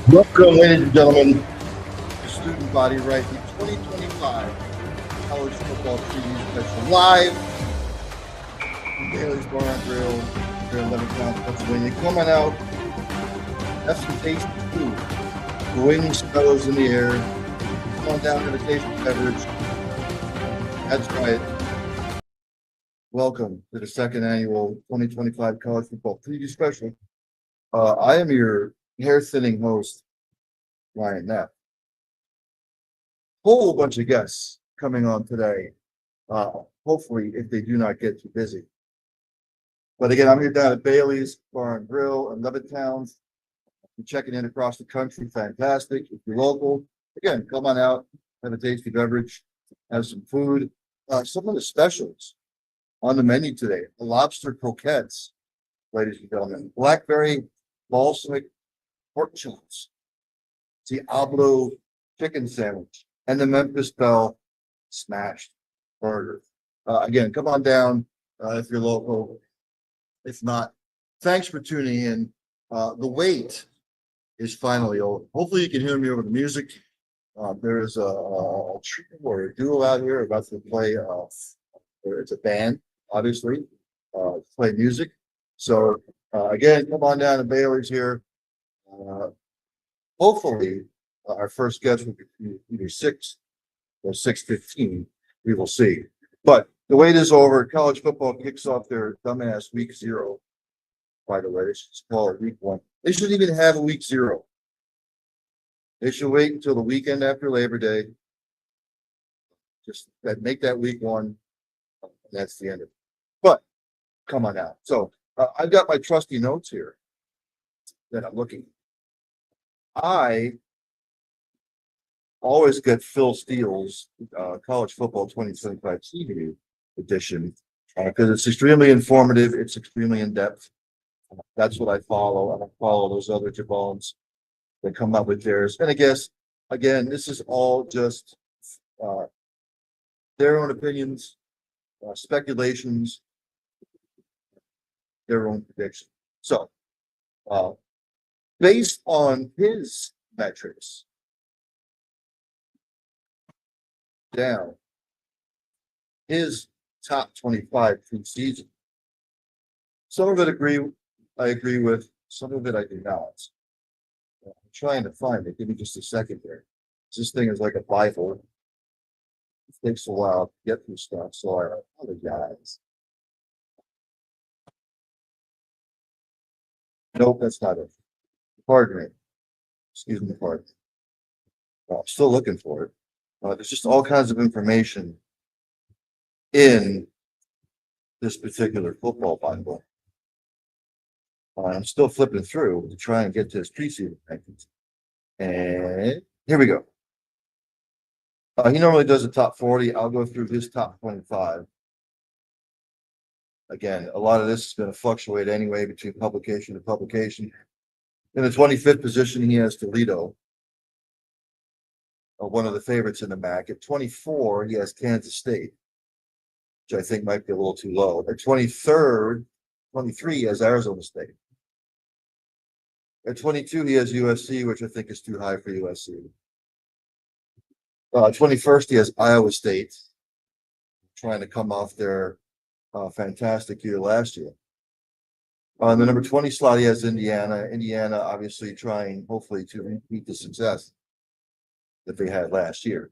Welcome, ladies and gentlemen, to Student Body Right, the 2025 College Football Preview Special live from Bailey's Bar and Grill here in Levittown, Pennsylvania. Come on out, have some tasty food. The wings, fellows in the air. Come on down, have a tasty beverage. That's right. Welcome to the second annual 2025 College Football Preview Special. I am your hair-thinning host, Ryan Knapp. Whole bunch of guests coming on today. Hopefully, if they do not get too busy. But again, I'm here down at Bailey's Bar and Grill in Levittown. You're checking in across the country, fantastic. If you're local, again, come on out, have a tasty beverage, have some food. Some of the specials on the menu today: the lobster croquettes, ladies and gentlemen, blackberry balsamic pork chops, Diablo chicken sandwich, and the Memphis Belle smashed burger. Again, come on down if you're local. If not, thanks for tuning in. The wait is finally over. Hopefully, you can hear me over the music. There is a trio or a duo out here about to play. It's a band, obviously, play music. So again, come on down to Bailey's here. Hopefully, our first guest will be either 6 or 6:15. We will see. But the wait is over. College football kicks off their dumbass week 0. By the way, they should call it week 1. They shouldn't even have a week 0. They should wait until the weekend after Labor Day. Just make that week 1. And that's the end of it. But come on out. So I've got my trusty notes here that I'm looking at. I always get Phil Steele's College Football 2025 TV edition because it's extremely informative. It's extremely in depth. That's what I follow. I don't follow those other jabons that come up with theirs. And I guess, again, this is all just their own opinions, speculations, their own predictions. So, based on his metrics, down his top 25 preseason. Some of it I agree with, some of it I do not. I'm trying to find it. Give me just a second here. This thing is like a Bible. It takes a while to get through stuff, so I apologize. Nope, that's not it. Pardon me. Excuse me, pardon. I'm still looking for it. There's just all kinds of information in this particular football Bible. I'm still flipping through to try and get to his preseason rankings. And here we go. He normally does a top 40. I'll go through his top 25. Again, a lot of this is going to fluctuate anyway between publication to publication. In the 25th position, he has Toledo, one of the favorites in the MAC. At 24, he has Kansas State, which I think might be a little too low. At 23, he has Arizona State. At 22, he has USC, which I think is too high for USC. 21st, he has Iowa State, trying to come off their fantastic year last year. On the number 20 slot, he has Indiana. Indiana, obviously, trying hopefully to repeat the success that they had last year.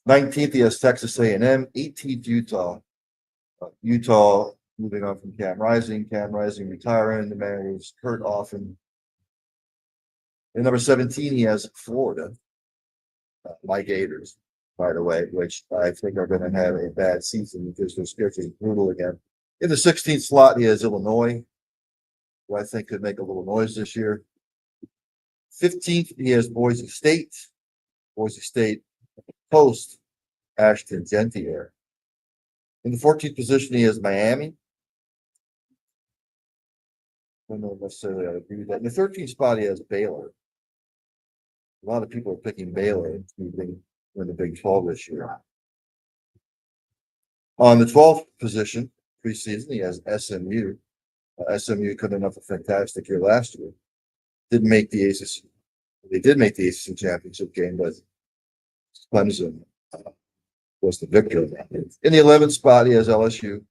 19th, he has Texas A&M. 18th, Utah. Utah moving on from Cam Rising. Cam Rising retiring. The man was hurt often. And number 17, he has Florida. My Gators, by the way, which I think are going to have a bad season because their schedule is brutal again. In the 16th slot, he has Illinois, who I think could make a little noise this year. 15th, he has Boise State. Boise State post Ashton Gentier. In the 14th position, he has Miami. I don't know necessarily I agree with that. In the 13th spot, he has Baylor. A lot of people are picking Baylor to win the Big 12 this year. On the 12th position, preseason, he has SMU. SMU coming off a fantastic year last year. Didn't make the ACC. They did make the ACC championship game, but Clemson was the victor. In the 11th spot, he has LSU.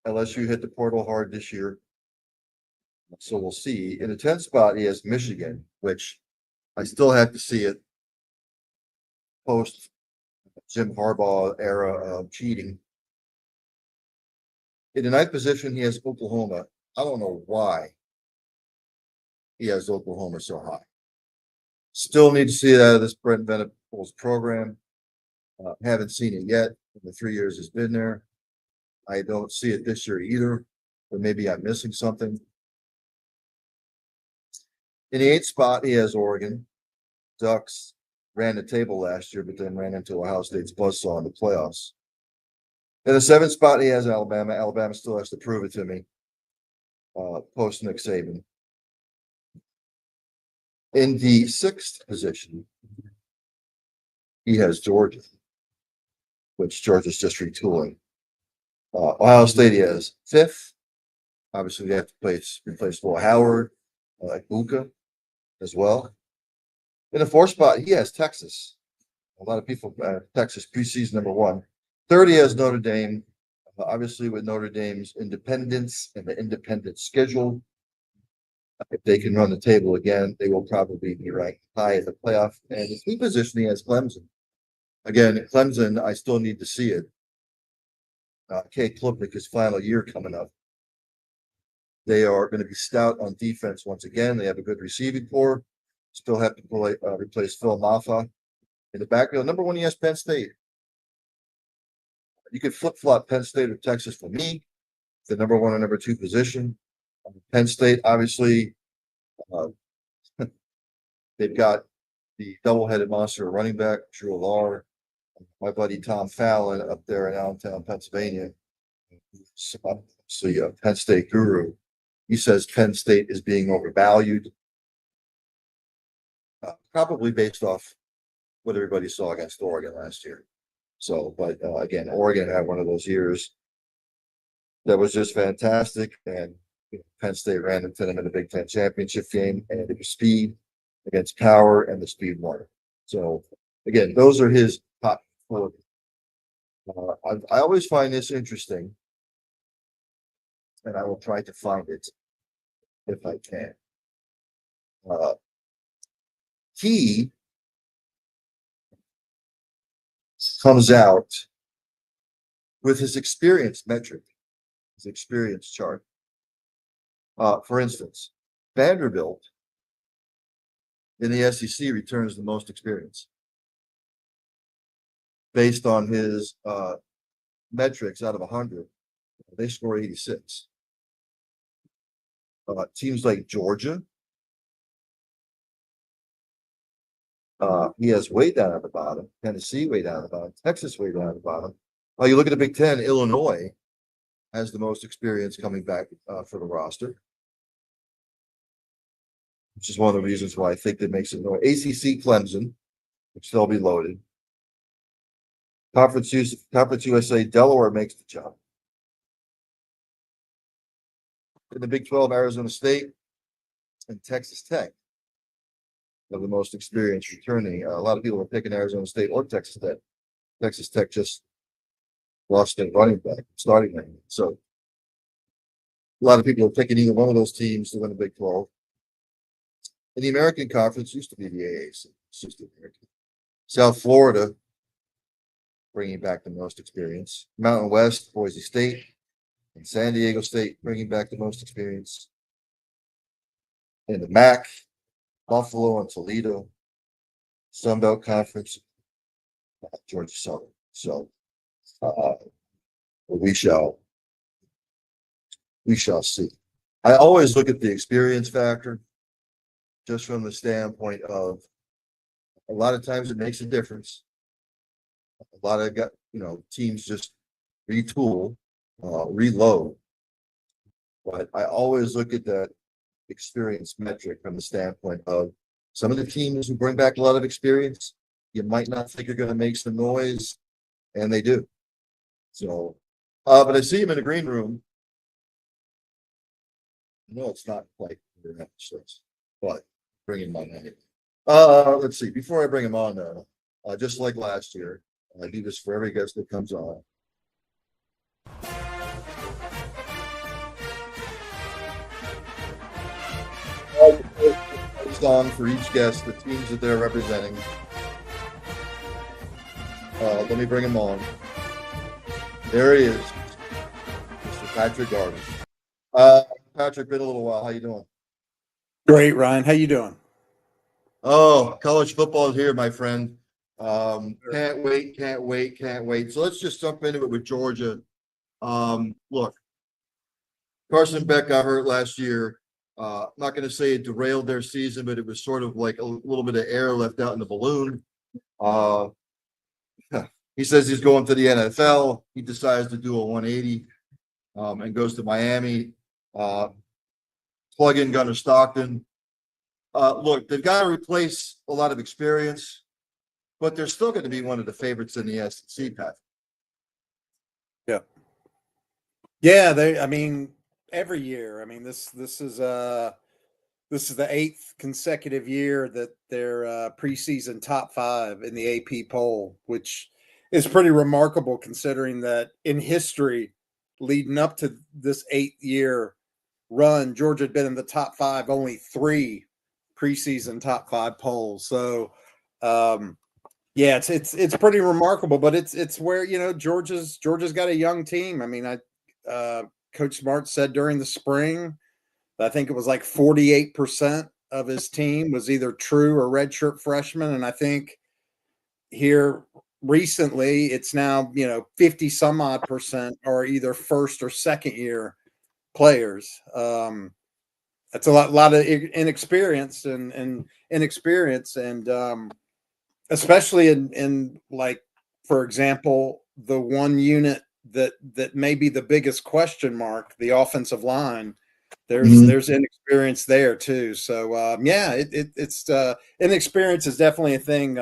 LSU hit the portal hard this year, so we'll see. In the 10th spot, he has Michigan, which I still have to see it post Jim Harbaugh era of cheating. In the 9th position, he has Oklahoma. I don't know why he has Oklahoma so high. Still need to see it out of this Brent Venables program. Haven't seen it yet in the 3 years it's been there. I don't see it this year either, but maybe I'm missing something. In the 8th spot, he has Oregon. Ducks ran the table last year, but then ran into Ohio State's buzzsaw in the playoffs. In the 7th spot, he has Alabama. Alabama still has to prove it to me. Post Nick Saban. In the 6th position, he has Georgia, which Georgia's just retooling. Ohio State he has 5th. Obviously, they have to replace Will Howard, Ibuka as well. In the 4th spot, he has Texas. A lot of people, Texas preseason number 1. 3rd, he has Notre Dame. Obviously, with Notre Dame's independence and the independent schedule, if they can run the table again, they will probably be ranked high in the playoff. And the 3rd position, he has Clemson. Again, Clemson, I still need to see it. Kate Klubnik's final year coming up. They are going to be stout on defense once again. They have a good receiving core. Still have to replace Phil Mafah in the backfield. Number 1, he has Penn State. You could flip-flop Penn State or Texas for me, the number 1 and number 2 position. Penn State, obviously, they've got the double-headed monster running back, Drew Allar. My buddy Tom Fallon up there in Allentown, Pennsylvania, obviously a Penn State guru. He says Penn State is being overvalued, probably based off what everybody saw against Oregon last year. So, but again, Oregon had one of those years that was just fantastic, and Penn State ran into them in the Big Ten championship game, and it was speed against power, and the speed won. So, again, those are his top 4. I always find this interesting, and I will try to find it if I can. He comes out with his experience metric, his experience chart. For instance, Vanderbilt in the SEC returns the most experience based on his metrics out of 100. They score 86. Teams like Georgia, he has way down at the bottom. Tennessee way down at the bottom. Texas way down at the bottom. You look at the Big Ten. Illinois has the most experience coming back for the roster, which is one of the reasons why I think that makes it no ACC. Clemson, which they'll be loaded. Conference USA, Delaware makes the jump. In the Big 12, Arizona State and Texas Tech have the most experience returning. A lot of people are picking Arizona State or Texas Tech. Texas Tech just lost their running back, starting name. So a lot of people are picking either one of those teams to win the Big 12. In the American Conference, used to be the AAC. It's just the American. South Florida, bringing back the most experience. Mountain West, Boise State, and San Diego State, bringing back the most experience. In the MAC, Buffalo and Toledo. Sun Belt Conference, Georgia Southern. So we shall see. I always look at the experience factor just from the standpoint of A lot of times it makes a difference. A lot of teams just retool, reload. But I always look at that experience metric from the standpoint of some of the teams who bring back a lot of experience, you might not think are going to make some noise, and they do. So, but I see him in the green room. No, it's not quite but bring him on. Let's see. Before I bring him on, just like last year, I do this for every guest that comes on. Song for each guest, the teams that they're representing. Let me bring him on. There he is, Mr. Patrick Garden. Patrick, been a little while. How you doing? Great, Ryan. How you doing? Oh, college football is here, my friend. Can't wait. So let's just jump into it with Georgia. Look, Carson Beck got hurt last year. I'm not going to say it derailed their season, but it was sort of like a little bit of air left out in the balloon. He says he's going to the NFL. He decides to do a 180 and goes to Miami. Plug in Gunnar Stockton. Look, they've got to replace a lot of experience, but they're still going to be one of the favorites in the SEC, Pat. Yeah. I mean, every year. I mean, this is the 8th consecutive year that they're preseason top 5 in the AP poll, which is pretty remarkable considering that in history, leading up to this 8th year run, Georgia had been in the top 5 only 3 preseason top 5 polls. So, yeah, it's pretty remarkable. But it's where Georgia's got a young team. I mean, Coach Smart said during the spring, I think it was like 48% of his team was either true or redshirt freshmen. And I think here recently it's now, 50 some odd percent are either first or second year players. That's a lot of inexperience and especially in like, for example, the one unit that may be the biggest question mark, the offensive line. There's inexperience there too. So it's inexperience is definitely a thing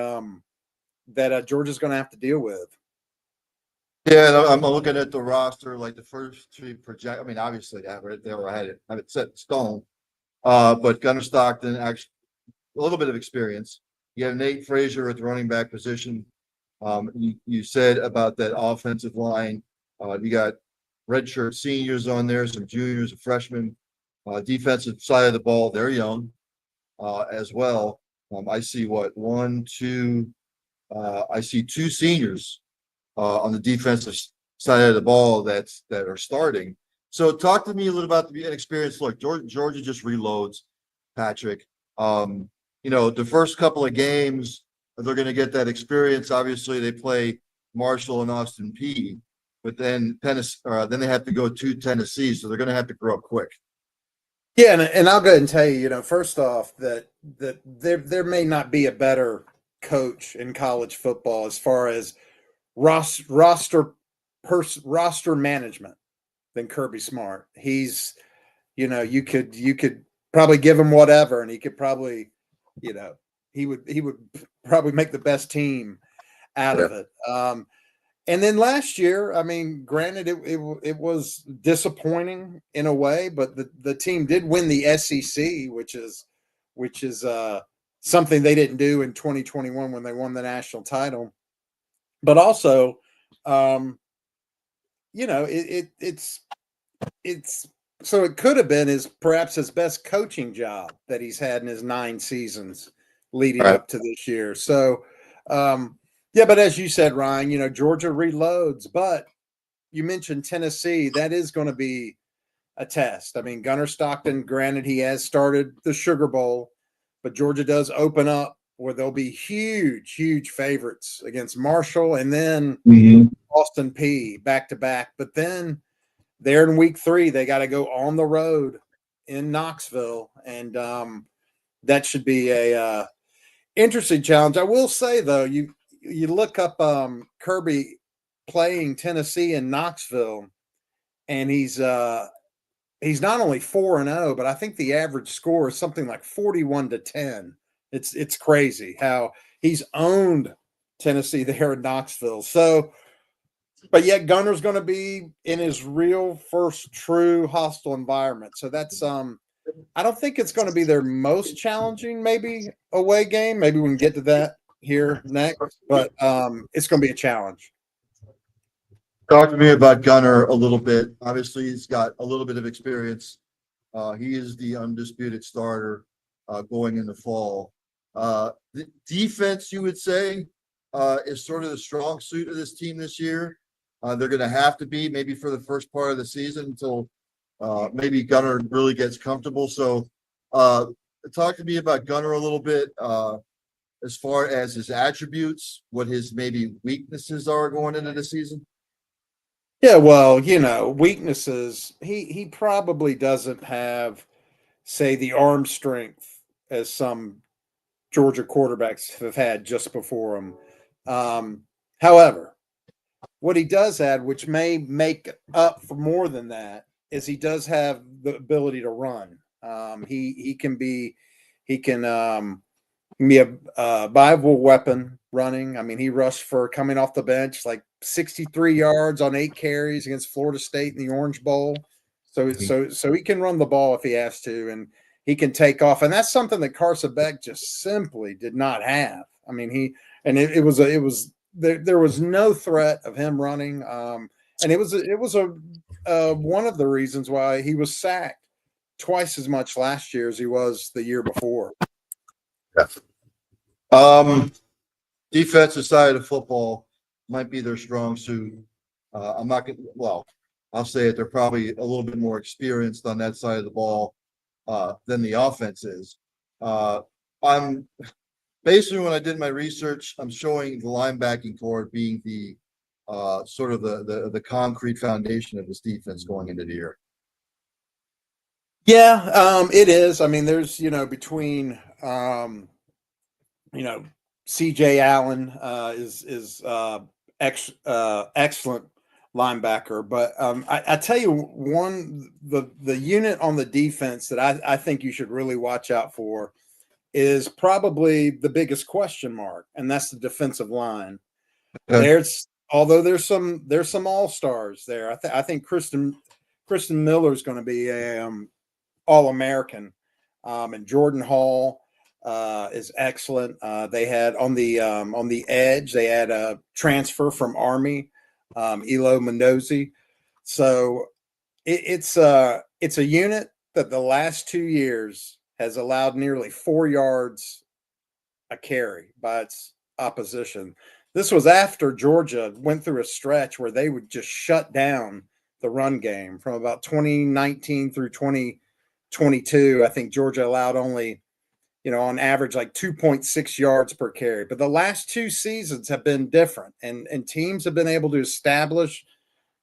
that Georgia's going to have to deal with. Yeah, I'm looking at the roster, like the first 3 project. I mean, obviously, they had it set in stone. But Gunnar Stockton, actually, a little bit of experience. You have Nate Frazier at the running back position. You said about that offensive line. You got redshirt seniors on there, some juniors, a freshman. Defensive side of the ball, they're young as well. I see I see 2 seniors on the defensive side of the ball that are starting. So talk to me a little about the inexperience. Look, Georgia just reloads, Patrick. The first couple of games, they're going to get that experience. Obviously, they play Marshall and Austin Peay, but then then they have to go to Tennessee, so they're going to have to grow up quick. Yeah, and I'll go ahead and tell you, first off, that there may not be a better coach in college football as far as roster management than Kirby Smart. He's, you could probably give him whatever, and he could probably, he would probably make the best team out of it. And then last year, I mean, granted, it was disappointing in a way, but the team did win the SEC, which is something they didn't do in 2021 when they won the national title. But also, it's so it could have been perhaps his best coaching job that he's had in his 9 seasons leading up to this year. So, yeah, but as you said, Ryan, Georgia reloads, but you mentioned Tennessee. That is going to be a test. I mean, Gunnar Stockton, granted, he has started the Sugar Bowl, but Georgia does open up where they'll be huge, huge favorites against Marshall and then Austin Peay back to back. But then there in week 3, they got to go on the road in Knoxville, and that should be Interesting challenge. I will say though, you look up Kirby playing Tennessee in Knoxville, and he's not only 4-0, but I think the average score is something like 41-10. It's crazy how he's owned Tennessee there in Knoxville. So, but yet Gunner's going to be in his real first true hostile environment. So that's I don't think it's going to be their most challenging maybe away game. Maybe we can get to that here next, but it's going to be a challenge. Talk to me about Gunner a little bit. Obviously, he's got a little bit of experience. He is the undisputed starter going in the fall. The defense, you would say, is sort of the strong suit of this team this year. They're going to have to be maybe for the first part of the season until maybe Gunner really gets comfortable. So, talk to me about Gunner a little bit as far as his attributes, what his maybe weaknesses are going into the season. Yeah, well, weaknesses. He probably doesn't have, say, the arm strength as some Georgia quarterbacks have had just before him. However, what he does add, which may make up for more than that, is he does have the ability to run. He can be a viable weapon running. I mean, he rushed for coming off the bench like 63 yards on 8 carries against Florida State in the Orange Bowl. So he can run the ball if he has to, and he can take off. And that's something that Carson Beck just simply did not have. I mean, there was no threat of him running. And it was one of the reasons why he was sacked twice as much last year as he was the year before. Defensive side of football might be their strong suit. I'm not going to, well, I'll say it. They're probably a little bit more experienced on that side of the ball than the offense is. I'm basically, when I did my research, I'm showing the linebacking core being the sort of the concrete foundation of this defense going into the year. Yeah, it is. I mean, there's, between, CJ Allen is excellent linebacker, but I tell you the unit on the defense that I think you should really watch out for is probably the biggest question mark, and that's the defensive line. Okay. There's some all-stars there. I think Kristen Miller is going to be a All-American, and Jordan Hall is excellent. They had on the edge, they had a transfer from Army, Elo Mendoza. So it's a unit that the last 2 years has allowed nearly 4 yards a carry by its opposition. This was after Georgia went through a stretch where they would just shut down the run game from about 2019 through 2022. I think Georgia allowed only, on average, like 2.6 yards per carry. But the last 2 seasons have been different, and teams have been able to establish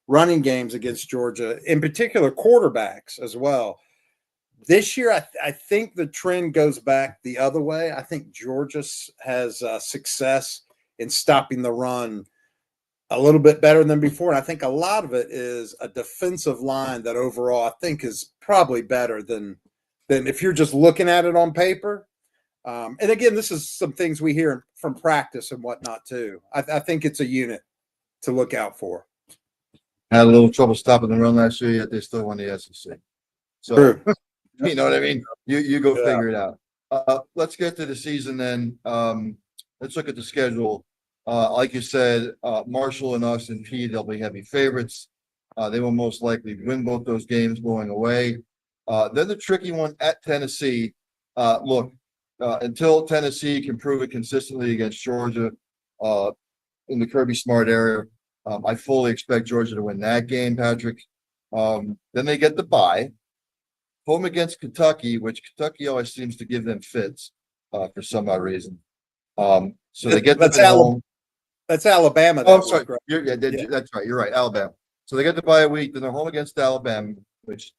running games against Georgia, in particular quarterbacks as well. This year, I think the trend goes back the other way. I think Georgia has success in stopping the run a little bit better than before. And I think a lot of it is a defensive line that overall I think is probably better than if you're just looking at it on paper. And again, this is some things we hear from practice and whatnot too. I think it's a unit to look out for. Had a little trouble stopping the run last year, yet they still won the SEC. So, True. you know what I mean? You go Yeah. figure it out. Let's get to the season then. Let's look at the schedule. Like you said, Marshall and Austin Peay, they'll be heavy favorites. They will most likely win both those games going away. Then the tricky one at Tennessee. Look, until Tennessee can prove it consistently against Georgia in the Kirby Smart area, I fully expect Georgia to win that game, Patrick. Then they get the bye. Home against Kentucky, which Kentucky always seems to give them fits for some odd reason. So they get them at home. That's Alabama. Oh, sorry. Right? That's right. You're right. Alabama. So they get to bye a week. Then they're home against Alabama, which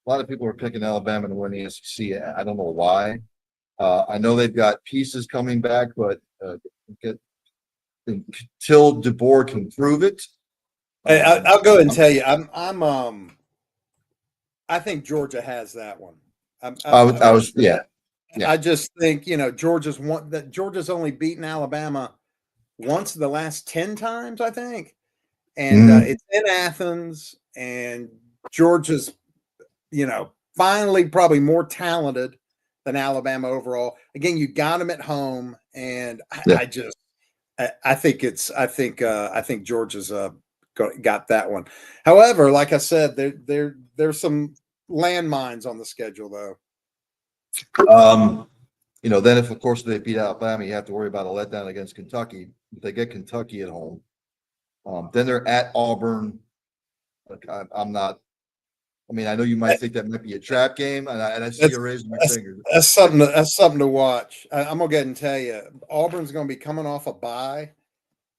a lot of people are picking Alabama to win the SEC. I don't know why. I know they've got pieces coming back, but get, until DeBoer can prove it. I'll go ahead and tell you, I think Georgia has that one. Yeah. I just think, Georgia's only beaten Alabama once in the last 10 times, I think. And it's in Athens, and Georgia's, finally probably more talented than Alabama overall. Again, you got them at home, and I think Georgia's got that one. However, like I said, there's some landmines on the schedule, though. Then if of course they beat Alabama, you have to worry about a letdown against Kentucky. If they get Kentucky at home, then they're at Auburn. Like, I'm not. I mean, I know you might think that might be a trap game, and I see you raising your finger. That's something to watch. I'm gonna go ahead and tell you, Auburn's gonna be coming off a bye,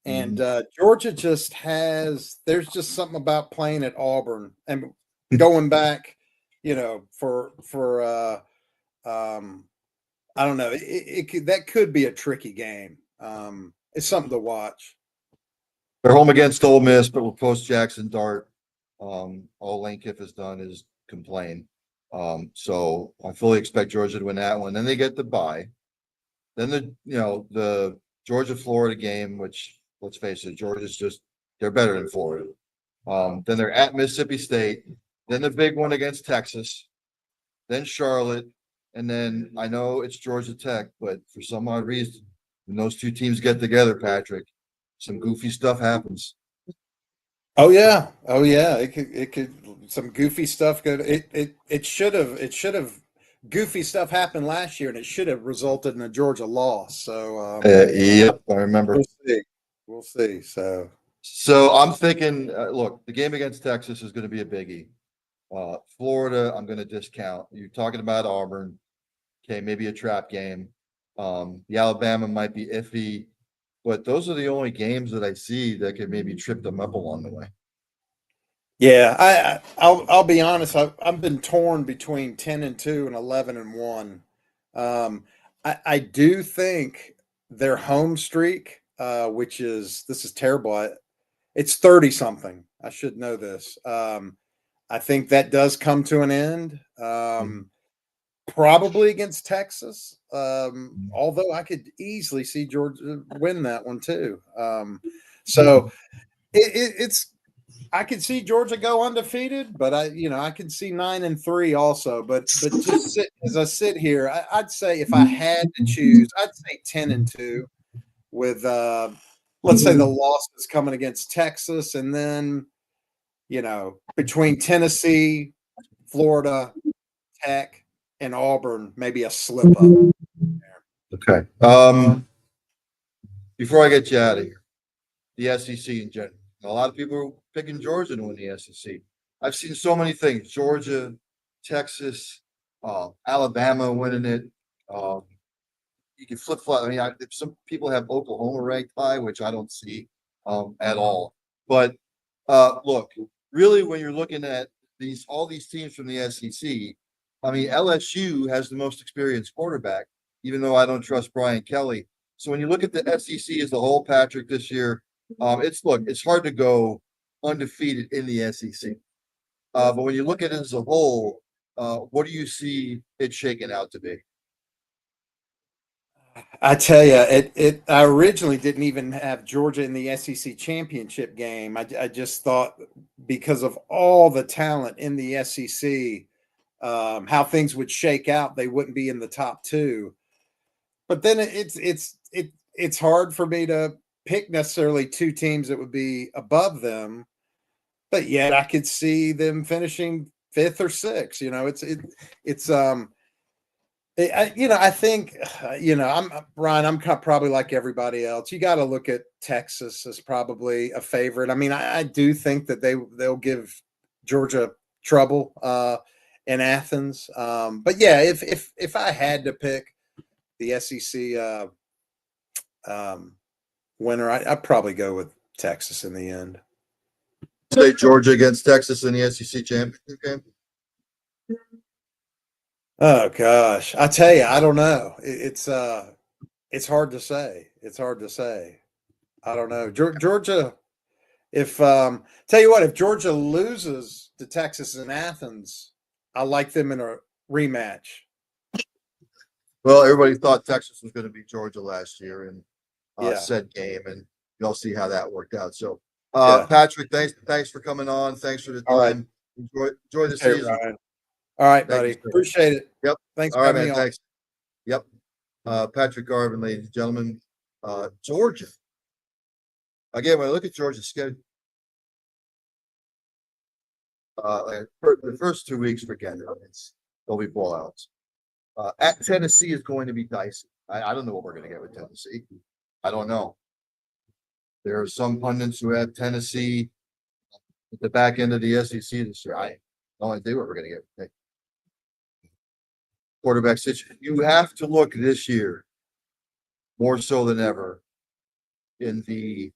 and Georgia just has. There's just something about playing at Auburn and going back, for I don't know. That could be a tricky game. It's something to watch. They're home against Ole Miss, but with post Jackson Dart, all Lane Kiff has done is complain. So I fully expect Georgia to win that one. Then they get the bye. Then the Georgia Florida game, which let's face it, they're better than Florida. Then they're at Mississippi State. Then the big one against Texas. Then Charlotte. And then I know it's Georgia Tech, but for some odd reason, when those two teams get together, Patrick, some goofy stuff happens. Oh yeah. It could some goofy stuff could it should have goofy stuff happened last year, and it should have resulted in a Georgia loss. So yep, I remember. We'll see. So I'm thinking, look, the game against Texas is going to be a biggie. Florida, I'm going to discount. You're talking about Auburn. Okay, maybe a trap game. The Alabama might be iffy, but those are the only games that I see that could maybe trip them up along the way. Yeah, I'll be honest. I've been torn between 10-2 and 11-1. I do think their home streak, this is terrible. It's 30 something. I should know this. I think that does come to an end. Probably against Texas. Although I could easily see Georgia win that one too. So it's I could see Georgia go undefeated, but I could see 9-3 also. But just as I sit here, I'd say if I had to choose, I'd say 10-2 with let's say the loss is coming against Texas, and then between Tennessee, Florida, Tech, and Auburn, maybe a slip up. Okay. Before I get you out of here, the SEC in general. A lot of people are picking Georgia to win the SEC. I've seen so many things: Georgia, Texas, Alabama winning it. You can flip flop. I mean, some people have Oklahoma ranked high, which I don't see at all. But look, really, when you're looking at all these teams from the SEC, I mean, LSU has the most experienced quarterback, even though I don't trust Brian Kelly. So when you look at the SEC as a whole, Patrick, this year, it's hard to go undefeated in the SEC. But when you look at it as a whole, what do you see it shaking out to be? I tell you, I originally didn't even have Georgia in the SEC championship game. I just thought because of all the talent in the SEC, how things would shake out, they wouldn't be in the top two. But then it's hard for me to pick necessarily two teams that would be above them, but yet I could see them finishing fifth or sixth. I think, I'm Ryan, I'm probably like everybody else. You got to look at Texas as probably a favorite. I mean, I do think that they'll give Georgia trouble in Athens. But yeah, if I had to pick the SEC winner, I'd probably go with Texas in the end. Say Georgia against Texas in the SEC championship game. Oh gosh, I tell you, I don't know. It's hard to say. It's hard to say. I don't know. Georgia, if tell you what, if Georgia loses to Texas in Athens, I like them in a rematch. Well, everybody thought Texas was going to beat Georgia last year in Yeah, said game, and you'll see how that worked out. So, yeah. Patrick, thanks for coming on. Thanks for the All right. time. Enjoy the Hey season. Ryan. All right, Thank you, buddy. sir. Appreciate it. Yep. Thanks All for right, having me man. on. Thanks. Yep. Patrick Garvin, ladies and gentlemen. Georgia. Again, when I look at Georgia's schedule, the first 2 weeks, forget it. They'll be blowouts. At Tennessee is going to be dicey. I don't know what we're going to get with Tennessee. I don't know. There are some pundits who have Tennessee at the back end of the SEC this year. I have no idea what we're going to get. Quarterback situation. You have to look this year more so than ever in the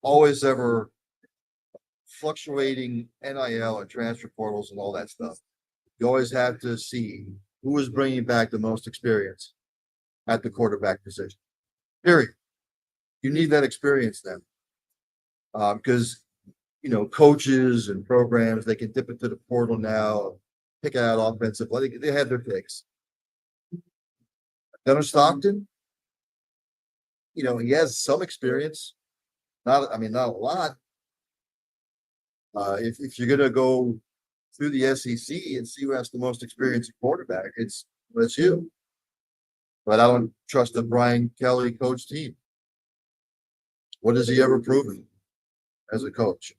always ever fluctuating NIL and transfer portals and all that stuff. You always have to see who is bringing back the most experience at the quarterback position. Period. You need that experience then, because coaches and programs, they can dip into the portal now, pick out offensive. They have their picks. Gunnar Stockton, he has some experience. Not a lot. If you're gonna go through the SEC and see who has the most experience at quarterback, it's you. But I don't trust the Brian Kelly coach team. What has he ever proven as a coach?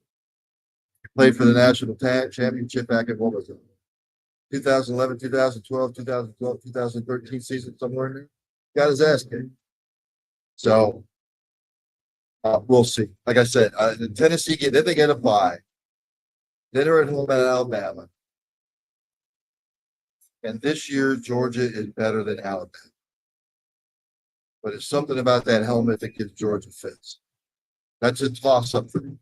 He played for the national championship back at what was it? 2011, 2012, 2012, 2013 season, somewhere in there. Got his ass kicked. So we'll see. Like I said, the Tennessee then they get a bye. Then they're at home at Alabama. And this year, Georgia is better than Alabama. But it's something about that helmet that gives Georgia fits. That's a toss up for me.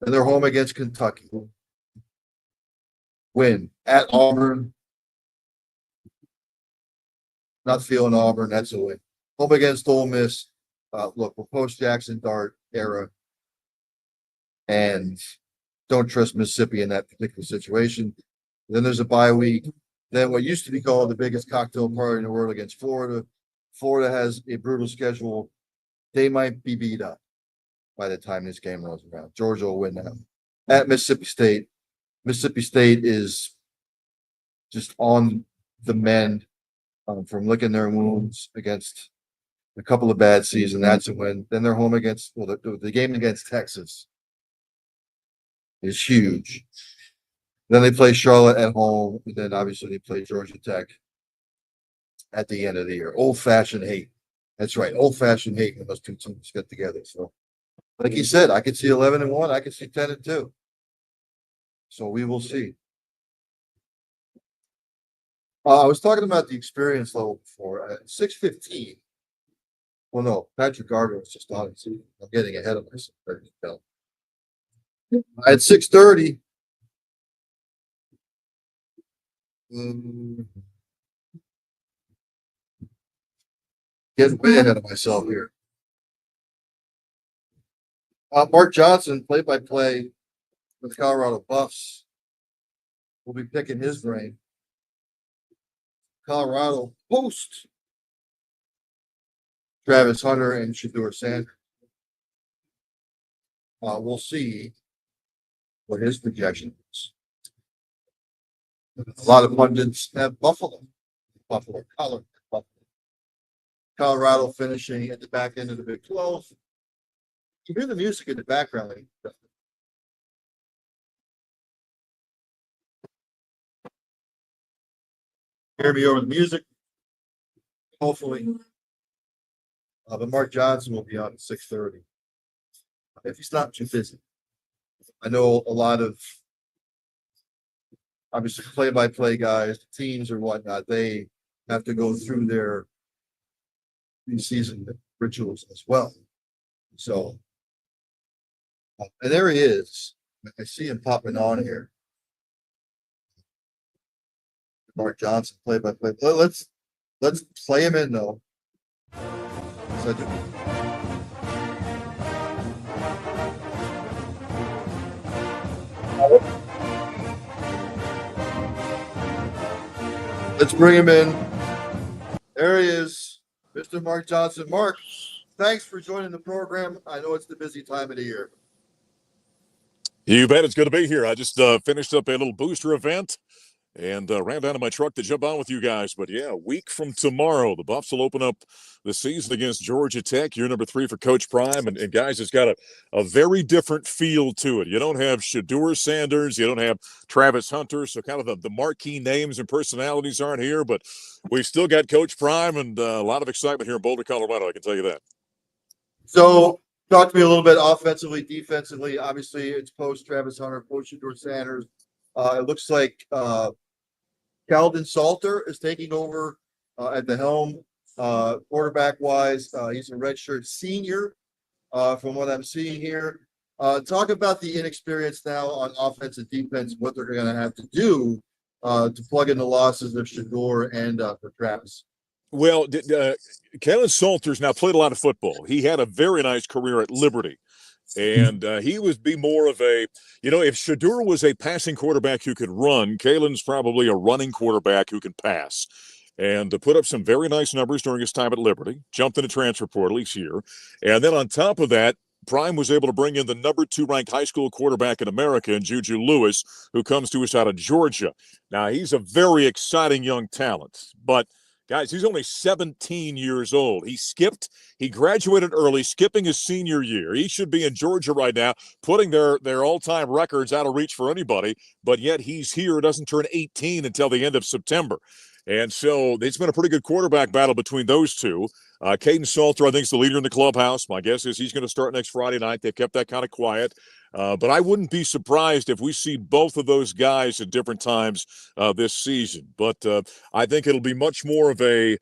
And they're home against Kentucky. Win at Auburn. Not feeling Auburn. That's a win. Home against Ole Miss. Look, we're post Jackson Dart era. And don't trust Mississippi in that particular situation. Then there's a bye week. Then what used to be called the biggest cocktail party in the world against Florida. Florida has a brutal schedule. They might be beat up by the time this game rolls around. Georgia will win that. At Mississippi State. Mississippi State is just on the mend from licking their wounds against a couple of bad seasons. That's a win. Then they're home against the game against Texas is huge. Then they play Charlotte at home. And then obviously they play Georgia Tech at the end of the year. Old fashioned hate. That's right. Old fashioned hate when those two teams get together. So, like you said, I could see 11-1. I could see 10-2. So we will see. I was talking about the experience level before. At 6:15. Well, no, Patrick Garvin was just on. I'm getting ahead of myself. At 6:30. Getting way ahead of myself here. Mark Johnson, play-by-play with Colorado Buffs. We'll be picking his brain. Colorado post Travis Hunter and Shedeur Sanders. We'll see what his projection is. A lot of pundits have Buffalo, Colorado finishing at the back end of the Big 12. You hear the music in the background. Hear me over the music, hopefully. But Mark Johnson will be on at 6:30 if he's not too busy. I know a lot of obviously play-by-play guys, teams or whatnot. They have to go through their preseason rituals as well. So, and there he is. I see him popping on here. Mark Johnson play by play. Let's play him in though. So let's bring him in. There he is, Mr. Mark Johnson. Mark, thanks for joining the program. I know it's the busy time of the year. You bet. It's good to be here. I just finished up a little booster event and ran down to my truck to jump on with you guys. But yeah, a week from tomorrow, the Buffs will open up the season against Georgia Tech. Year number 3 for Coach Prime. And guys, it's got a very different feel to it. You don't have Shedeur Sanders. You don't have Travis Hunter. So kind of the marquee names and personalities aren't here. But we've still got Coach Prime and a lot of excitement here in Boulder, Colorado. I can tell you that. So talk to me a little bit offensively, defensively. Obviously, it's post Travis Hunter, post Shedeur Sanders. It looks like Calvin Salter is taking over at the helm, quarterback-wise. He's a redshirt senior, from what I'm seeing here. Talk about the inexperience now on offense and defense, what they're going to have to do to plug in the losses of Shedeur and for Travis. Well, Calvin Salter's now played a lot of football. He had a very nice career at Liberty. And he would be more of a, if Shedeur was a passing quarterback who could run, Kalen's probably a running quarterback who can pass. And to put up some very nice numbers during his time at Liberty, jumped in the transfer portal each year. And then on top of that, Prime was able to bring in the number 2 ranked high school quarterback in America, in Juju Lewis, who comes to us out of Georgia. Now, he's a very exciting young talent, but guys, he's only 17 years old. He graduated early, skipping his senior year. He should be in Georgia right now, putting their all-time records out of reach for anybody, but yet he's here, doesn't turn 18 until the end of September. And so it's been a pretty good quarterback battle between those two. Caden Salter, I think, is the leader in the clubhouse. My guess is he's going to start next Friday night. They've kept that kind of quiet. But I wouldn't be surprised if we see both of those guys at different times this season. But I think it'll be much more of a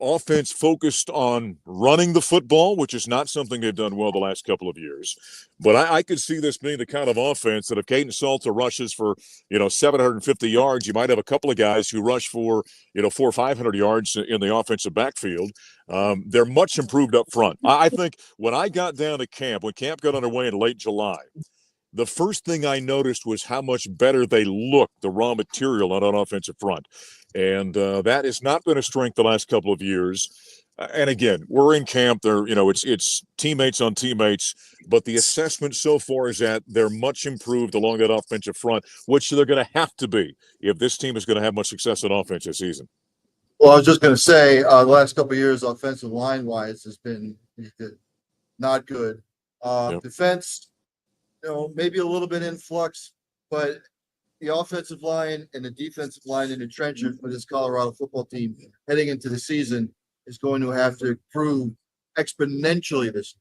offense focused on running the football, which is not something they've done well the last couple of years. But I could see this being the kind of offense that if Caden Salter rushes for, 750 yards, you might have a couple of guys who rush for, 400 or 500 yards in the offensive backfield. They're much improved up front. I think when I got down to camp, when camp got underway in late July, the first thing I noticed was how much better they looked, the raw material on an offensive front. And that has not been a strength the last couple of years. And again, we're in camp. It's teammates on teammates, but the assessment so far is that they're much improved along that offensive front, which they're going to have to be if this team is going to have much success on offense this season. Well, I was just going to say, the last couple of years, offensive line-wise, has been not good. Yep. Defense, maybe a little bit in flux, but the offensive line and the defensive line in the trenches for this Colorado football team heading into the season is going to have to improve exponentially this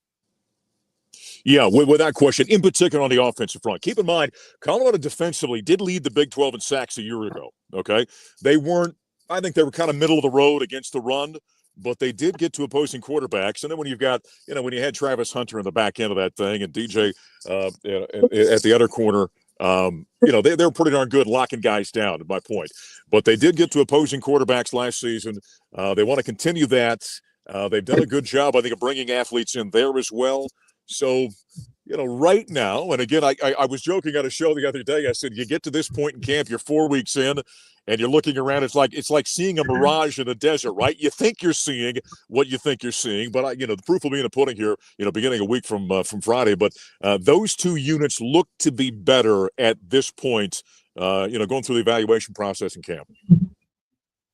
Yeah, year. without question, in particular on the offensive front. Keep in mind, Colorado defensively did lead the Big 12 in sacks a year ago, okay? I think they were kind of middle of the road against the run, but they did get to opposing quarterbacks. And then when you've got, when you had Travis Hunter in the back end of that thing and DJ at the other corner, they were pretty darn good locking guys down, to my point. But they did get to opposing quarterbacks last season. They want to continue that. They've done a good job, I think, of bringing athletes in there as well. So, right now, and again, I was joking on a show the other day. I said, you get to this point in camp, you're 4 weeks in, and you're looking around. It's like seeing a mirage in a desert, right? You think you're seeing what you think you're seeing, but the proof will be in the pudding here. Beginning a week from Friday. But those two units look to be better at this point. Going through the evaluation process in camp.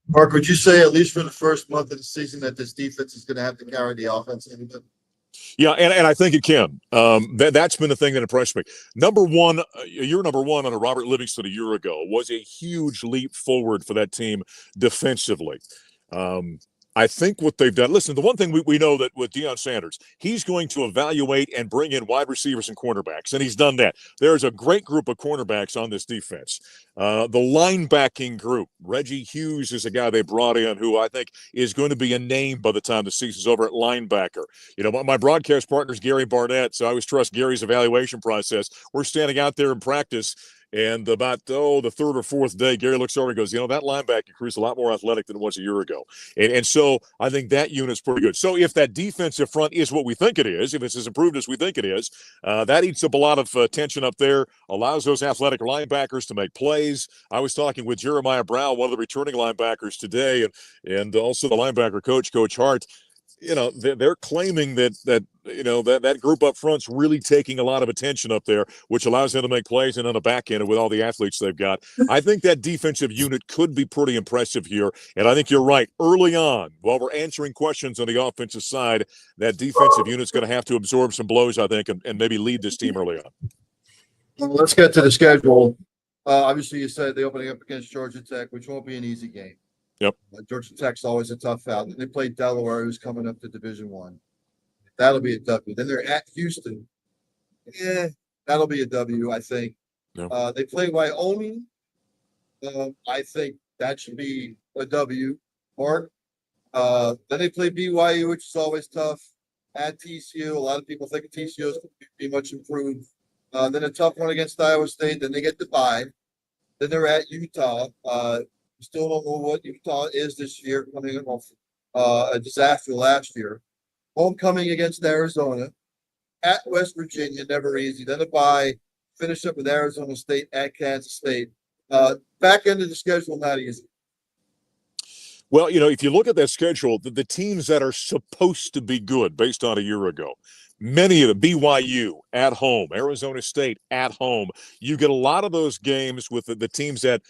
Mark, would you say at least for the first month of the season that this defense is going to have to carry the offense a little bit? Yeah, and I think it can. That's been the thing that impressed me. Number one under Robert Livingston a year ago was a huge leap forward for that team defensively. I think what they've done, listen, the one thing we know that with Deion Sanders, he's going to evaluate and bring in wide receivers and cornerbacks, and he's done that. There's a great group of cornerbacks on this defense. The linebacking group, Reggie Hughes is a guy they brought in who I think is going to be a name by the time the season's over at linebacker. My broadcast partner is Gary Barnett, so I always trust Gary's evaluation process. We're standing out there in practice, And about the third or fourth day, Gary looks over and goes, that linebacker crew's a lot more athletic than it was a year ago. And so I think that unit's pretty good. So if that defensive front is what we think it is, if it's as improved as we think it is, that eats up a lot of tension up there, allows those athletic linebackers to make plays. I was talking with Jeremiah Brown, one of the returning linebackers today, and also the linebacker coach, Coach Hart. They're claiming that group up front's really taking a lot of attention up there, which allows them to make plays, and on the back end with all the athletes they've got. I think that defensive unit could be pretty impressive here. And I think you're right. Early on, while we're answering questions on the offensive side, that defensive unit's going to have to absorb some blows, I think, and maybe lead this team early on. Well, let's get to the schedule. Obviously, you said they're opening up against Georgia Tech, which won't be an easy game. Yep. Georgia Tech's always a tough out. Then they play Delaware, who's coming up to Division I. That'll be a W. Then they're at Houston. That'll be a W, I think. Yep. They play Wyoming. I think that should be a W. Mark. Then they play BYU, which is always tough. At TCU, a lot of people think TCU is going to be much improved. Then a tough one against Iowa State. Then they get the bye. Then they're at Utah. Still don't know what Utah is this year, coming off a disaster last year. Homecoming against Arizona. At West Virginia, never easy. Then a bye. Finish up with Arizona State at Kansas State. Back end of the schedule, not easy. Well, if you look at that schedule, the teams that are supposed to be good based on a year ago, many of them, BYU at home, Arizona State at home, you get a lot of those games with the teams that,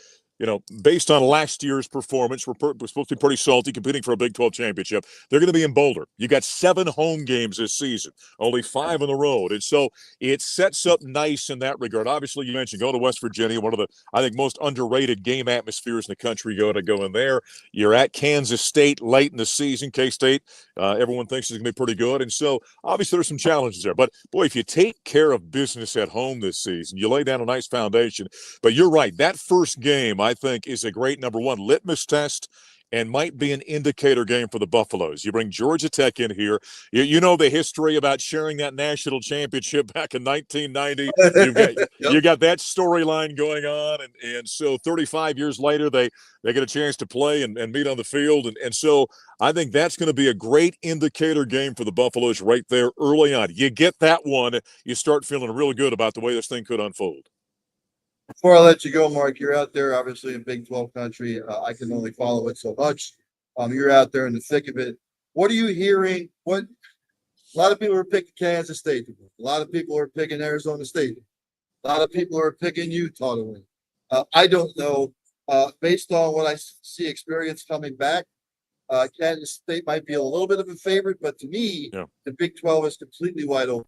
based on last year's performance, we're supposed to be pretty salty, competing for a Big 12 championship. They're going to be in Boulder. You got 7 home games this season, only 5 on the road. And so it sets up nice in that regard. Obviously, you mentioned go to West Virginia, one of the, I think, most underrated game atmospheres in the country. Go in there. You're at Kansas State late in the season. K-State, everyone thinks is going to be pretty good. And so obviously there's some challenges there. But, boy, if you take care of business at home this season, you lay down a nice foundation. But you're right. That first game, I think, is a great number one litmus test and might be an indicator game for the Buffaloes. You bring Georgia Tech in here. You know the history about sharing that national championship back in 1990. You got that storyline going on. And so 35 years later, they get a chance to play and meet on the field. And so I think that's going to be a great indicator game for the Buffaloes right there early on. You get that one, you start feeling real good about the way this thing could unfold. Before I let you go, Mark, you're out there obviously in Big 12 country. I can only follow it so much. You're out there in the thick of it. What are you hearing? A lot of people are picking Kansas State. A lot of people are picking Arizona State. A lot of people are picking Utah to win. I don't know. Based on what I see experience coming back, Kansas State might be a little bit of a favorite, but to me, The Big 12 is completely wide open.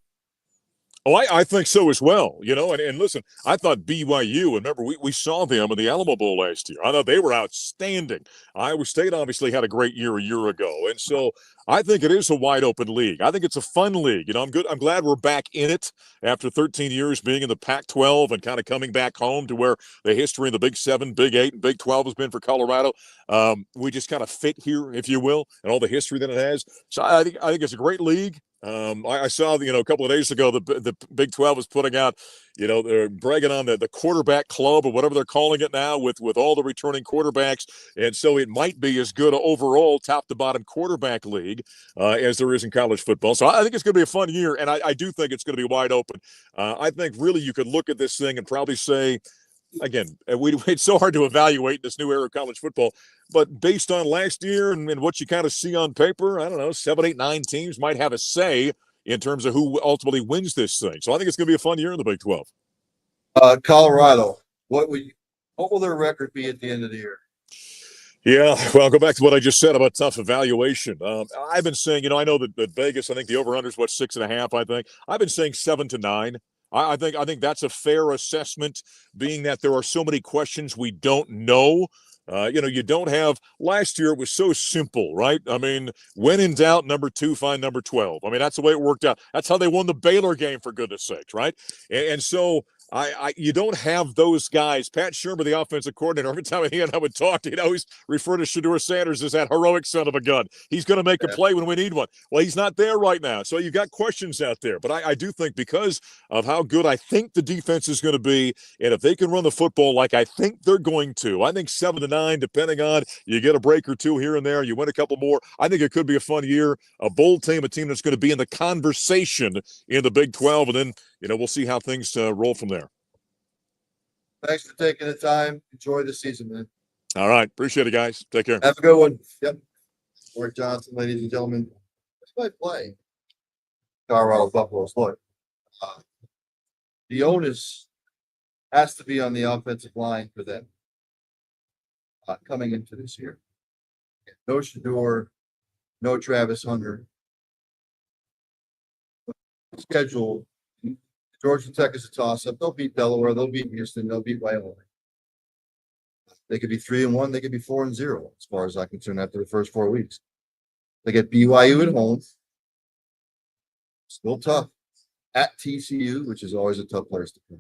Oh, I think so as well, and listen, I thought BYU, remember, we saw them in the Alamo Bowl last year. I thought they were outstanding. Iowa State obviously had a great year a year ago. And so I think it is a wide open league. I think it's a fun league. I'm glad we're back in it after 13 years being in the Pac-12 and kind of coming back home to where the history of the Big 7, Big 8, and Big 12 has been for Colorado. We just kind of fit here, if you will, and all the history that it has. So I think it's a great league. I saw, a couple of days ago, the Big 12 was putting out, they're bragging on the quarterback club or whatever they're calling it now with all the returning quarterbacks. And so it might be as good an overall top to bottom quarterback league as there is in college football. So I think it's going to be a fun year. And I do think it's going to be wide open. I think really you could look at this thing and probably say, again, it's so hard to evaluate this new era of college football, but based on last year and what you kind of see on paper, I don't know, 7, 8, 9 teams might have a say in terms of who ultimately wins this thing. So I think it's going to be a fun year in the Big 12. Colorado, what will their record be at the end of the year? Yeah, well, I'll go back to what I just said about tough evaluation. I've been saying, I know that Vegas, I think the over-under is 6.5, I think. I've been saying 7 to 9. I think that's a fair assessment, being that there are so many questions we don't know. You don't have – last year it was so simple, right? I mean, when in doubt, number 2, find number 12. I mean, that's the way it worked out. That's how they won the Baylor game, for goodness sakes, right? And so You don't have those guys. Pat Shermer, the offensive coordinator, every time he and I would talk, he'd always refer to Shedeur Sanders as that heroic son of a gun. He's going to make a play when we need one. Well, he's not there right now. So you've got questions out there. But I do think because of how good I think the defense is going to be, and if they can run the football like I think they're going to, I think 7-9, depending on you get a break or two here and there, you win a couple more. I think it could be a fun year, a bold team, a team that's going to be in the conversation in the Big 12. And then, we'll see how things roll from there. Thanks for taking the time. Enjoy the season, man. All right. Appreciate it, guys. Take care. Have a good one. Yep. Ward Johnson, ladies and gentlemen. This might play. Colorado Buffaloes. Look, the onus has to be on the offensive line for them coming into this year. No Shedeur, no Travis Hunter. Schedule. Georgia Tech is a toss-up. They'll beat Delaware. They'll beat Houston. They'll beat Wyoming. They could be 3-1. They could be 4-0, as far as I'm concerned, after the first 4 weeks. They get BYU at home. Still tough. At TCU, which is always a tough place to play.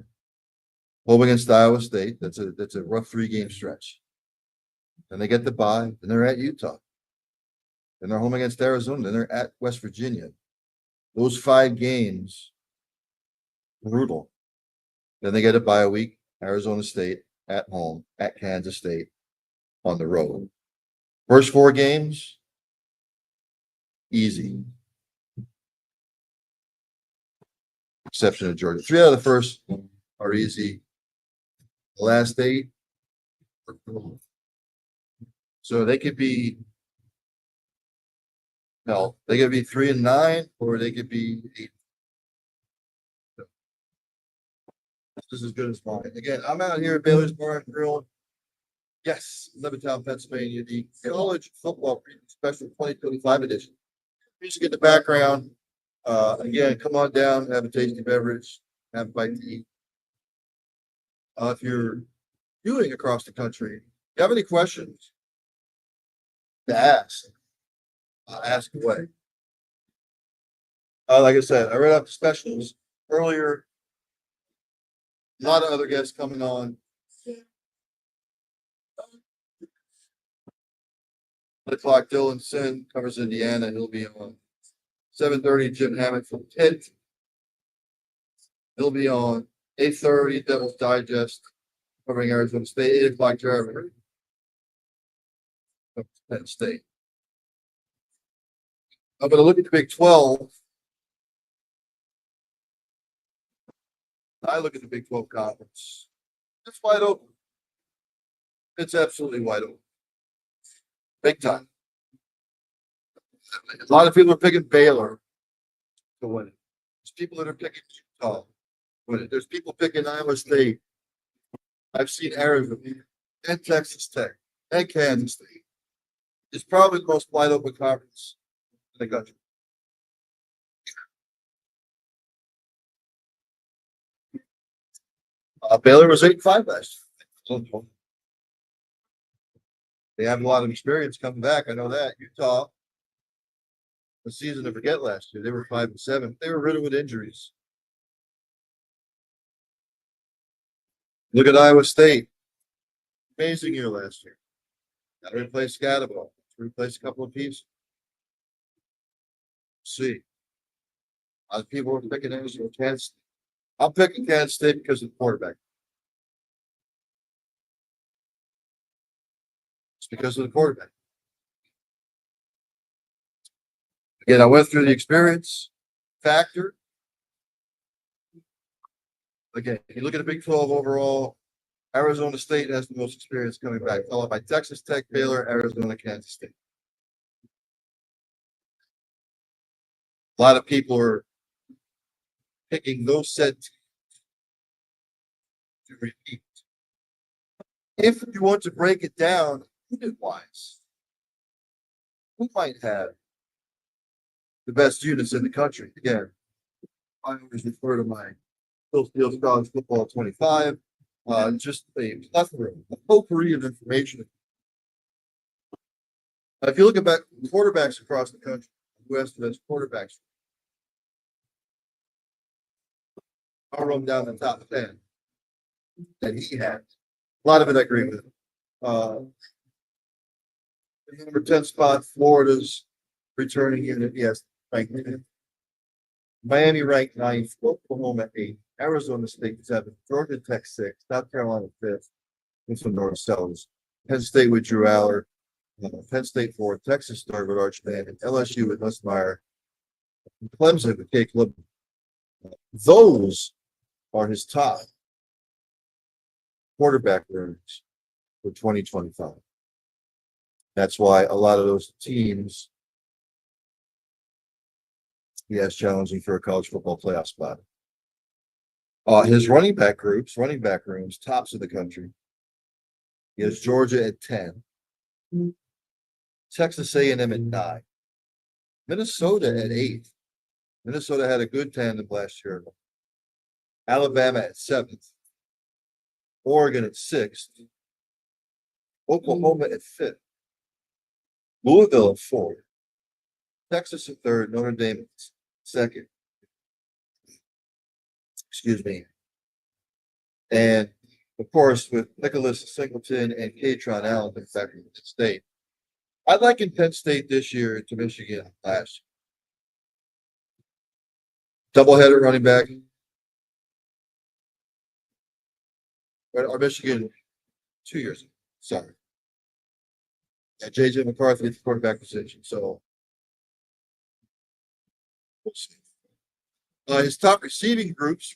Home against Iowa State. That's a rough 3-game stretch. Then they get the bye. Then they're at Utah. Then they're home against Arizona. Then they're at West Virginia. Those 5 games, brutal. Then they get it by a week. Arizona State at home, at Kansas State, on the road. First 4 games, easy. Exception of Georgia. 3 out of the first are easy. The last 8 are brutal. So they could be, they could be 3-9, or they could be 8. This is as good as mine. Again, I'm out here at Baylor's Bar and Grill. Yes, Levittown, Pennsylvania, the College Football Preview Special 2025 edition. Music in the background. Again, come on down, have a tasty beverage, have a bite to eat. If you're viewing across the country, if you have any questions to ask away. Like I said, I read out the specials earlier. A lot of other guests coming on. 8 o'clock, Dylan Sin covers Indiana. He'll be on. 7:30, Jim Hammond from Pitt. He'll be on. 8:30, Devil's Digest covering Arizona State. 8 o'clock, Jeremy. Penn State. I'm going to look at the Big 12. I look at the Big 12 conference. It's wide open. It's absolutely wide open. Big time. A lot of people are picking Baylor to win it. There's people that are picking Utah to win it. There's people picking Iowa State. I've seen Arizona and Texas Tech and Kansas State. It's probably the most wide open conference in the country. Baylor was 8-5 last year. They have a lot of experience coming back. I know that. Utah, the season to forget last year. They were 5-7. They were riddled with injuries. Look at Iowa State. Amazing year last year. Got to replace Scatterbo. Replace a couple of pieces. See. A lot of people are picking Arizona, Kansas State. I'm picking Kansas State because of the quarterback. It's because of the quarterback. Again, I went through the experience factor. Again, if you look at the Big 12 overall, Arizona State has the most experience coming back, followed by Texas Tech, Baylor, Arizona, Kansas State. A lot of people are picking those set to repeat. If you want to break it down unit-wise, who might have the best units in the country? Again, I always refer to my Phil Steele's College Football 25. Just a plethora, a potpourri of information. If you look at quarterbacks across the country, who has the best quarterbacks? I'll run down the top 10. that he had. A lot of it I agree with. The number 10 spot, Florida's returning unit, yes, ranked 10th. Miami ranked 9th, Oklahoma 8th, Arizona State 7th, Georgia Tech 6th, South Carolina 5th, and some North Sellers. Penn State with Drew Aller, Penn State 4th, Texas 3rd with Arch Manning, and LSU with Nussmeier, Clemson with Cake Libby. Those are his top quarterback earnings for 2025. That's why a lot of those teams he has challenging for a college football playoff spot. His running back rooms, tops of the country. He has Georgia at 10, Texas A&M at 9, Minnesota at 8. Minnesota had a good tandem last year. Alabama at 7th, Oregon at 6th, Oklahoma at 5th, Louisville at 4th, Texas at 3rd, Notre Dame at 2nd. Excuse me. And of course, with Nicholas Singleton and Katron Allen in fact in State, I liken Penn State this year to Michigan last year. Doubleheader running back. Or Michigan 2 years ago. Sorry. And JJ McCarthy at the quarterback position. So we'll see. His top receiving rooms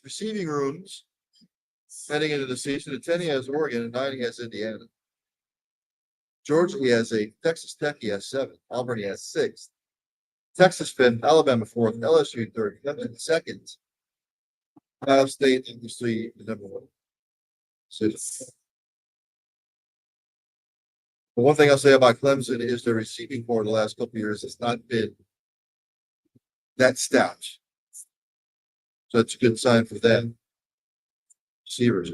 heading into the season. At 10, he has Oregon, and 9, he has Indiana. Georgia, he has 8. Texas Tech, he has 7. Auburn, he has 6. Texas 5th, Alabama 4th, LSU 3rd, Clemson 2nd. Ohio State, obviously, the number 1. So, the one thing I'll say about Clemson is their receiving core the last couple of years has not been that stout. So that's a good sign for them. Receivers.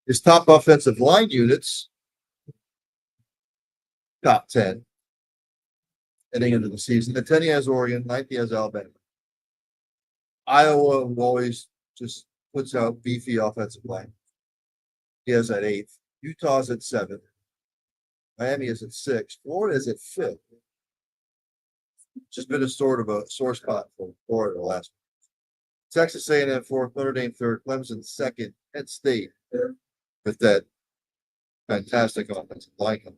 His top offensive line units, top 10. Heading into the season. At 10, he has Oregon. 9th, he has Alabama. Iowa always just puts out beefy offensive line. He has at 8th. Utah's at 7th. Miami is at 6th. Florida is at 5th. Just been a sort of a sore spot for Florida the last week. Texas A&M 4th, Notre Dame 3rd, Clemson 2nd, Penn State with that fantastic offensive line.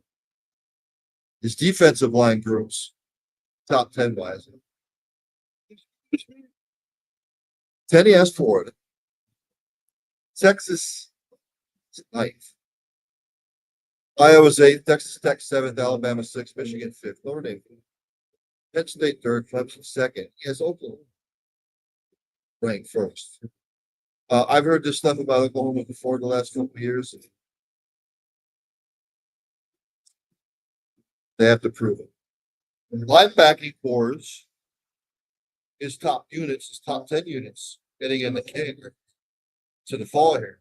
His defensive line groups, top 10 wise. 10, he has Florida. Texas 9th. Iowa's 8th, Texas Tech 7th, Alabama 6th, Michigan 5th, Notre Dame 5th. Penn State 3rd, Clemson 2nd. He has Oklahoma ranked 1st. I've heard this stuff about Oklahoma before the last couple of years. They have to prove it. Linebacking cores, his top units, his top 10 units, getting in the game to the fall here.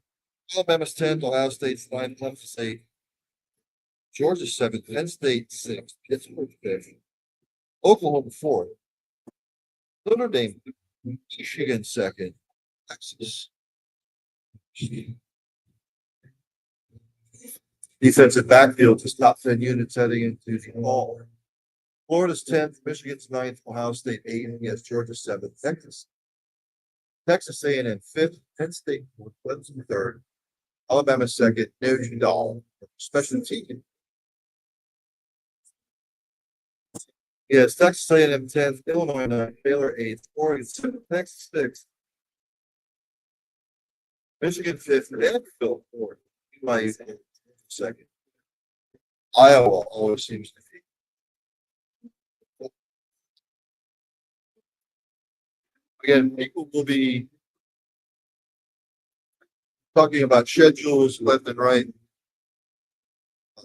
Alabama's 10th, Ohio State's 9th, Clemson's 8th, Georgia's 7th, Penn State 6th, Pittsburgh 5th, Oklahoma 4th, Notre Dame, Michigan 2nd, Texas. Defensive backfield, his top 10 units heading into the fall. Florida's 10th, Michigan's 9th, Ohio State 8th, he has Georgia 7th, Texas A&M 5th, Penn State 4th, Clemson 3rd, Alabama 2nd, Notre Dame, special team. Yes, Texas A&M 10th, Illinois 9th, Baylor 8th, Oregon 7th, Texas 6th, Michigan 5th, Vanderbilt 4th, my 2nd. Iowa always seems to be. Again, people will be talking about schedules left and right.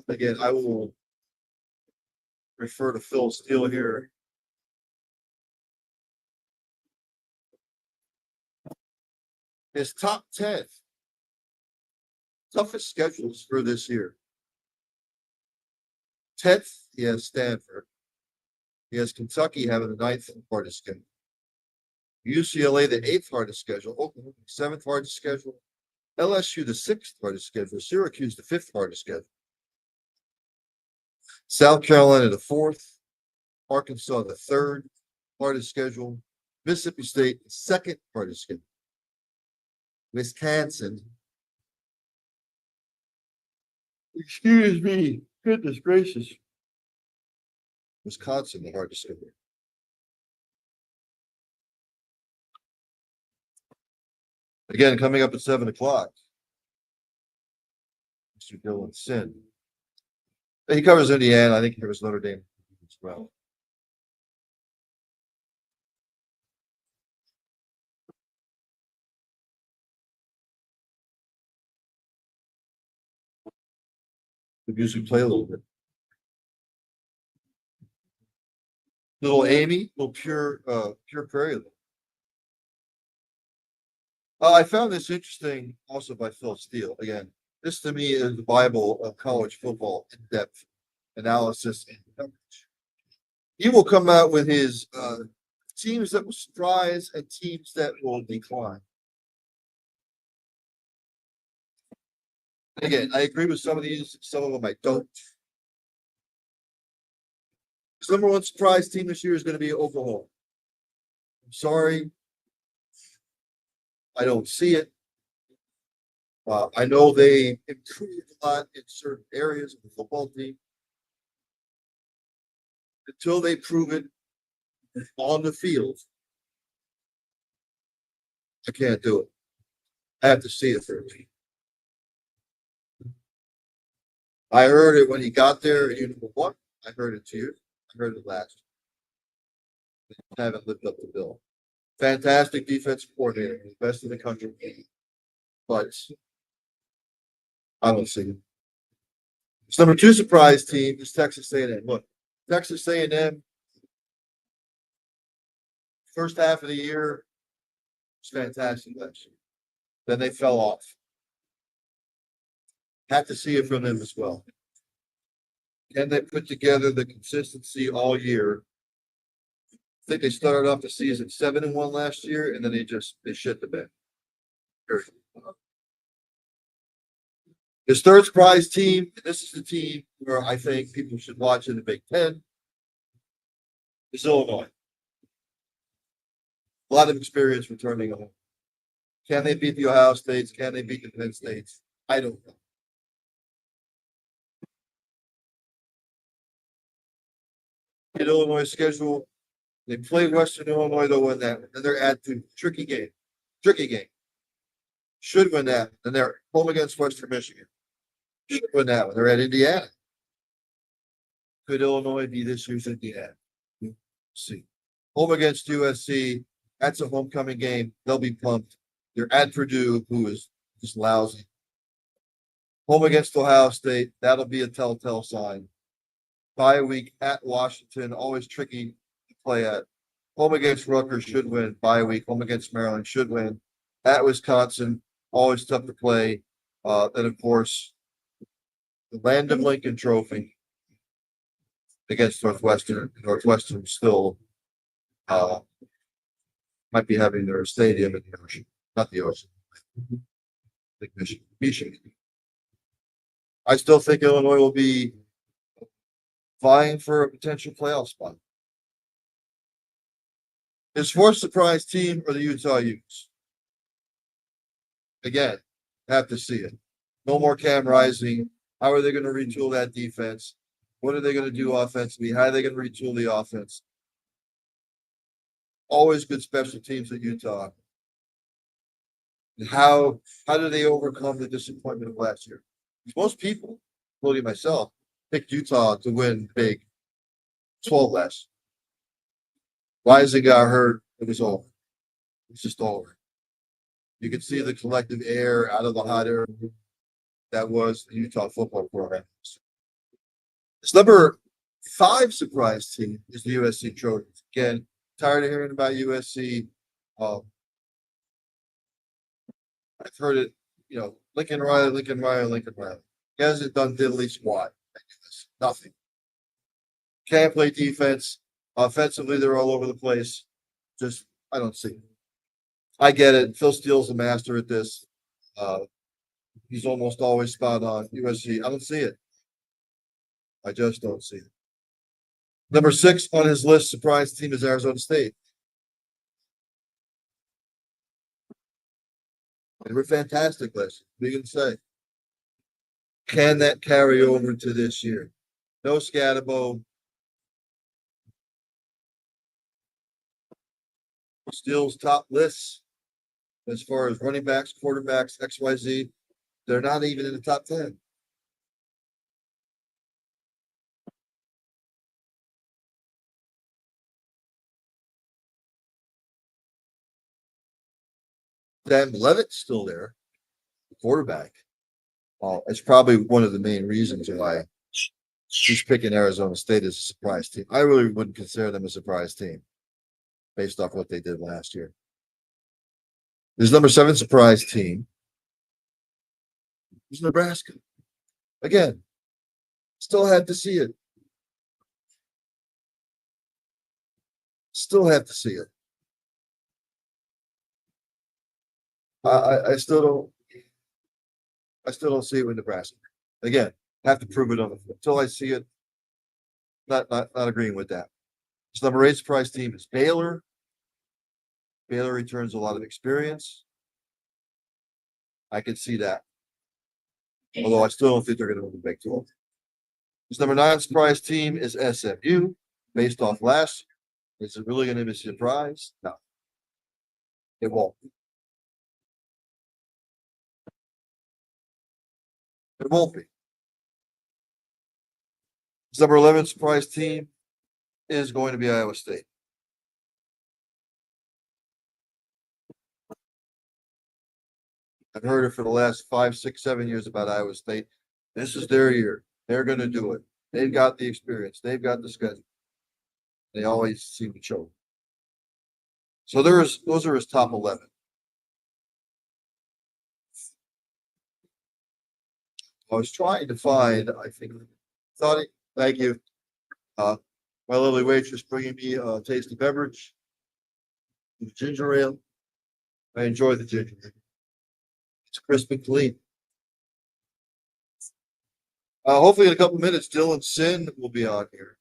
Again, I will refer to Phil Steele here. His top 10 toughest schedules for this year. 10th, he has Stanford. He has Kentucky having the 9th hardest schedule. UCLA, the 8th hardest schedule. Oklahoma, the 7th hardest schedule. LSU, the 6th hardest schedule. Syracuse, the 5th hardest schedule. South Carolina, the 4th. Arkansas, the 3rd hardest schedule. Mississippi State, the 2nd hardest schedule. Wisconsin. Excuse me. Goodness gracious. Wisconsin, the hardest schedule. Again, coming up at 7 o'clock. Mr. Dylan Sin. He covers Indiana. I think he covers Notre Dame as well. The music play a little bit. Little Amy, little pure prairie. I found this interesting also by Phil Steele. Again, this to me is the Bible of college football in-depth analysis and coverage. He will come out with his teams that will surprise and teams that will decline. Again, I agree with some of these, some of them I don't. His number one surprise team this year is going to be Oklahoma. I'm sorry. I don't see it. I know they improved a lot in certain areas of the football team. Until they prove it on the field, I can't do it. I have to see it first. I heard it when he got there. You know what? I heard it too. I heard it last. I haven't lived up to the bill. Fantastic defensive coordinator, best in the country. But I don't see it. His number two surprise team is Texas A&M. Look, Texas A&M, first half of the year was fantastic last year. Then they fell off. Had to see it from them as well. Can they put together the consistency all year? I think they started off the season 7-1 last year, and then they shit the bed. His third surprise team, this is the team where I think people should watch in the Big Ten, is Illinois. A lot of experience returning home. Can they beat the Ohio States? Can they beat the Penn States? I don't know. In Illinois schedule, they play Western Illinois, they'll win that. Then they're at to tricky game. Should win that. Then they're home against Western Michigan. Should win that one. They're at Indiana. Could Illinois be this year's Indiana? We'll see. Home against USC. That's a homecoming game. They'll be pumped. They're at Purdue, who is just lousy. Home against Ohio State. That'll be a telltale sign. Bye week at Washington, always tricky to play at. Home against Rutgers should win. Bye week. Home against Maryland should win. At Wisconsin, always tough to play. Then of course, the Land of Lincoln Trophy against Northwestern. Northwestern still might be having their stadium in the ocean, not the ocean. Like Michigan. I still think Illinois will be vying for a potential playoff spot. His fourth surprise team are the Utah Utes. Again, have to see it. No more Cam Rising. How are they going to retool that defense? What are they going to do offensively? How are they going to retool the offense? Always good special teams at Utah. And how do they overcome the disappointment of last year? Most people, including myself, picked Utah to win big. 12 less. Rising got hurt. It was over. It's just over. You could see the collective air out of the hot air that was the Utah football program. This number 5 surprise team is the USC Trojans. Again, tired of hearing about USC. I've heard it, Lincoln Riley. He hasn't done diddly squat. Nothing. Can't play defense. Offensively, they're all over the place. I don't see it. I get it. Phil Steele's a master at this. He's almost always spot on. USC, I don't see it. I just don't see it. Number 6 on his list, surprise team is Arizona State. They were fantastic last year. What are you gonna say? Can that carry over to this year? No Scatabo. Steele's top lists as far as running backs, quarterbacks, XYZ. They're not even in the top 10. Dan Levitt's still there, quarterback. It's probably one of the main reasons why he's picking Arizona State as a surprise team. I really wouldn't consider them a surprise team based off what they did last year. His number 7 surprise team is Nebraska. Again, still had to see it. Still have to see it. I still don't see it with Nebraska. Again, have to prove it on the until I see it. Not agreeing with that. His number 8 surprise team is Baylor. Baylor returns a lot of experience. I can see that. Although I still don't think they're going to win the Big 12. His number 9 surprise team is SMU, based off last year. Is it really going to be a surprise? No. It won't. It won't be. His number 11 surprise team is going to be Iowa State. I've heard it for the last 5, 6, 7 years about Iowa State. This is their year. They're going to do it. They've got the experience. They've got the schedule. They always seem to choke. So those are his top 11. I was trying to find, thank you. My lovely waitress bringing me a tasty beverage. Ginger ale. I enjoy the ginger ale. It's crisp and clean. Hopefully in a couple minutes, Dylan Sin will be on here.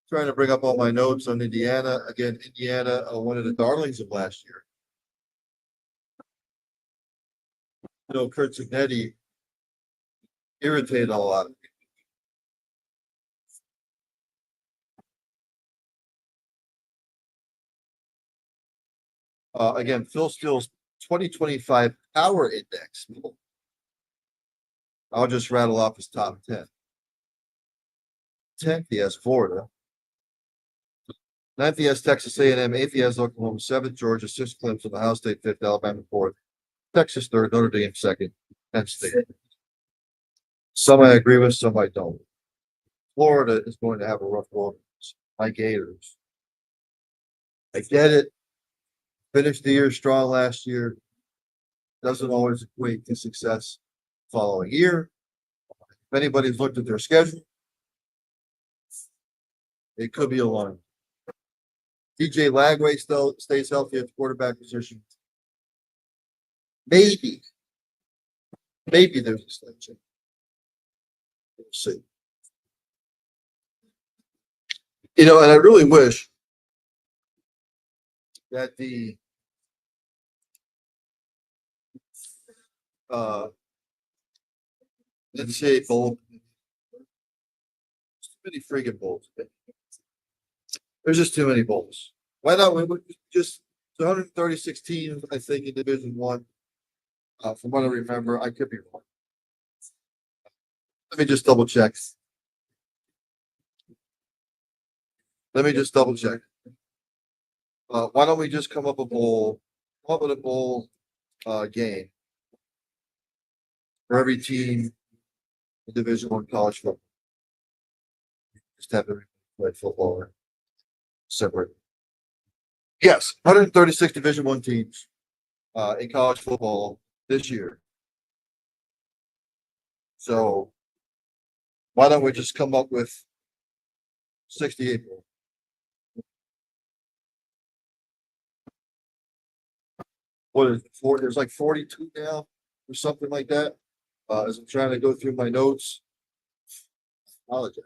Trying to bring up all my notes on Indiana. Again, Indiana, one of the darlings of last year. Kurt Cignetti irritated a lot of people. Again, Phil Steele's 2025 Power Index. I'll just rattle off his top 10. 10th, he has Florida. 9th, he has Texas A&M. 8th, he has Oklahoma. 7th, Georgia. 6th, Clemson. Ohio State. 5th, Alabama. 4th, Texas. 3rd, Notre Dame. 2nd, Penn State. Some I agree with, some I don't. Florida is going to have a rough go. My Gators. I get it. Finished the year strong last year. Doesn't always equate to success following year. If anybody's looked at their schedule, it could be a line. DJ Lagway still stays healthy at the quarterback position. Maybe there's a slight change. We'll see. And I really wish that the NCAA bowl, too many freaking bowls. There's just too many bowls. Why not? We would just 136 teams, I think, in Division One. From what I remember, I could be wrong. Let me just double check. Why don't we just come up with a bowl game for every team in Division One college football? Just have everybody play football separate. Yes, 136 Division One teams in college football this year. So why don't we just come up with 68 bowls? what is it, there's like 42 now or something like that. As I'm trying to go through my notes. Apologize.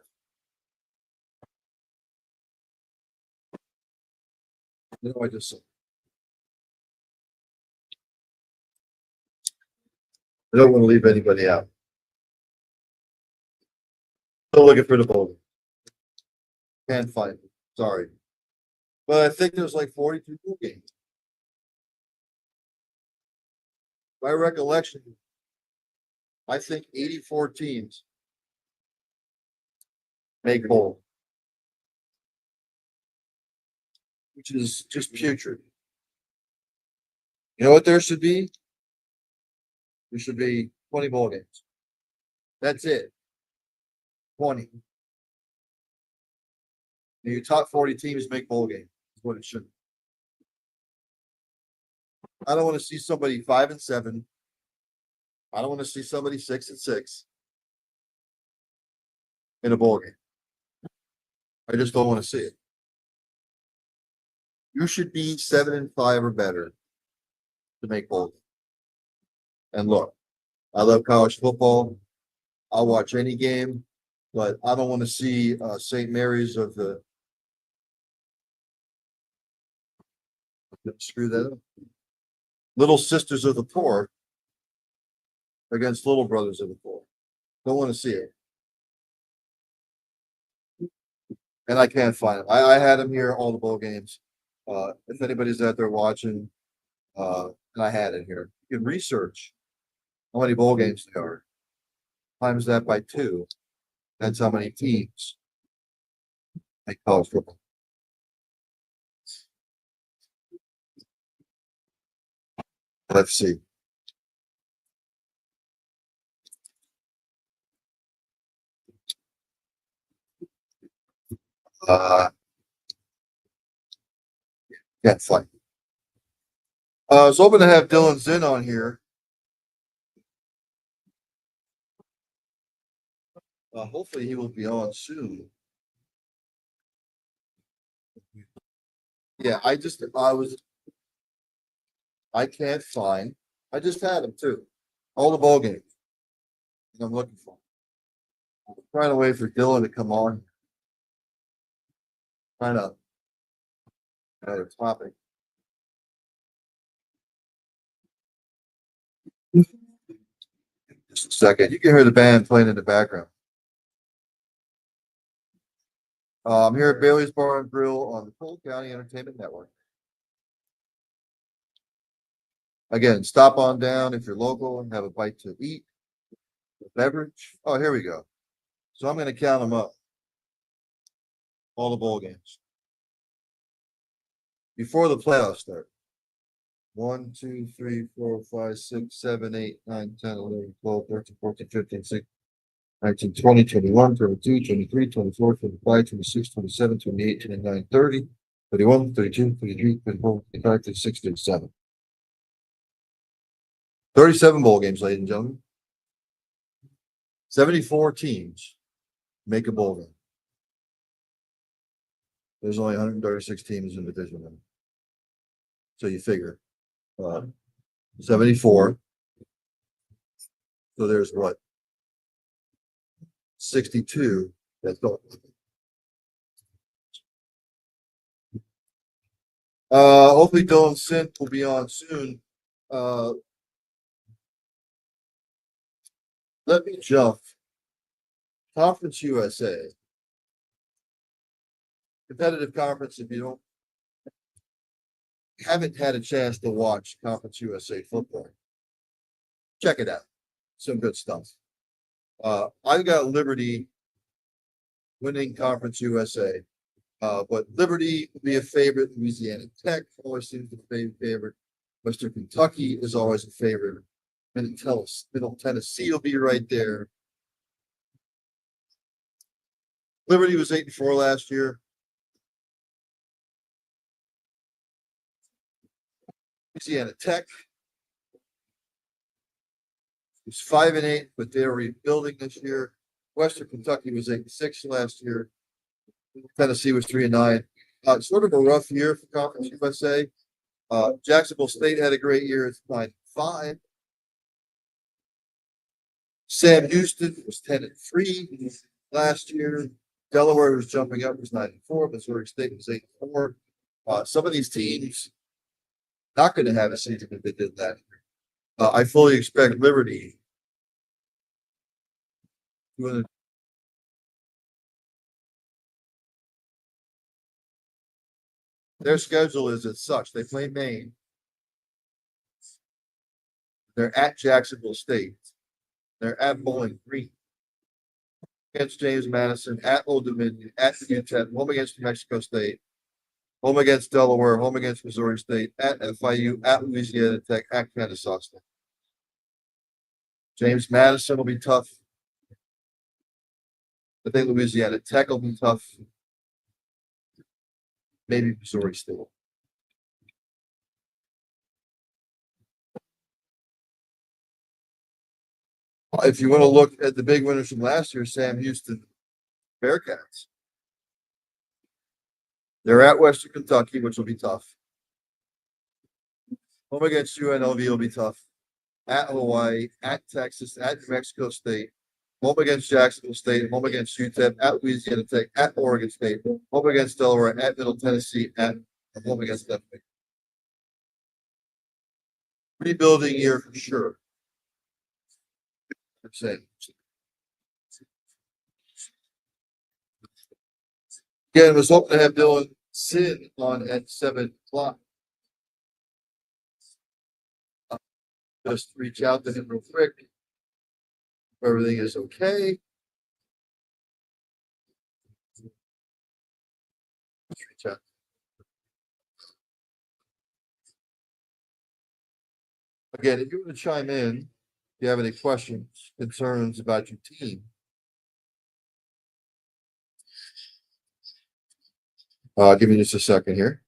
You know, I just. I don't want to leave anybody out. Still looking for the bowl. Can't find it. Sorry. But I think there's like 42 bowl games. My recollection, I think 84 teams make bowl. Which is just putrid. You know what there should be? There should be 20 bowl games. That's it. 20. And your top 40 teams make bowl games. Is what it should be. I don't want to see somebody 5-7. I don't want to see somebody 6-6 in a bowl game. I just don't want to see it. You should be 7-5 or better to make bowl game. And look, I love college football. I'll watch any game, but I don't want to see St. Mary's of the. Screw that up. Little Sisters of the Poor against Little Brothers of the Poor. Don't want to see it. And I can't find it. I had them here, all the bowl games. If anybody's out there watching, and I had it here, you can research how many bowl games there are. Times that by 2. That's how many teams make college football. Let's see. Can't find. I was hoping to have Dylan Zinn on here. Hopefully he will be on soon. Yeah, I can't find. I just had him too. All the ball games. I'm looking for. I'm trying to wait for Dylan to come on. Trying to another topic. Just a second. You can hear the band playing in the background. I'm here at Bailey's Bar and Grill on the Cole County Entertainment Network. Again, stop on down if you're local and have a bite to eat, a beverage. Oh, here we go. So I'm going to count them up. All the bowl games. Before the playoffs start. 1, 2, 3, 4, 5, 6, 7, 8, 9, 10, 11, 12, 13, 14, 15, 16, 19, 20, 21, 22, 23, 24, 25, 26, 27, 28, 29, 30, 31, 32, 33, 34, 35, 36, 37. 37 bowl games, ladies and gentlemen. 74 teams make a bowl game. There's only 136 teams in the division one. So you figure 74. So there's what? 62. That's all. Hopefully Dylan Sint will be on soon. Let me jump. Conference USA. Competitive conference. If you haven't had a chance to watch Conference USA football, check it out. Some good stuff. I've got Liberty winning Conference USA. But Liberty will be a favorite. Louisiana Tech always seems to be a favorite. Western Kentucky is always a favorite. Middle Tennessee will be right there. Liberty was 8-4 last year. Louisiana Tech was 5-8, but they're rebuilding this year. Western Kentucky was 8-6 last year. Tennessee was 3-9. Sort of a rough year for Conference USA. Jacksonville State had a great year. It's 9-5. Sam Houston was 10-3 last year. Delaware was jumping up, was 9-4. Missouri State was 8-4. Some of these teams not going to have a season if they did that. I fully expect Liberty to their schedule is as such. They play Maine. They're at Jacksonville State. They're at Bowling Green. Against James Madison, at Old Dominion, at UTEP, home against New Mexico State, home against Delaware, home against Missouri State, at FIU, at Louisiana Tech, at Kansas State. James Madison will be tough. I think Louisiana Tech will be tough. Maybe Missouri State. If you want to look at the big winners from last year, Sam Houston Bearcats. They're at Western Kentucky, which will be tough. Home against UNLV will be tough. At Hawaii, at Texas, at New Mexico State, home against Jacksonville State, home against UTEP, at Louisiana Tech, at Oregon State, home against Delaware, at Middle Tennessee, at home against them. Rebuilding year for sure. I'm saying. Again, was hoping to have Dylan Sin on at 7:00. Just reach out to him real quick. If everything is okay. Let's reach out. Again, if you want to chime in, if you have any questions, concerns about your team. Give me just a second here.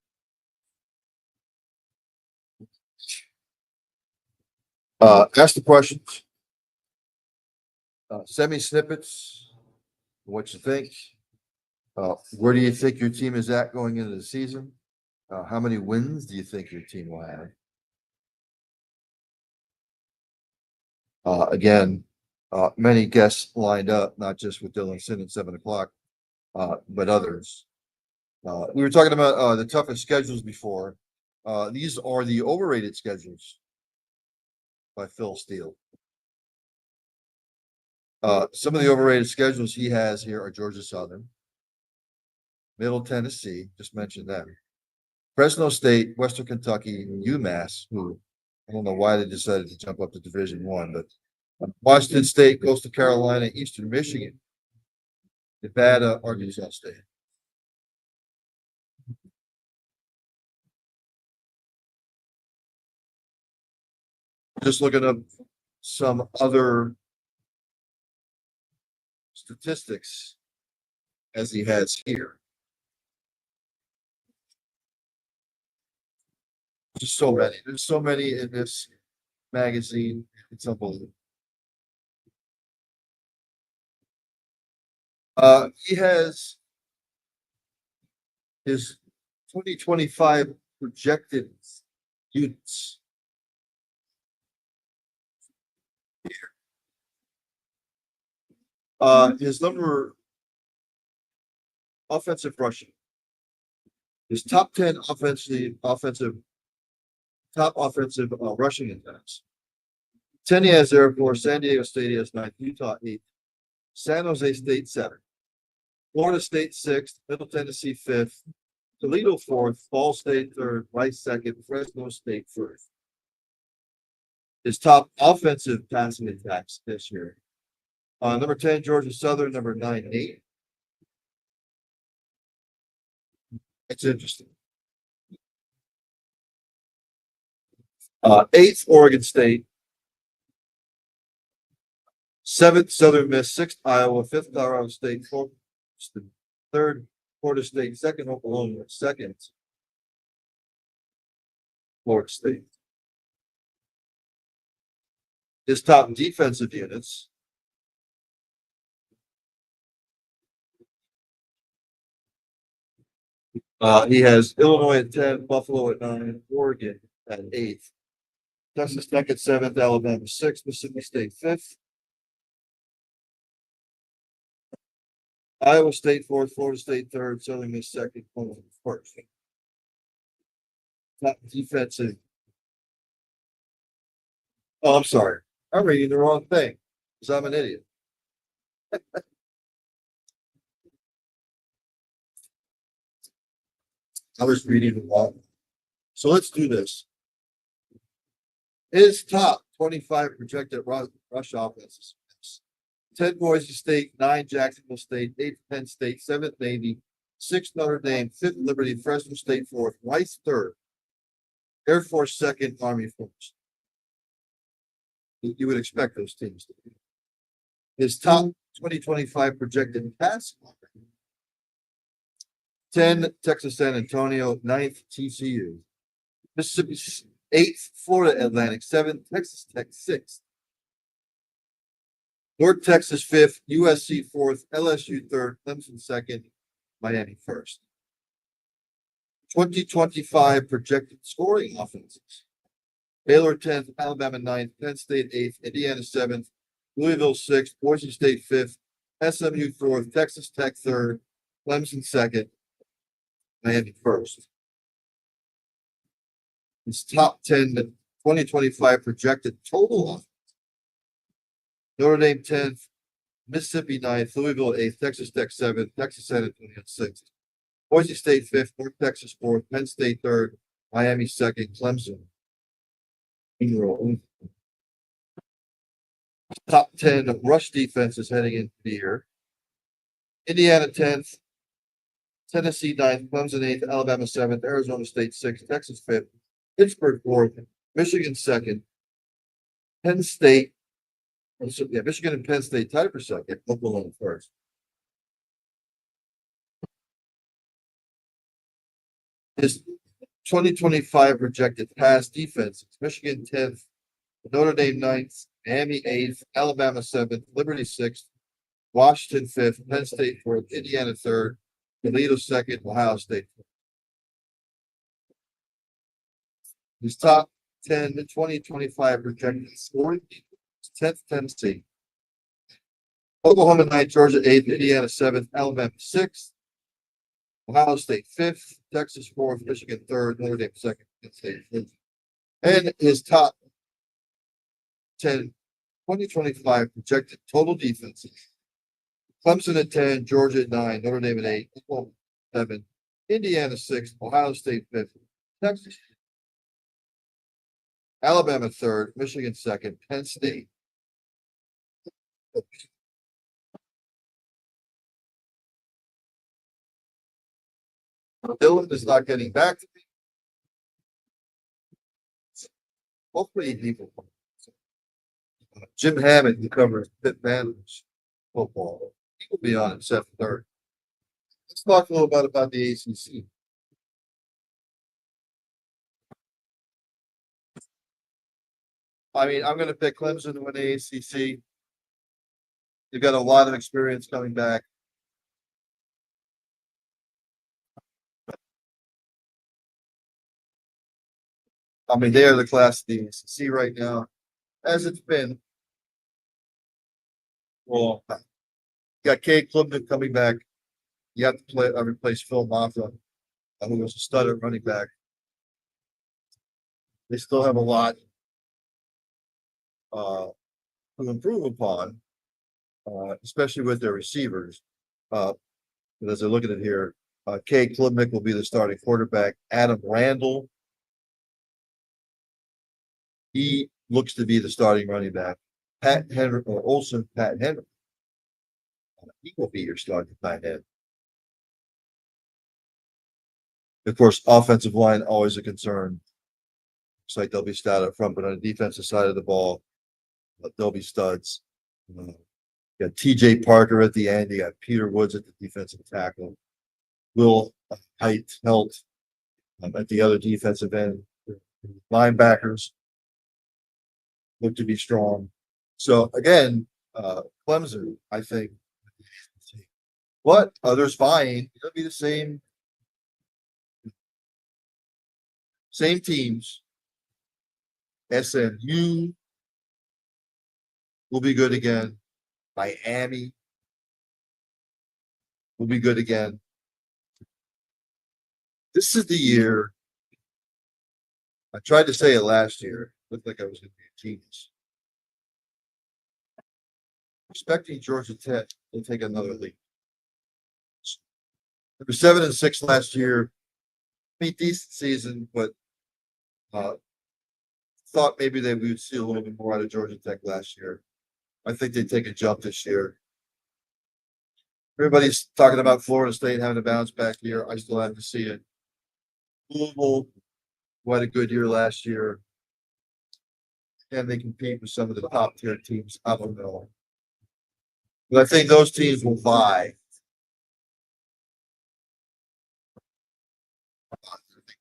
Ask the questions. Send me snippets. What you think? Where do you think your team is at going into the season? How many wins do you think your team will have? Again, many guests lined up, not just with Dylan Sin at 7:00, but others. We were talking about the toughest schedules before. These are the overrated schedules by Phil Steele. Some of the overrated schedules he has here are Georgia Southern, Middle Tennessee, just mentioned them, Fresno State, Western Kentucky, UMass, who I don't know why they decided to jump up to Division I, but Washington State, Coastal Carolina, Eastern Michigan, Nevada, Arkansas State. Just looking up some other statistics as he has here. Just so many. There's so many in this magazine. It's unbelievable. He has his 2025 projected units. His number offensive rushing. His top 10 top offensive rushing attempts. 10 he has there for San Diego State, he has 9th, Utah 8th, San Jose State 7th, Florida State 6th, Middle Tennessee 5th, Toledo 4th, Ball State 3rd, Rice 2nd, Fresno State 1st. His top offensive passing attacks this year. Number 10, Georgia Southern, number 9, 8. It's interesting. 8th, Oregon State. 7th, Southern Miss. 6th, Iowa. 5th, Colorado State. 4th, 3rd, Florida State. 2nd, Oklahoma. 2nd, Florida State. His top defensive units. He has Illinois at 10, Buffalo at 9, Oregon at 8, Texas Tech at 7th, Alabama 6th, Mississippi State 5th, Iowa State 4th, Florida State 3rd, Southern Miss 2nd, Clemson 1st. Top defensive. Oh, I'm sorry. I'm reading the wrong thing because I'm an idiot. I was reading the wrong. So let's do this. His top 25 projected rush offenses. 10 Boise State, 9 Jacksonville State, 8 Penn State, 7th Navy, 6th Notre Dame, 5th Liberty, Fresno State 4th, Rice 3rd, Air Force 2nd, Army 1st. You would expect those teams to be. His top 2025 projected pass. 10 Texas San Antonio, 9th TCU, Mississippi 8th Florida Atlantic, 7th Texas Tech 6th, North Texas 5th, USC 4th, LSU 3rd, Clemson 2nd, Miami 1st. 2025 projected scoring offenses. Baylor 10th, Alabama 9th, Penn State 8th, Indiana 7th, Louisville 6th, Boise State 5th, SMU 4th, Texas Tech 3rd, Clemson 2nd, Miami 1st. His top 10 2025 projected total offense. Notre Dame 10th, Mississippi 9th, Louisville 8th, Texas Tech 7th, Texas San Antonio 6th, Boise State 5th, North Texas 4th, Penn State 3rd, Miami 2nd, Clemson. Top 10 rush defenses heading into the year. Indiana 10th, Tennessee 9th, Clemson 8th, Alabama 7th, Arizona State 6th, Texas 5th, Pittsburgh 4th, Michigan 2nd, Penn State. Michigan and Penn State tied for 2nd, Oklahoma 1st. His 2025 projected pass defenses. Michigan 10th, Notre Dame 9th, Miami 8th, Alabama 7th, Liberty 6th, Washington 5th, Penn State 4th, Indiana 3rd, Toledo 2nd, Ohio State 4th. His top 10 to 2025 projected scoring defense. 10th Tennessee, Oklahoma 9th, Georgia 8th, Indiana 7th, Alabama 6th, Ohio State 5th, Texas 4th, Michigan 3rd, Notre Dame 2nd, Penn State 5th. And his top 10 2025 projected total defenses. Clemson at 10, Georgia at 9, Notre Dame at 8, Oklahoma 7, Indiana 6, Ohio State 5th, Texas, Alabama 3rd, Michigan 2nd, Penn State. Dylan is not getting back to me. Hopefully people. Jim Hammond, who covers Pitt Panthers football, he will be on at 7:30. Let's talk a little bit about the ACC. I mean, I'm going to pick Clemson to win the ACC. They've got a lot of experience coming back. I mean, they are the class of the ACC right now, as it's been. Well, you got Cade Klubnik coming back. You have to replace Phil Maffa, who was a stud at running back. They still have a lot to improve upon, especially with their receivers. As I look at it here, Cade Klubnik will be the starting quarterback. Adam Randall, he looks to be the starting running back. Pat Henry or Olsen, Pat Henry, he will be your starting tight end. Of course, offensive line always a concern. Looks like they'll be stout up front, but on the defensive side of the ball, they'll be studs. You got TJ Parker at the end. You got Peter Woods at the defensive tackle. Will Helt at the other defensive end. Linebackers look to be strong. So again, Clemson, I think. But others vying, it'll be the same Same teams. SMU will be good again. Miami will be good again. This is the year. I tried to say it last year. Looked like I was going to be a genius. Expecting Georgia Tech to take another leap. They were 7-6 last year. I mean, decent season, but thought maybe they would see a little bit more out of Georgia Tech last year. I think they take a jump this year. Everybody's talking about Florida State having a bounce back year. I still have to see it. Louisville, who had a good year last year. And they compete with some of the top tier teams. I don't know. But I think those teams will vie.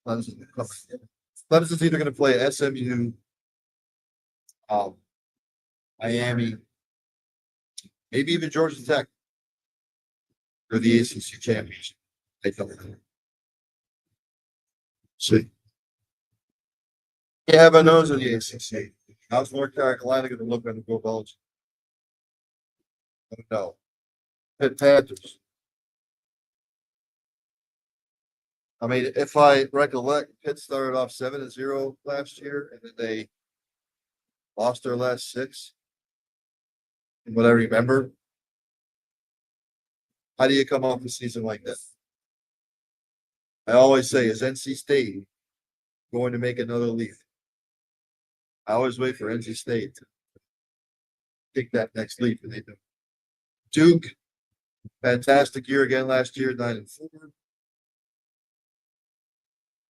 Clemson's either going to play SMU, Miami, maybe even Georgia Tech for the ACC championship. I don't know. See, you have a nose in the ACC. How's North Carolina going to look on the Go Bulge? I don't know. Pitt Panthers. I mean, if I recollect, Pitt started off 7-0 last year, and then they lost their last 6. And what I remember, how do you come off a season like that? I always say, is NC State going to make another leap? I always wait for NC State to take that next leap, and they do. Duke, fantastic year again last year, 9-4.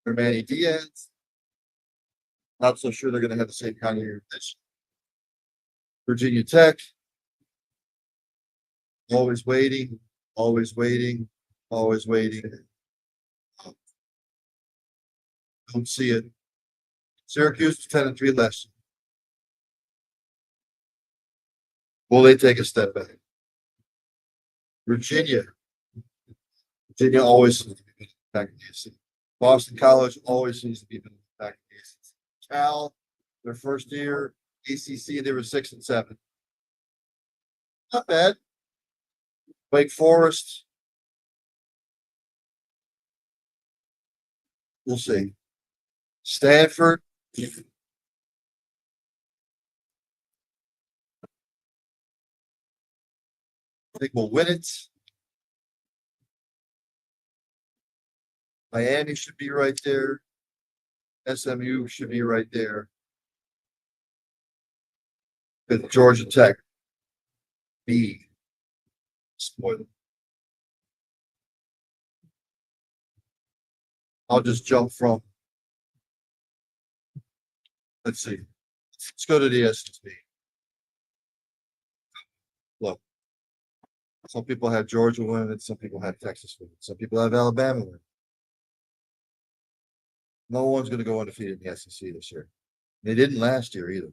For Manny Diaz, not so sure they're going to have the same kind of year this year. Virginia Tech, always waiting, always waiting, always waiting. Don't see it. Syracuse was 10-3 last year. Will they take a step back? Virginia always seems to be back in the ACC. Boston College always seems to be back in the ACC. Cal, their first year, ACC, they were 6-7. Not bad. Wake Forest. We'll see. Stanford. I think we'll win it. Miami should be right there. SMU should be right there. With Georgia Tech. B. Spoiler. I'll just jump from. Let's see. Let's go to the SSB. Look. Some people have Georgia winning it. Some people have Texas winning it. Some people have Alabama winning it. No one's going to go undefeated in the SEC this year. They didn't last year either.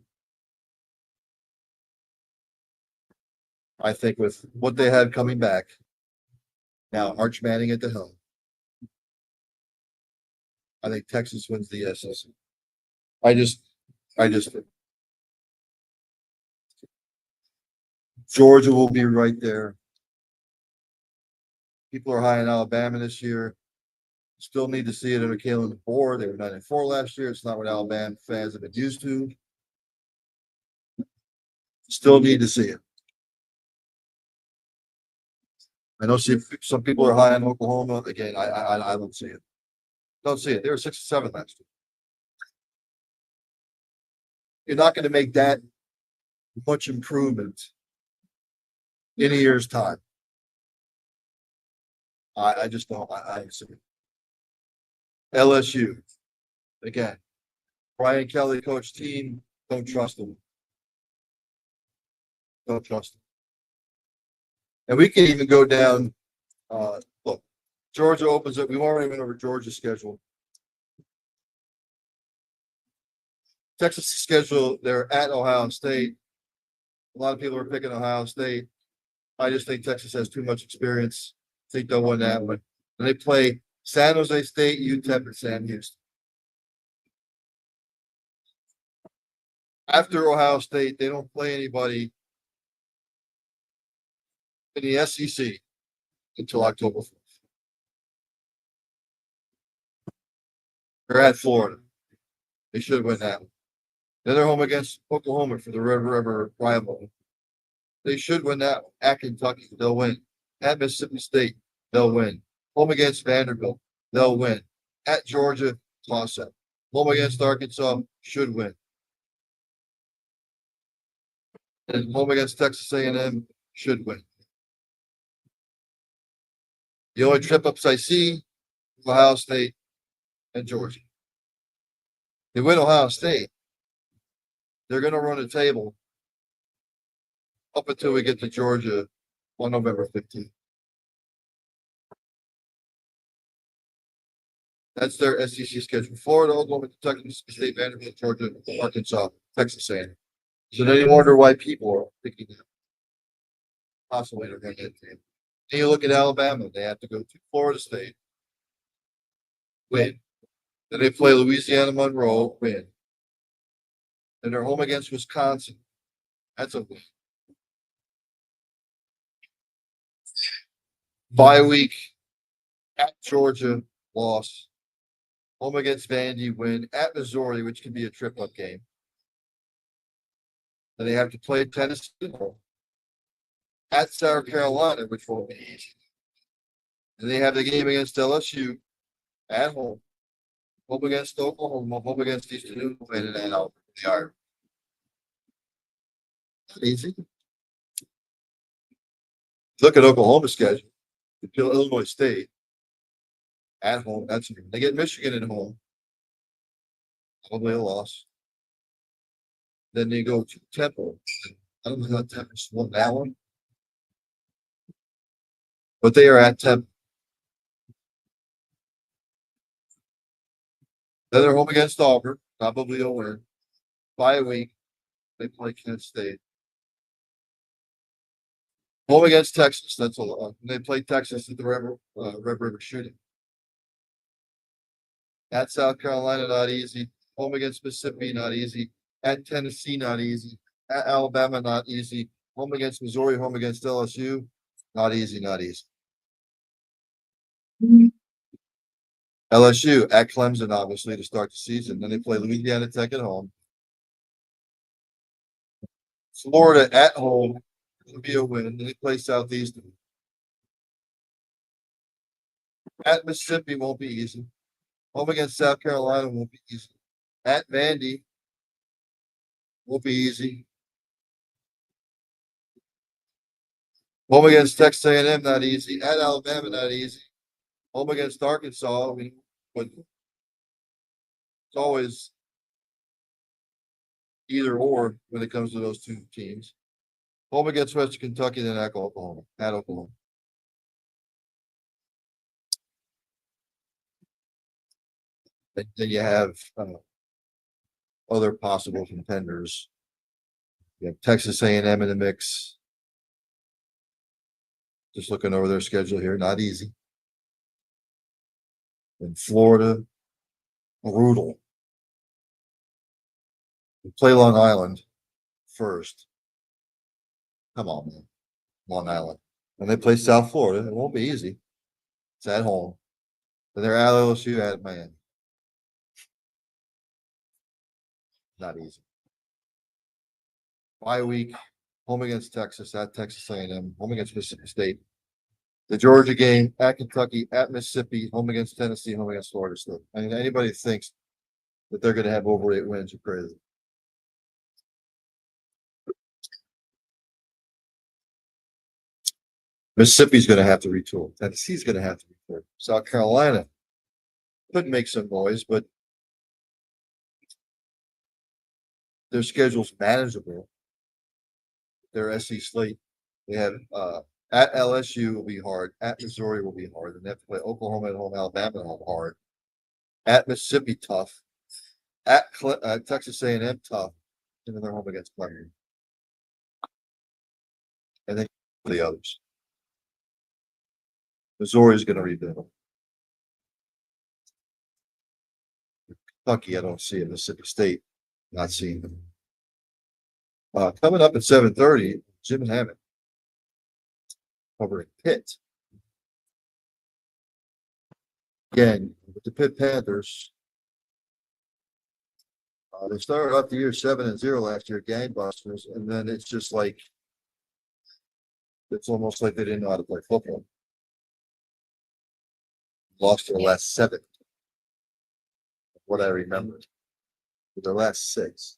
I think with what they had coming back, now Arch Manning at the helm, I think Texas wins the SEC. I just Georgia will be right there. People are high in Alabama this year. Still need to see it under Kalen DeBoer. They were 9-4 last year. It's not what Alabama fans have been used to. Still need to see it. I know some people are high on Oklahoma. Again, I don't see it. Don't see it. They were 6-7 last year. You're not going to make that much improvement in a year's time. I just don't. I see it. LSU, again, Brian Kelly coach team. Don't trust them. Don't trust them. And we can even go down. Look, Georgia opens up. We've already went over Georgia's schedule. Texas' schedule, they're at Ohio State. A lot of people are picking Ohio State. I just think Texas has too much experience. I think they'll win that one. And they play San Jose State, UTEP, and Sam Houston. After Ohio State, they don't play anybody in the SEC until October 4th. They're at Florida. They should win that one. Then they're home against Oklahoma for the Red River rivalry. They should win that one. At Kentucky, they'll win. At Mississippi State, they'll win. Home against Vanderbilt, they'll win. At Georgia, toss up. Home against Arkansas, should win. And home against Texas A&M, should win. The only trip ups I see, Ohio State and Georgia. They win Ohio State, they're going to run a table up until we get to Georgia on November 15th. That's their SEC schedule. Florida, Oklahoma, Kentucky, Mississippi State, Vanderbilt, Georgia, Arkansas, Texas A&M. So then you wonder why people are picking that. Possibly they're going to get it. Then you look at Alabama, they have to go to Florida State, win. Then they play Louisiana Monroe, win. Then they're home against Wisconsin. That's a win. Bye week at Georgia, loss. Home against Vandy, win. At Missouri, which can be a trip-up game. Then they have to play Tennessee. At South Carolina, which won't be easy. And they have the game against LSU at home. Home against Oklahoma, home against Eastern Illinois, and then out the Irish. Not easy. Look at Oklahoma's schedule. They play Illinois State at home. That's they get Michigan at home. Probably a loss. Then they go to Temple. I don't know how Temple's won that one. But they are at Temple. Then they're home against Auburn. Probably a win. Bye week. They play Kent State. Home against Texas. That's a lot. They play Texas at the Red River Shooting. At South Carolina, not easy. Home against Mississippi, not easy. At Tennessee, not easy. At Alabama, not easy. Home against Missouri, home against LSU, not easy, not easy. LSU at Clemson, obviously, to start the season. Then they play Louisiana Tech at home. Florida at home will be a win. Then they play Southeastern. At Mississippi won't be easy. Home against South Carolina won't be easy. At Vandy won't be easy. Home against Texas A&M, not easy. At Alabama, not easy. Home against Arkansas, but it's always either or when it comes to those two teams. Home against Western Kentucky, then at Oklahoma. At Oklahoma. Then you have other possible contenders. You have Texas A&M in the mix. Just looking over their schedule here, not easy. In Florida, brutal. We play Long Island first. Come on, man. Long Island. And they play South Florida. It won't be easy. It's at home. Then they're at LSU at Miami. Not easy. Bye week, home against Texas, at Texas A&M, home against Mississippi State. The Georgia game at Kentucky, at Mississippi, home against Tennessee, home against Florida State. I mean, anybody thinks that they're going to have over 8 wins are crazy. Mississippi's going to have to retool. Tennessee's going to have to retool. South Carolina could make some noise, but their schedule's manageable. Their SC slate, they have at LSU will be hard. At Missouri will be hard. And they have to play Oklahoma at home, Alabama at home hard. At Mississippi, tough. At Texas A&M, tough. And then they're home against Clemson. And then the others. Missouri is going to rebuild. Kentucky, I don't see it. Mississippi State, not seeing them. Coming up at 7:30, Jim Hammond covering Pitt. Again, with the Pitt Panthers, they started off the year 7-0 last year, gangbusters, and then it's just like it's almost like they didn't know how to play football. Lost their last 7, what I remember. Their last 6.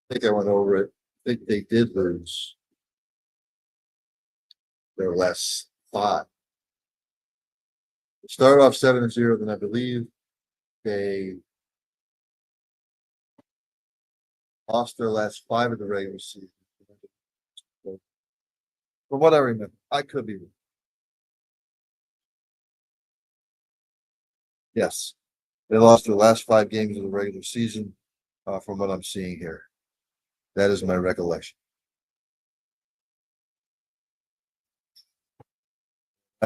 I think I went over it. I think they did lose their last 5. They started off 7-0, then I believe they lost their last 5 of the regular season. From what I remember, I could be wrong. Yes, they lost their last 5 games of the regular season, from what I'm seeing here. That is my recollection.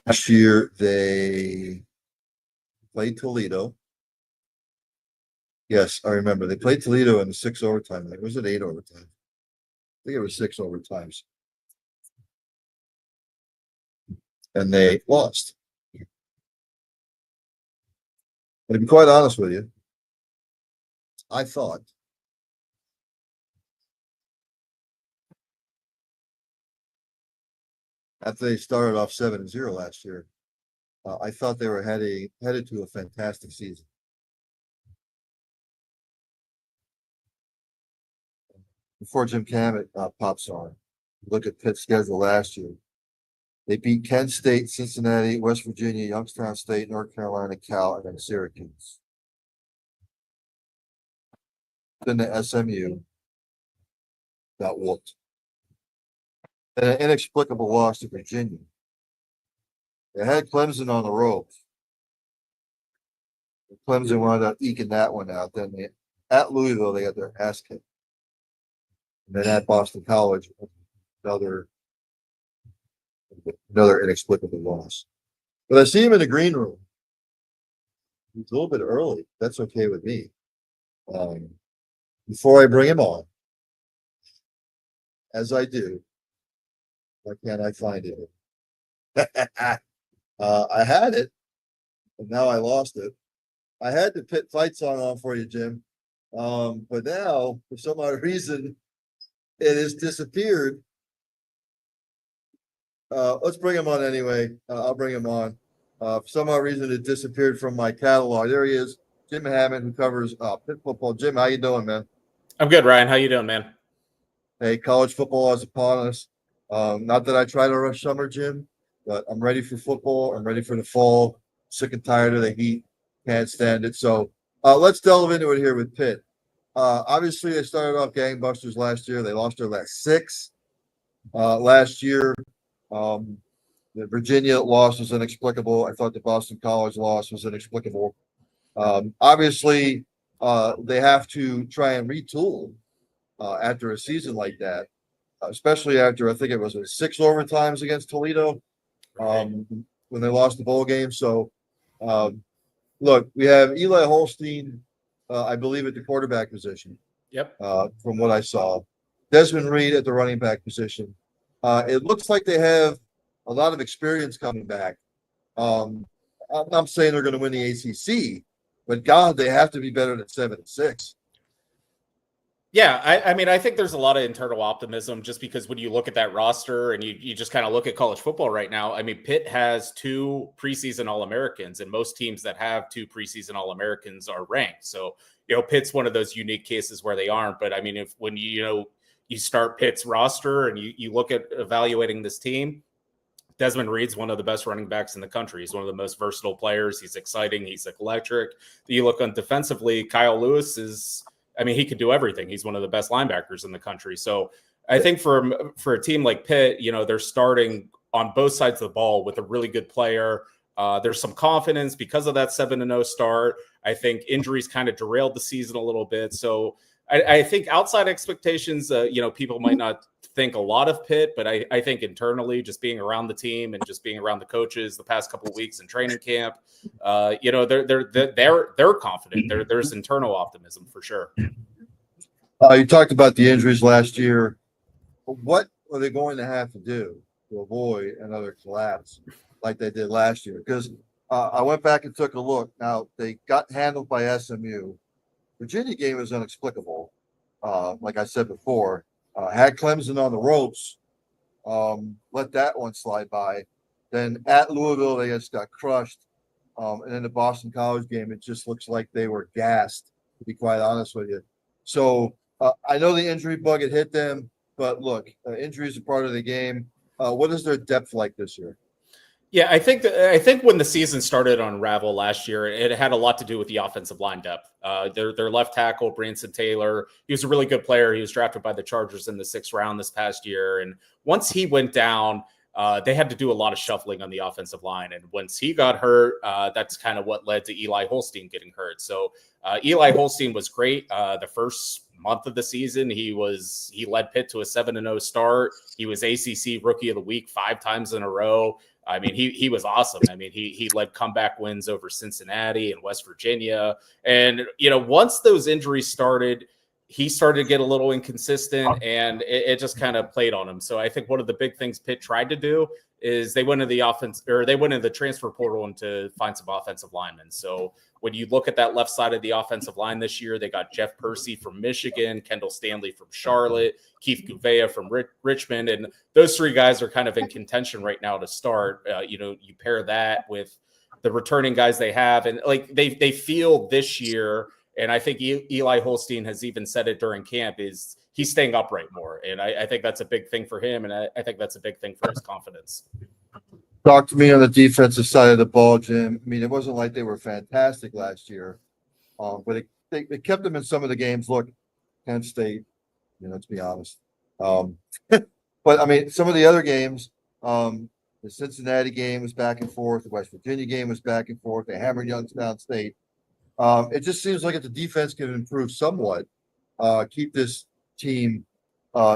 Last year, they played Toledo. Yes, I remember. They played Toledo in the 6 overtime. Was it 8 overtime? I think it was 6 overtimes. And they lost. But to be quite honest with you, I thought after they started off 7-0 last year, I thought they were headed to a fantastic season. Before Jim Cammett pops on, look at Pitt's schedule last year. They beat Kent State, Cincinnati, West Virginia, Youngstown State, North Carolina, Cal, and then Syracuse. Then the SMU got whooped. And an inexplicable loss to Virginia. They had Clemson on the ropes. Clemson wound up eking that one out. Then at Louisville, they got their ass kicked. And then at Boston College, another inexplicable loss. But I see him in the green room. He's a little bit early. That's okay with me. Before I bring him on, as I do, why can't I find it? I had it, and now I lost it. I had the Pitt fight song on for you, Jim. But now, for some odd reason, it has disappeared. Let's bring him on anyway. I'll bring him on. For some odd reason, it disappeared from my catalog. There he is, Jim Hammond, who covers Pitt football. Jim, how you doing, man? I'm good, Ryan. How you doing, man? Hey, college football is upon us. Not that I try to rush summer, Jim, but I'm ready for football. I'm ready for the fall. Sick and tired of the heat. Can't stand it. So let's delve into it here with Pitt. Obviously, they started off gangbusters last year. They lost their last 6 last year. The Virginia loss was inexplicable. I thought the Boston College loss was inexplicable. Obviously, they have to try and retool after a season like that, especially after I think it was 6 overtimes against Toledo when they lost the bowl game. So, look, we have Eli Holstein, I believe, at the quarterback position. Yep. From what I saw, Desmond Reed at the running back position. It looks like they have a lot of experience coming back. I'm not saying they're going to win the ACC, but God, they have to be better than 7-6. Yeah, I mean, I think there's a lot of internal optimism just because when you look at that roster and you just kind of look at college football right now, I mean, Pitt has 2 preseason All-Americans, and most teams that have 2 preseason All-Americans are ranked. So, Pitt's one of those unique cases where they aren't. But I mean, when you start Pitt's roster and you look at evaluating this team, Desmond Reed's one of the best running backs in the country. He's one of the most versatile players. He's exciting. He's electric. You look on defensively, Kyle Lewis he can do everything. He's one of the best linebackers in the country. So I think for a team like Pitt, they're starting on both sides of the ball with a really good player. There's some confidence because of that 7-0 start. I think injuries kind of derailed the season a little bit. So I think outside expectations, people might not think a lot of Pitt, but I think internally, just being around the team and just being around the coaches the past couple of weeks in training camp, they're confident. There's internal optimism for sure. You talked about the injuries last year. What are they going to have to do to avoid another collapse like they did last year? Because I went back and took a look. Now, they got handled by SMU. Virginia game was inexplicable. Like I said before, had Clemson on the ropes, let that one slide by. Then at Louisville, they just got crushed. And in the Boston College game, it just looks like they were gassed, to be quite honest with you. So I know the injury bug had hit them, but look, injuries are part of the game. What is their depth like this year? Yeah, I think when the season started to unravel last year, it had a lot to do with the offensive line depth. Their left tackle, Branson Taylor, he was a really good player. He was drafted by the Chargers in the 6th round this past year. And once he went down, they had to do a lot of shuffling on the offensive line. And once he got hurt, that's kind of what led to Eli Holstein getting hurt. So Eli Holstein was great. The first month of the season, he led Pitt to a 7-0 start. He was ACC Rookie of the Week 5 times in a row. I mean, he was awesome. I mean, he led comeback wins over Cincinnati and West Virginia. And, once those injuries started, he started to get a little inconsistent, and it just kind of played on him. So I think one of the big things Pitt tried to do is they went into the transfer portal and to find some offensive linemen. So when you look at that left side of the offensive line this year, they got Jeff Percy from Michigan, Kendall Stanley from Charlotte, Keith Gouveia from Richmond. And those 3 guys are kind of in contention right now to start. You pair that with the returning guys they have, and like they feel this year, and I think Eli Holstein has even said it during camp, is he's staying upright more. And I think that's a big thing for him. And I think that's a big thing for his confidence. Talk to me on the defensive side of the ball, Jim. I mean, it wasn't like they were fantastic last year, but they kept them in some of the games. Look, Kent State, let's be honest. But I mean, some of the other games, the Cincinnati game was back and forth. The West Virginia game was back and forth. They hammered Youngstown State. It just seems like if the defense can improve somewhat, keep this team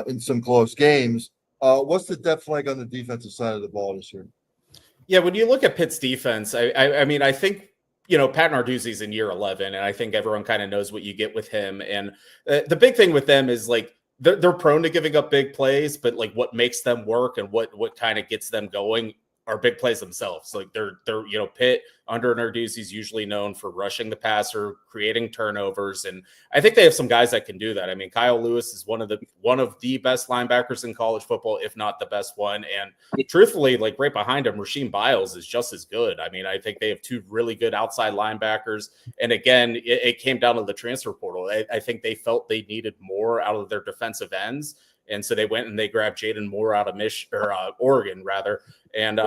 in some close games. What's the depth like on the defensive side of the ball this year? Yeah, when you look at Pitt's defense, I mean, I think, Pat Narduzzi's in year 11, and I think everyone kind of knows what you get with him. And the big thing with them is like they're prone to giving up big plays, but like what makes them work and what kind of gets them going are big plays themselves. Like they're Pitt under Narduzzi's usually known for rushing the passer, creating turnovers, and I think they have some guys that can do that. I mean, Kyle Lewis is one of the best linebackers in college football, if not the best one. And truthfully, like right behind him, Rasheem Biles is just as good. I mean, I think they have 2 really good outside linebackers. And again, it came down to the transfer portal. I think they felt they needed more out of their defensive ends. And so they went and they grabbed Jaden Moore out of Oregon, rather. And,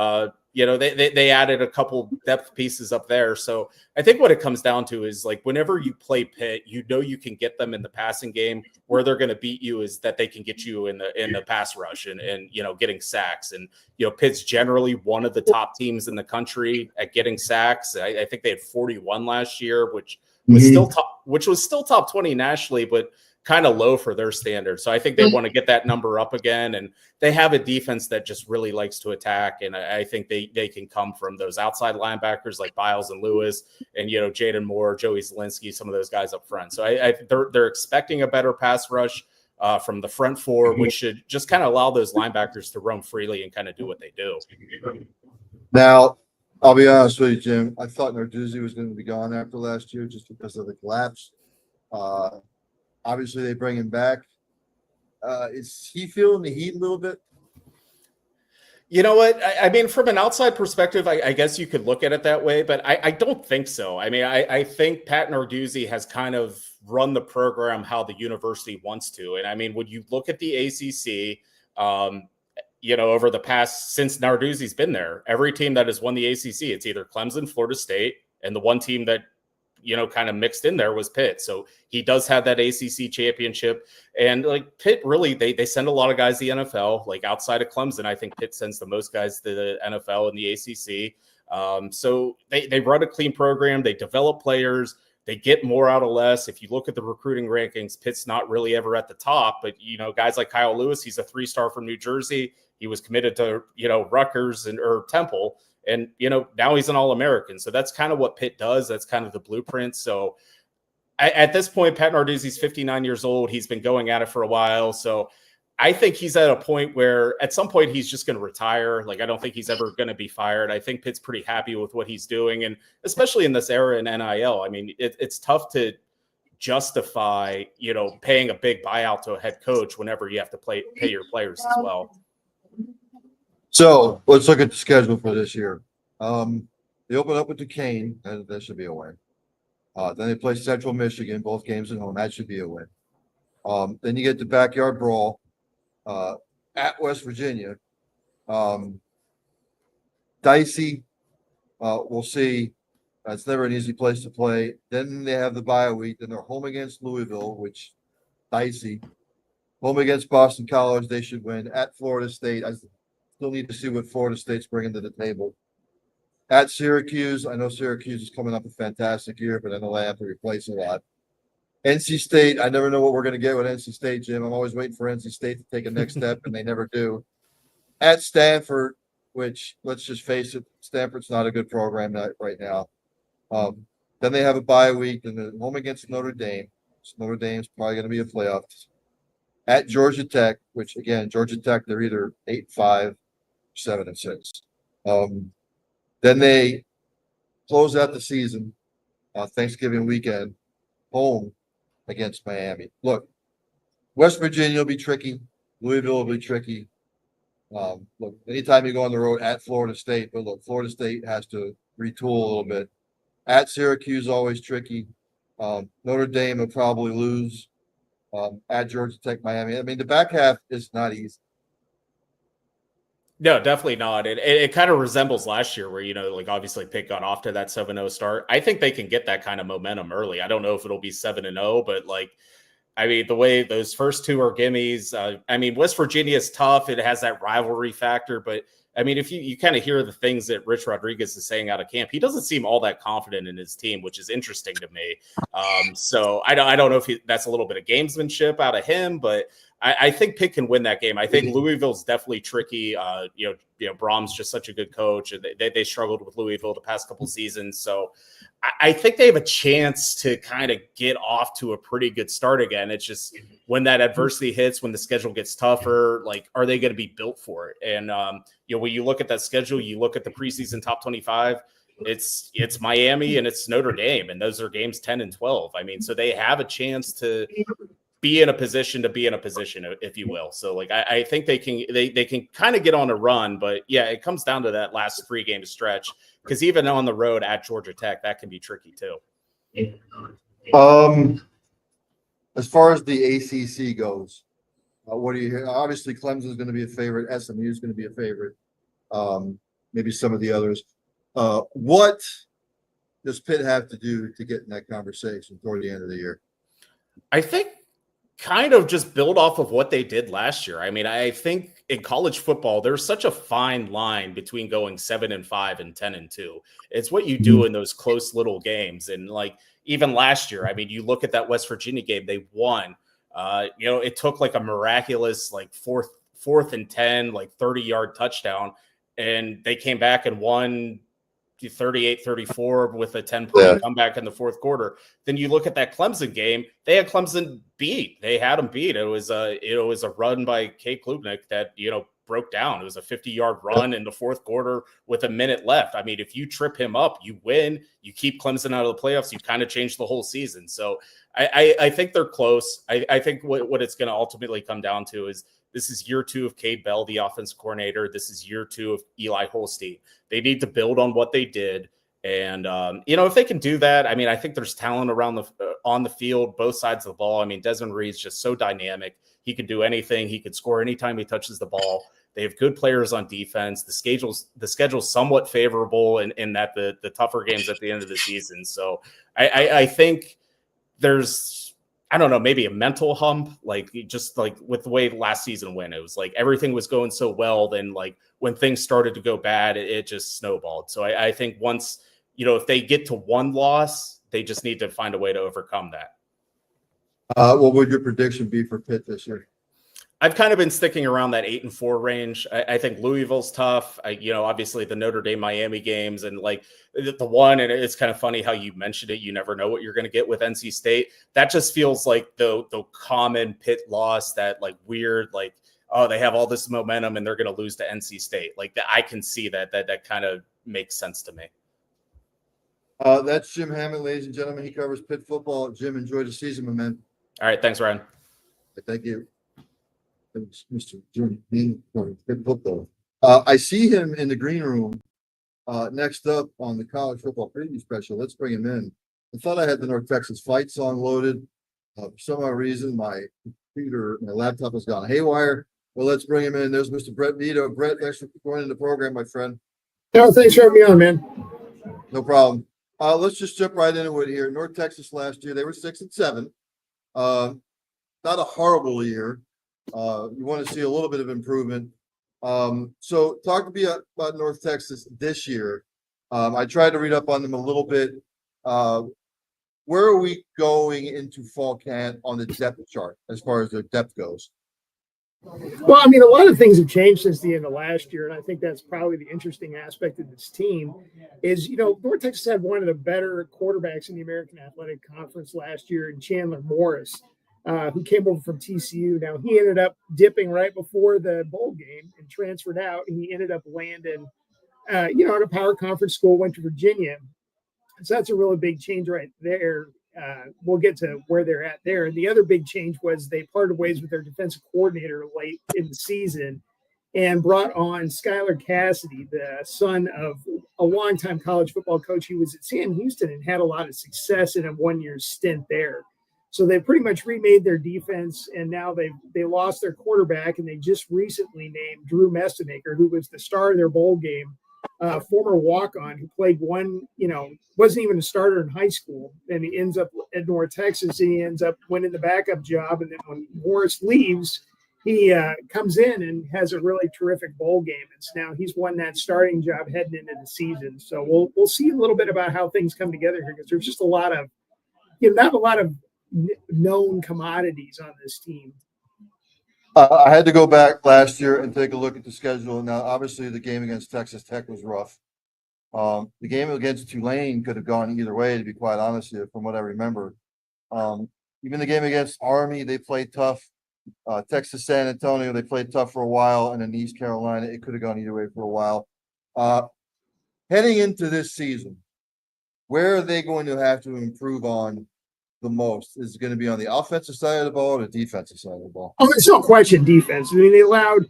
they added a couple depth pieces up there. So I think what it comes down to is like whenever you play Pitt, you can get them in the passing game. Where they're going to beat you is that they can get you in the pass rush and getting sacks. And, Pitt's generally one of the top teams in the country at getting sacks. I think they had 41 last year, which was still top 20 nationally, but kind of low for their standards. So I think they want to get that number up again. And they have a defense that just really likes to attack. And I think they can come from those outside linebackers like Biles and Lewis and, Jaden Moore, Joey Zielinski, some of those guys up front. So they're expecting a better pass rush from the front 4, which should just kind of allow those linebackers to roam freely and kind of do what they do. Now, I'll be honest with you, Jim. I thought Narduzzi was going to be gone after last year just because of the collapse. Obviously, they bring him back. Is he feeling the heat a little bit? You know what? I mean, from an outside perspective, I guess you could look at it that way, but I don't think so. I mean, I think Pat Narduzzi has kind of run the program how the university wants to. And I mean, when you look at the ACC, over the past, since Narduzzi's been there, every team that has won the ACC, it's either Clemson, Florida State, and the one team that kind of mixed in there was Pitt. So he does have that ACC championship. And like Pitt, really, they send a lot of guys to the NFL. Like outside of Clemson, I think Pitt sends the most guys to the NFL and the ACC. So they run a clean program. They develop players. They get more out of less. If you look at the recruiting rankings, Pitt's not really ever at the top, but guys like Kyle Lewis, he's a 3-star from New Jersey. He was committed to, Rutgers or Temple, and, now he's an All-American. So that's kind of what Pitt does. That's kind of the blueprint. So at this point, Pat Narduzzi's 59 years old. He's been going at it for a while. So I think he's at a point where at some point he's just going to retire. Like, I don't think he's ever going to be fired. I think Pitt's pretty happy with what he's doing. And especially in this era in NIL, I mean, it's tough to justify, paying a big buyout to a head coach whenever you have to pay your players as well. So let's look at the schedule for this year. They open up with Duquesne, and that should be a win. Then they play Central Michigan, both games at home. That should be a win. Then you get the backyard brawl at West Virginia. Dicey, we'll see. It's never an easy place to play. Then they have the bye week. Then they're home against Louisville, which dicey. Home against Boston College, they should win. At Florida State, I still need to see what Florida State's bringing to the table. At Syracuse, I know Syracuse is coming up a fantastic year, but I know they have to replace a lot. NC State, I never know what we're going to get with NC State, Jim. I'm always waiting for NC State to take a next step, and they never do. At Stanford, which, let's just face it, Stanford's not a good program right now. Then they have a bye week, and they're home against Notre Dame. So Notre Dame's probably going to be a playoff. At Georgia Tech, which, again, Georgia Tech, they're either 8-5, 7-6. Then they close out the season, Thanksgiving weekend, home against Miami. Look, West Virginia will be tricky. Louisville will be tricky. Look, anytime you go on the road at Florida State, but look, Florida State has to retool a little bit. At Syracuse, always tricky. Notre Dame will probably lose. At Georgia Tech, Miami. I mean, the back half is not easy. No, definitely not. It kind of resembles last year where, obviously Pitt got off to that 7-0 start. I think they can get that kind of momentum early. I don't know if it'll be 7-0, but the way those first two are gimmies. West Virginia is tough. It has that rivalry factor, but if you kind of hear the things that Rich Rodriguez is saying out of camp, he doesn't seem all that confident in his team, which is interesting to me. So I don't know if that's a little bit of gamesmanship out of him, but I think Pitt can win that game. I think Louisville's definitely tricky. Brahm's just such a good coach, and they struggled with Louisville the past couple seasons. So I think they have a chance to kind of get off to a pretty good start again. It's just when that adversity hits, when the schedule gets tougher, are they going to be built for it? And, when you look at that schedule, you look at the preseason top 25, it's Miami and it's Notre Dame, and those are games 10 and 12. So they have a chance to be in a position, if you will. So I think they can kind of get on a run, but yeah, it comes down to that last 3-game stretch, because even on the road at Georgia Tech, that can be tricky too. As far as the ACC goes, what do you hear? Obviously, Clemson is going to be a favorite. SMU is going to be a favorite. Maybe some of the others. What does Pitt have to do to get in that conversation toward the end of the year? I think kind of just build off of what they did last year. I think in college football, there's such a fine line between going 7-5 and 10-2. It's what you do in those close little games. And even last year, you look at that West Virginia game, they won. It took a miraculous fourth and 10, 30-yard touchdown, and they came back and won 38-34 with a 10-point comeback in the fourth quarter. Then you look at that Clemson game; they had Clemson beat. They had them beat. It was a run by Kate Klubnik that broke down. It was a 50-yard run in the fourth quarter with a minute left. If you trip him up, you win. You keep Clemson out of the playoffs. You kind of change the whole season. So I think they're close. I think what it's going to ultimately come down to is this is year 2 of Cade Bell, the offensive coordinator. This is year 2 of Eli Holstein. They need to build on what they did. And, if they can do that, I think there's talent around on the field, both sides of the ball. Desmond Reed's just so dynamic. He can do anything. He can score anytime he touches the ball. They have good players on defense. The schedule's somewhat favorable in that the tougher games at the end of the season. So I think there's, I don't know, maybe a mental hump, with the way last season went. It was everything was going so well. Then when things started to go bad, it just snowballed. So I think once, if they get to one loss, They just need to find a way to overcome that. What would your prediction be for Pitt this year? I've kind of been sticking around that 8-4 range. I think Louisville's tough. Obviously the Notre Dame Miami games, and like the one, and it's kind of funny how you mentioned it. You never know what you're going to get with NC State. That just feels like the common Pitt loss, that like weird, like, oh, they have all this momentum and they're going to lose to NC State. Like that, I can see that kind of makes sense to me. That's Jim Hammond, ladies and gentlemen. He covers Pitt football. Jim, enjoy the season, my man. All right. Thanks, Ryan. Thank you. Mr. Jim Hammond covers Pitt football. I see him in the green room. Next up on the college football preview special. Let's bring him in. I thought I had the North Texas Fight song loaded. For some odd reason, my laptop has gone haywire. Well, let's bring him in. There's Mr. Brett Vito. Brett, thanks for joining the program, my friend. No, thanks for having me on, man. No problem. Let's just jump right into it here. North Texas last year, they were 6-7. Not a horrible year. You want to see a little bit of improvement. So talk to me about North Texas this year. I tried to read up on them a little bit. Where are we going into fall camp on the depth chart as far as their depth goes? Well, I mean, a lot of things have changed since the end of last year, and I think that's probably the interesting aspect of this team is, North Texas had one of the better quarterbacks in the American Athletic Conference last year in Chandler Morris, who came over from TCU. Now, he ended up dipping right before the bowl game and transferred out, and he ended up landing, at a power conference school, went to Virginia. So that's a really big change right there. We'll get to where they're at there. And the other big change was they parted ways with their defensive coordinator late in the season and brought on Skylar Cassidy, the son of a longtime college football coach. He was at Sam Houston and had a lot of success in a one-year stint there. So they pretty much remade their defense, and now they lost their quarterback, and they just recently named Drew Mestemaker, who was the star of their bowl game. Former walk-on who played wasn't even a starter in high school. And he ends up at North Texas, and he ends up winning the backup job. And then when Morris leaves, he comes in and has a really terrific bowl game. And so now he's won that starting job heading into the season. So we'll see a little bit about how things come together here, because there's just a lot of, not a lot of known commodities on this team. I had to go back last year and take a look at the schedule. Now, obviously, the game against Texas Tech was rough. The game against Tulane could have gone either way, to be quite honest with you, from what I remember. Even the game against Army, they played tough. Texas San Antonio, they played tough for a while. And then East Carolina, it could have gone either way for a while. Heading into this season, where are they going to have to improve on the most? Is it going to be on the offensive side of the ball or the defensive side of the ball? Oh, there's no question defense. I mean, they allowed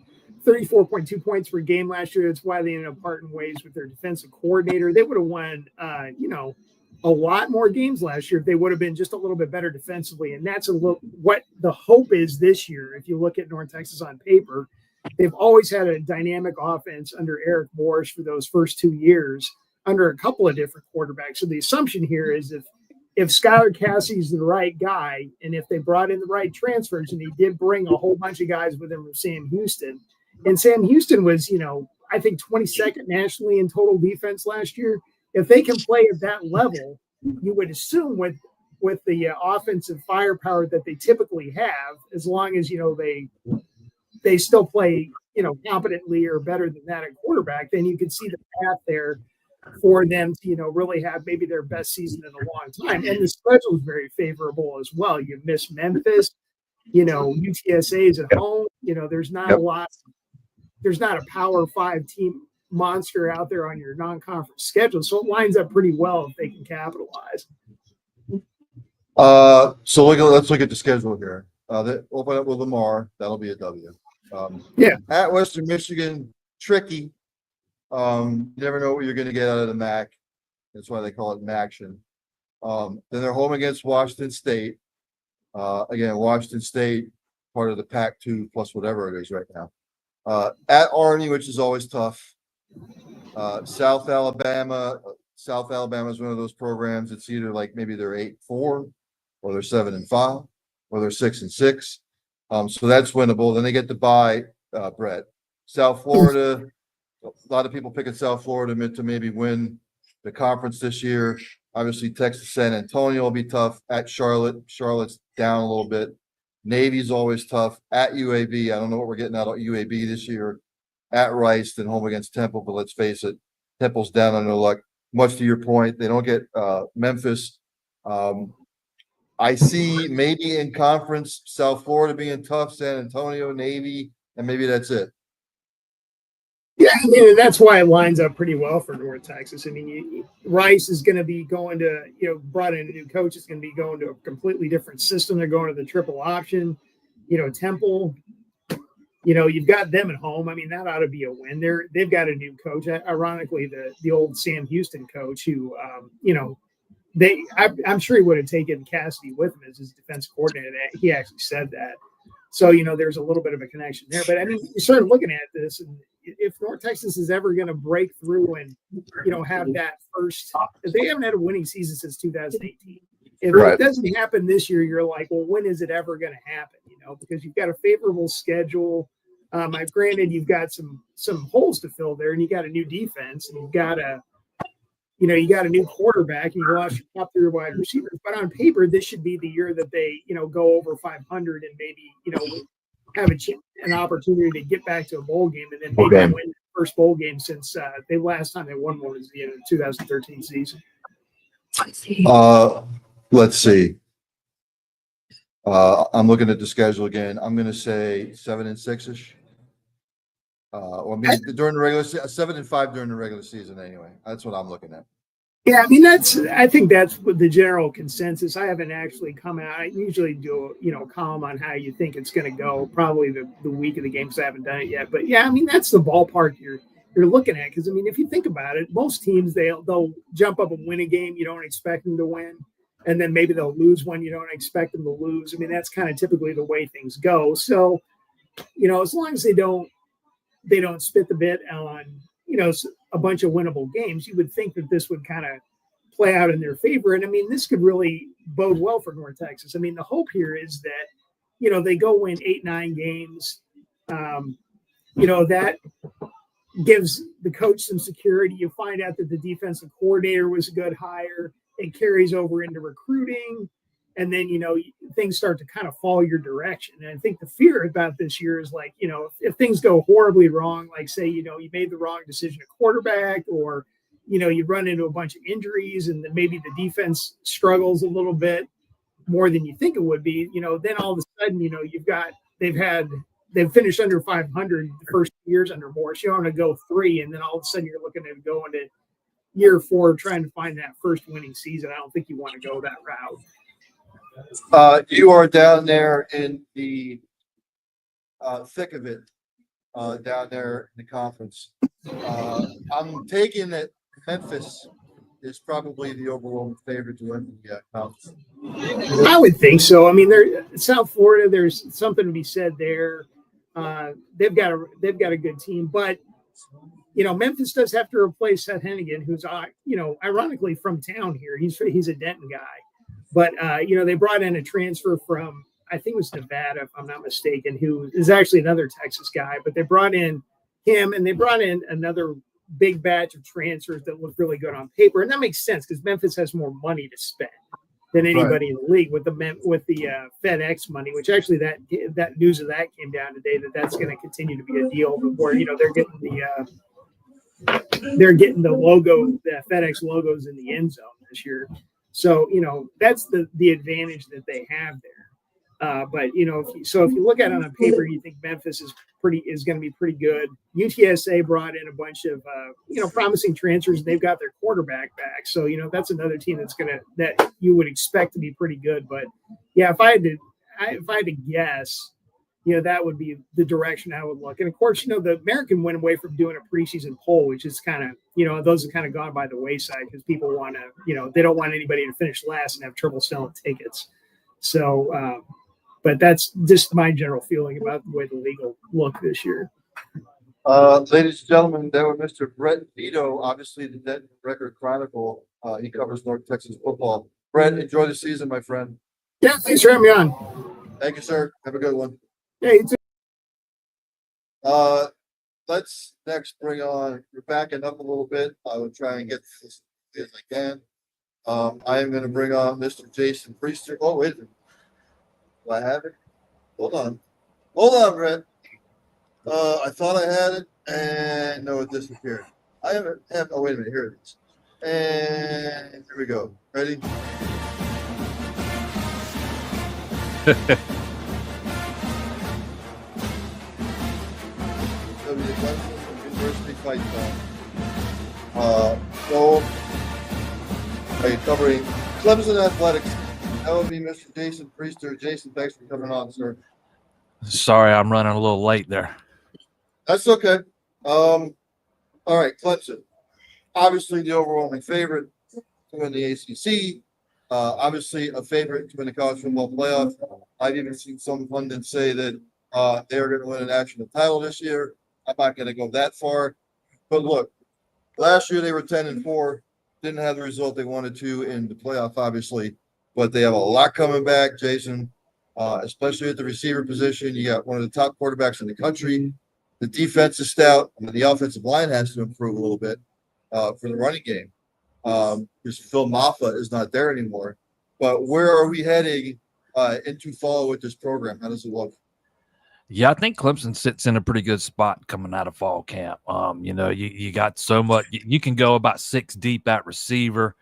34.2 points per game last year. That's why they ended up parting ways with their defensive coordinator. They would have won, a lot more games last year if they would have been just a little bit better defensively. And that's what the hope is this year. If you look at North Texas on paper, they've always had a dynamic offense under Eric Morris for those first 2 years under a couple of different quarterbacks. So the assumption here is if Skylar Cassidy's the right guy, and if they brought in the right transfers, and he did bring a whole bunch of guys with him from Sam Houston, and Sam Houston was, I think 22nd nationally in total defense last year. If they can play at that level, you would assume with the offensive firepower that they typically have, as long as, they still play, competently or better than that at quarterback, then you could see the path there for them to, really have maybe their best season in a long time. And the schedule is very favorable as well. You miss Memphis, UTSA is at home. There's not a lot. There's not a Power 5 team monster out there on your non-conference schedule. So it lines up pretty well if they can capitalize. So let's look at the schedule here. They open up with Lamar. That'll be a W. At Western Michigan, tricky. You never know what you're going to get out of the MAC. That's why they call it MACtion. Then they're home against Washington State. Again, Washington State, part of the Pac-2 plus whatever it is right now. At Army, which is always tough. South Alabama. South Alabama is one of those programs. It's either like maybe they're 8-4, or they're 7-5, or they're 6-6. So that's winnable. Then they get to bye, Brett. South Florida. A lot of people picking South Florida to maybe win the conference this year. Obviously, Texas San Antonio will be tough at Charlotte. Charlotte's down a little bit. Navy's always tough at UAB. I don't know what we're getting out of UAB this year. At Rice, then home against Temple, but let's face it, Temple's down on their luck. Much to your point, they don't get Memphis. I see maybe in conference South Florida being tough, San Antonio, Navy, and maybe that's it. Yeah, I mean, and that's why it lines up pretty well for North Texas. I mean, Rice is going to be going to, brought in a new coach. It's going to be going to a completely different system. They're going to the triple option. Temple, you've got them at home. I mean, that ought to be a win. They've got a new coach. Ironically, the old Sam Houston coach who, I'm sure he would have taken Cassidy with him as his defense coordinator. He actually said that. So, there's a little bit of a connection there. But I mean, you're sort of looking at this, and if North Texas is ever going to break through and, have that first, they haven't had a winning season since 2018. If Right. it doesn't happen this year, you're like, well, when is it ever going to happen? Because you've got a favorable schedule. Granted, you've got some holes to fill there, and you got a new defense, and you've got you got a new quarterback, and you lost your top 3 wide receivers. But on paper, this should be the year that they, go over 500 and maybe, have an opportunity to get back to a bowl game and then maybe win the first bowl game since the last time they won one was the end of the 2013 season. Let's see. I'm looking at the schedule again. I'm going to say 7-6-ish. During the regular season, 7-5 during the regular season. Anyway, that's what I'm looking at. Yeah, I mean, I think that's what the general consensus. I haven't actually come out. I usually do, column on how you think it's going to go, probably the week of the game, because I haven't done it yet. But yeah, I mean, that's the ballpark you're looking at. Because I mean, if you think about it, most teams they'll jump up and win a game you don't expect them to win, and then maybe they'll lose one you don't expect them to lose. I mean, that's kind of typically the way things go. So, as long as they don't spit the bit on, a bunch of winnable games, you would think that this would kind of play out in their favor. And I mean, this could really bode well for North Texas. I mean, the hope here is that, they go win 8-9 games. That gives the coach some security. You find out that the defensive coordinator was a good hire. It carries over into recruiting. And then, things start to kind of fall your direction. And I think the fear about this year is like, if things go horribly wrong, like say, you made the wrong decision at quarterback, or, you run into a bunch of injuries and then maybe the defense struggles a little bit more than you think it would be, then all of a sudden, they've finished under 500 the first 2 years under Morris. You want to go 3, and then all of a sudden you're looking at going to year 4 trying to find that first winning season. I don't think you want to go that route. You are down there in the thick of it, down there in the conference. I'm taking that Memphis is probably the overall favorite to win the conference. I would think so. I mean, South Florida, there's something to be said there. They've got a good team, but Memphis does have to replace Seth Hennigan, who's ironically from town here. He's a Denton guy. But, they brought in a transfer from, I think it was Nevada, if I'm not mistaken, who is actually another Texas guy. But they brought in him, and they brought in another big batch of transfers that look really good on paper. And that makes sense because Memphis has more money to spend than anybody in the league with the FedEx money, which actually that news of that came down today, that's going to continue to be a deal where, they're getting the logo, the FedEx logos in the end zone this year. So, that's the advantage that they have there. But, if you look at it on paper, you think Memphis is going to be pretty good. UTSA brought in a bunch of, promising transfers. They've got their quarterback back. So, that's another team that you would expect to be pretty good. But yeah, if I had to guess, that would be the direction I would look. And of course, the American went away from doing a preseason poll, which is kind of, those have kind of gone by the wayside because people want to, they don't want anybody to finish last and have trouble selling tickets. So, but that's just my general feeling about the way the league will look this year. Ladies and gentlemen, there were Mr. Brett Vito, obviously the Denton Record Chronicle. He covers North Texas football. Brett, enjoy the season, my friend. Yeah, thanks for having me on. Thank you, sir. Have a good one. Yeah, you too. Let's next bring on, we're backing up a little bit. I will try and get this quickly as I can. I am going to bring on Mr. Jason Priester. Oh, wait a minute. Do I have it? Hold on. Hold on, Brett. I thought I had it, and no, it disappeared. I haven't have. Oh, wait a minute. Here it is. And here we go. Ready? University Fight Gold. Are you covering Clemson athletics? That would be Mr. Jason Priester. Jason, thanks for coming on, sir. Sorry, I'm running a little late there. That's okay. All right, Clemson. Obviously, the overwhelming favorite to win the ACC. Obviously, a favorite to win the college football playoff. I've even seen some pundits say that they are going to win a national title this year. I'm not going to go that far, but look, last year they were 10-4, didn't have the result they wanted to in the playoff, obviously, but they have a lot coming back, Jason. Especially at the receiver position, you got one of the top quarterbacks in the country. The defense is stout, and the offensive line has to improve a little bit for the running game. Because Phil Maffa is not there anymore. But where are we heading into fall with this program? How does it look? Yeah, I think Clemson sits in a pretty good spot coming out of fall camp. You got so much. You can go about 6 deep at receiver.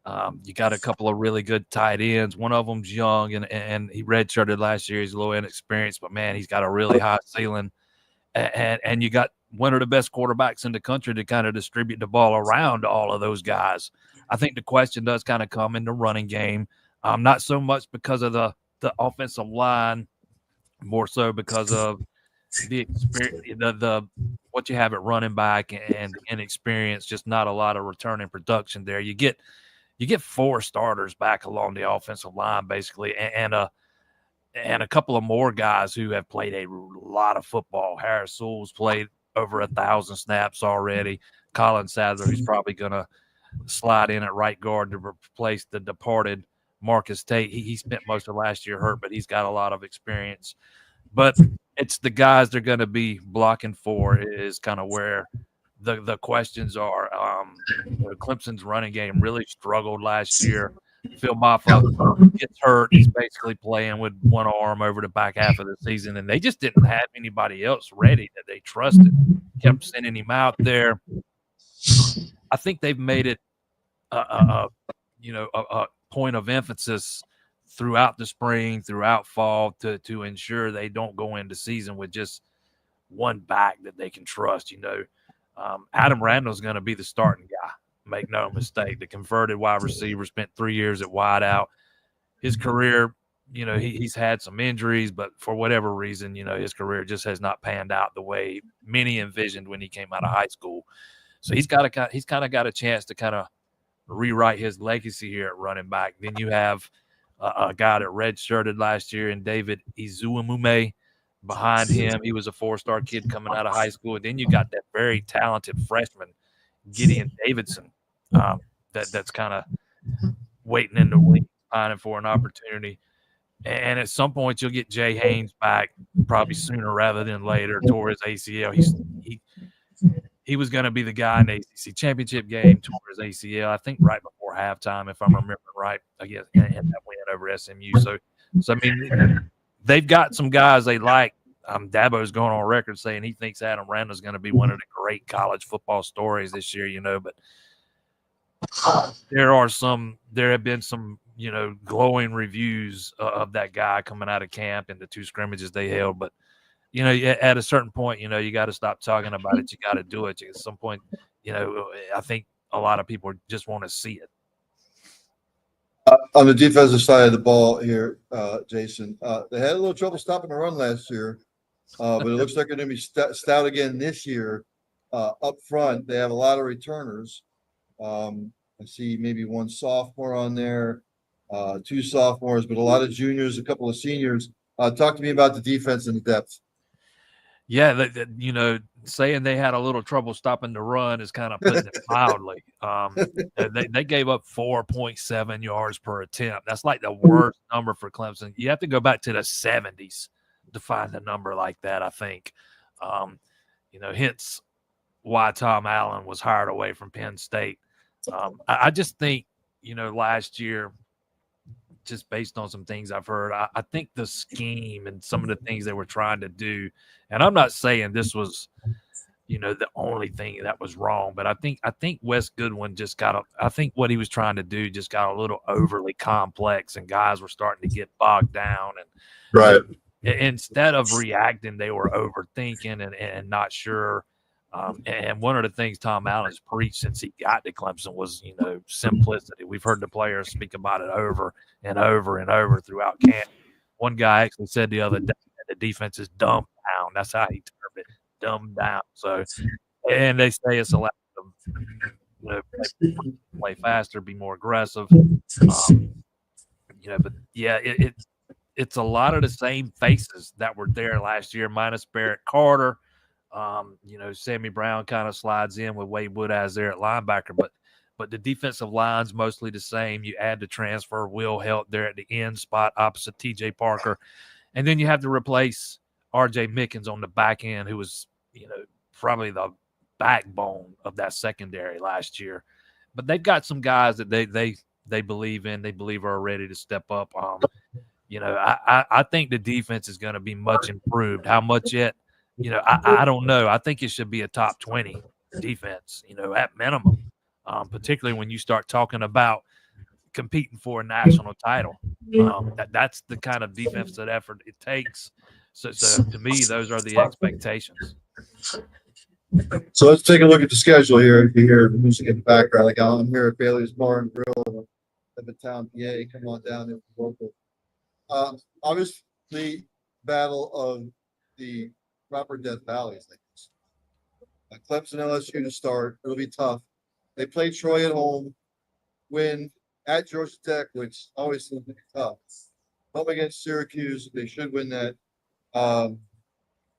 You got a couple of really good tight ends. One of them's young, and he redshirted last year. He's a little inexperienced, but, man, he's got a really high ceiling. And you got one of the best quarterbacks in the country to kind of distribute the ball around to all of those guys. I think the question does kind of come in the running game, not so much because of the offensive line, more so because of the experience, the what you have at running back and the inexperience. Just not a lot of return in production there. You get 4 starters back along the offensive line, basically, and a couple of more guys who have played a lot of football. Harris Sewell's played over 1,000 snaps already. Colin Sadler, who's probably going to slide in at right guard to replace the departed Marcus Tate. He spent most of last year hurt, but he's got a lot of experience. But it's the guys they're going to be blocking for is kind of where the questions are. Clemson's running game really struggled last year. Phil Maffa gets hurt. He's basically playing with one arm over the back half of the season, and they just didn't have anybody else ready that they trusted. Kept sending him out there. I think they've made it a point of emphasis throughout the spring, throughout fall, to ensure they don't go into season with just one back that they can trust. Adam Randall's going to be the starting guy. Make no mistake. The converted wide receiver, spent 3 years at wideout. His career, he's had some injuries, but for whatever reason, his career just has not panned out the way many envisioned when he came out of high school. So he's kind of got a chance to kind of rewrite his legacy here at running back. Then you have a guy that redshirted last year in David Izuamume. Behind him, he was a 4-star kid coming out of high school. And then you got that very talented freshman, Gideon Davidson, that's kind of waiting in the wings, pining for an opportunity. And at some point, you'll get Jay Haynes back, probably sooner rather than later, tore his ACL. He was going to be the guy in the ACC championship game, tore his ACL, I think right before halftime, if I'm remembering right, I guess, and that win over SMU. So I mean, they've got some guys they like. Dabo's going on record saying he thinks Adam Randall's going to be one of the great college football stories this year, but there have been some, glowing reviews of that guy coming out of camp and the 2 scrimmages they held. But, at a certain point, you got to stop talking about it. You got to do it. At some point, I think a lot of people just want to see it. On the defensive side of the ball here, Jason, they had a little trouble stopping the run last year, but it looks like they're going to be stout again this year. Up front, they have a lot of returners. I see maybe 1 sophomore on there, 2 sophomores, but a lot of juniors, a couple of seniors. Talk to me about the defense and the depth. Yeah, saying they had a little trouble stopping the run is kind of putting it mildly. They gave up 4.7 yards per attempt. That's like the worst number for Clemson. You have to go back to the 70s to find a number like that, I think. Hence why Tom Allen was hired away from Penn State. I just think, last year, just based on some things I've heard, I think the scheme and some of the things they were trying to do, and I'm not saying this was, the only thing that was wrong, but I think Wes Goodwin I think what he was trying to do just got a little overly complex, and guys were starting to get bogged down, and Right. instead of reacting, they were overthinking and not sure. And one of the things Tom Allen's preached since he got to Clemson was, simplicity. We've heard the players speak about it over and over and over throughout camp. One guy actually said the other day that the defense is dumbed down. That's how he termed it, dumbed down. So, and they say it's allowed them play faster, be more aggressive. But yeah, it's a lot of the same faces that were there last year, minus Barrett Carter. Sammy Brown kind of slides in with Wade Woodaz there at linebacker, but the defensive line's mostly the same. You add the transfer Will Helt there at the end spot opposite TJ Parker, and then you have to replace RJ Mickens on the back end, who was probably the backbone of that secondary last year. But they've got some guys that they believe in, they believe are ready to step up. I think the defense is going to be much improved. How much yet? I don't know. I think it should be a top 20 defense, at minimum, particularly when you start talking about competing for a national title. That's the kind of defensive effort it takes. So to me, those are the expectations. So let's take a look at the schedule here. If you hear music in the background, like I'm here at Bailey's Bar and Grill, Levittown, PA. Come on down there, local. Obviously, battle of the proper Death Valleys. Clemson, LSU to start. It'll be tough. They play Troy at home, win at Georgia Tech, which always seems to be tough. Home against Syracuse, they should win that.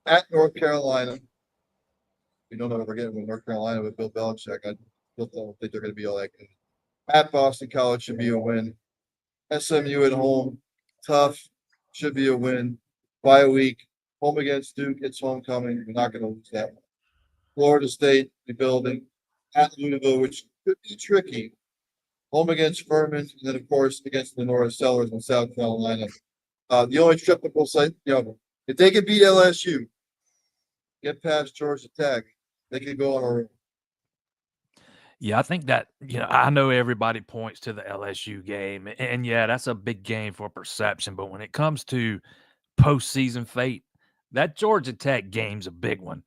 At North Carolina, we don't know what we're getting with North Carolina with Bill Belichick. I still don't think they're going to be all that good. At Boston College should be a win. SMU at home, tough, should be a win. Bye week, home against Duke, it's homecoming. We're not going to lose that one. Florida State, rebuilding. At Louisville, which could be tricky. Home against Furman, and then of course against the Norris Sellers in South Carolina. The only triple site, if they can beat LSU, get past Georgia Tech, they can go on a run. Yeah, I think that, I know everybody points to the LSU game, and yeah, that's a big game for perception. But when it comes to postseason fate, that Georgia Tech game's a big one.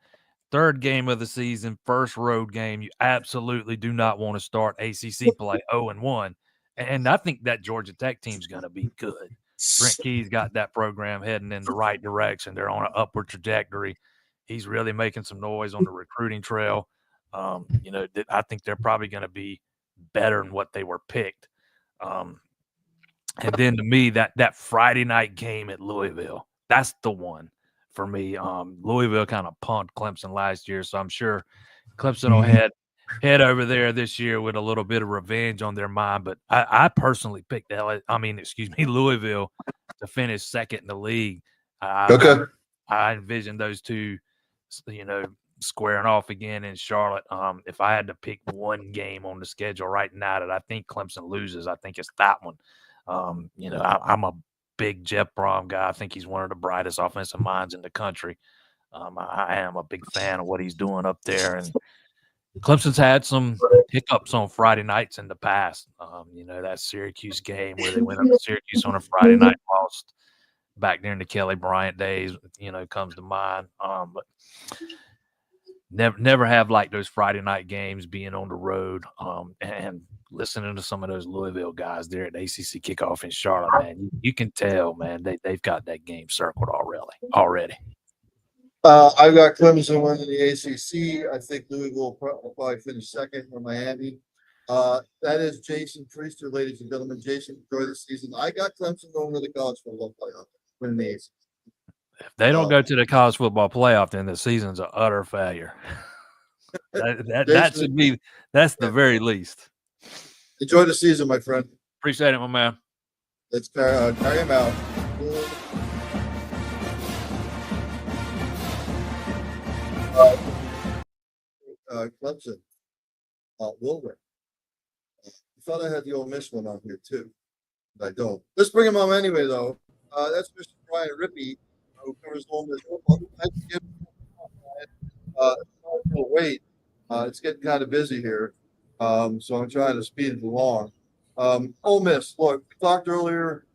Third game of the season, first road game. You absolutely do not want to start ACC play 0-1. And I think that Georgia Tech team's going to be good. Brent Key's got that program heading in the right direction. They're on an upward trajectory. He's really making some noise on the recruiting trail. I think they're probably going to be better than what they were picked. And then to me, that Friday night game at Louisville, that's the one for me. Louisville kind of punked Clemson last year, so I'm sure Clemson will head over there this year with a little bit of revenge on their mind. But I personally picked Louisville to finish second in the league. Okay. I envision those two, squaring off again in Charlotte. If I had to pick one game on the schedule right now that I think Clemson loses, I think it's that one. I'm a big Jeff Brom guy. I think he's one of the brightest offensive minds in the country. I am a big fan of what he's doing up there. And Clemson's had some hiccups on Friday nights in the past. That Syracuse game where they went up to Syracuse on a Friday night, lost back during the Kelly Bryant days, comes to mind. But never have liked those Friday night games being on the road. And listening to some of those Louisville guys there at ACC kickoff in Charlotte, man, you can tell, man, they've got that game circled already. I've got Clemson winning the ACC. I think Louisville will probably finish second or Miami. That is Jason Priester, ladies and gentlemen. Jason, enjoy the season. I got Clemson going to the college football playoff, winning the ACC. If they don't go to the college football playoff, then the season's an utter failure. That should be, that's the very least. Enjoy the season, my friend. Appreciate it, my man. Let's carry him out. Clemson will win. thought I had the Ole Miss one on here too. But I don't. Let's bring him on anyway, though. That's Mr. Brian Rippey, who covers Ole Miss football. Thanks again for coming on, Brian. Wait, it's getting kind of busy here, so I'm trying to speed it along. Ole Miss. Look, we talked earlier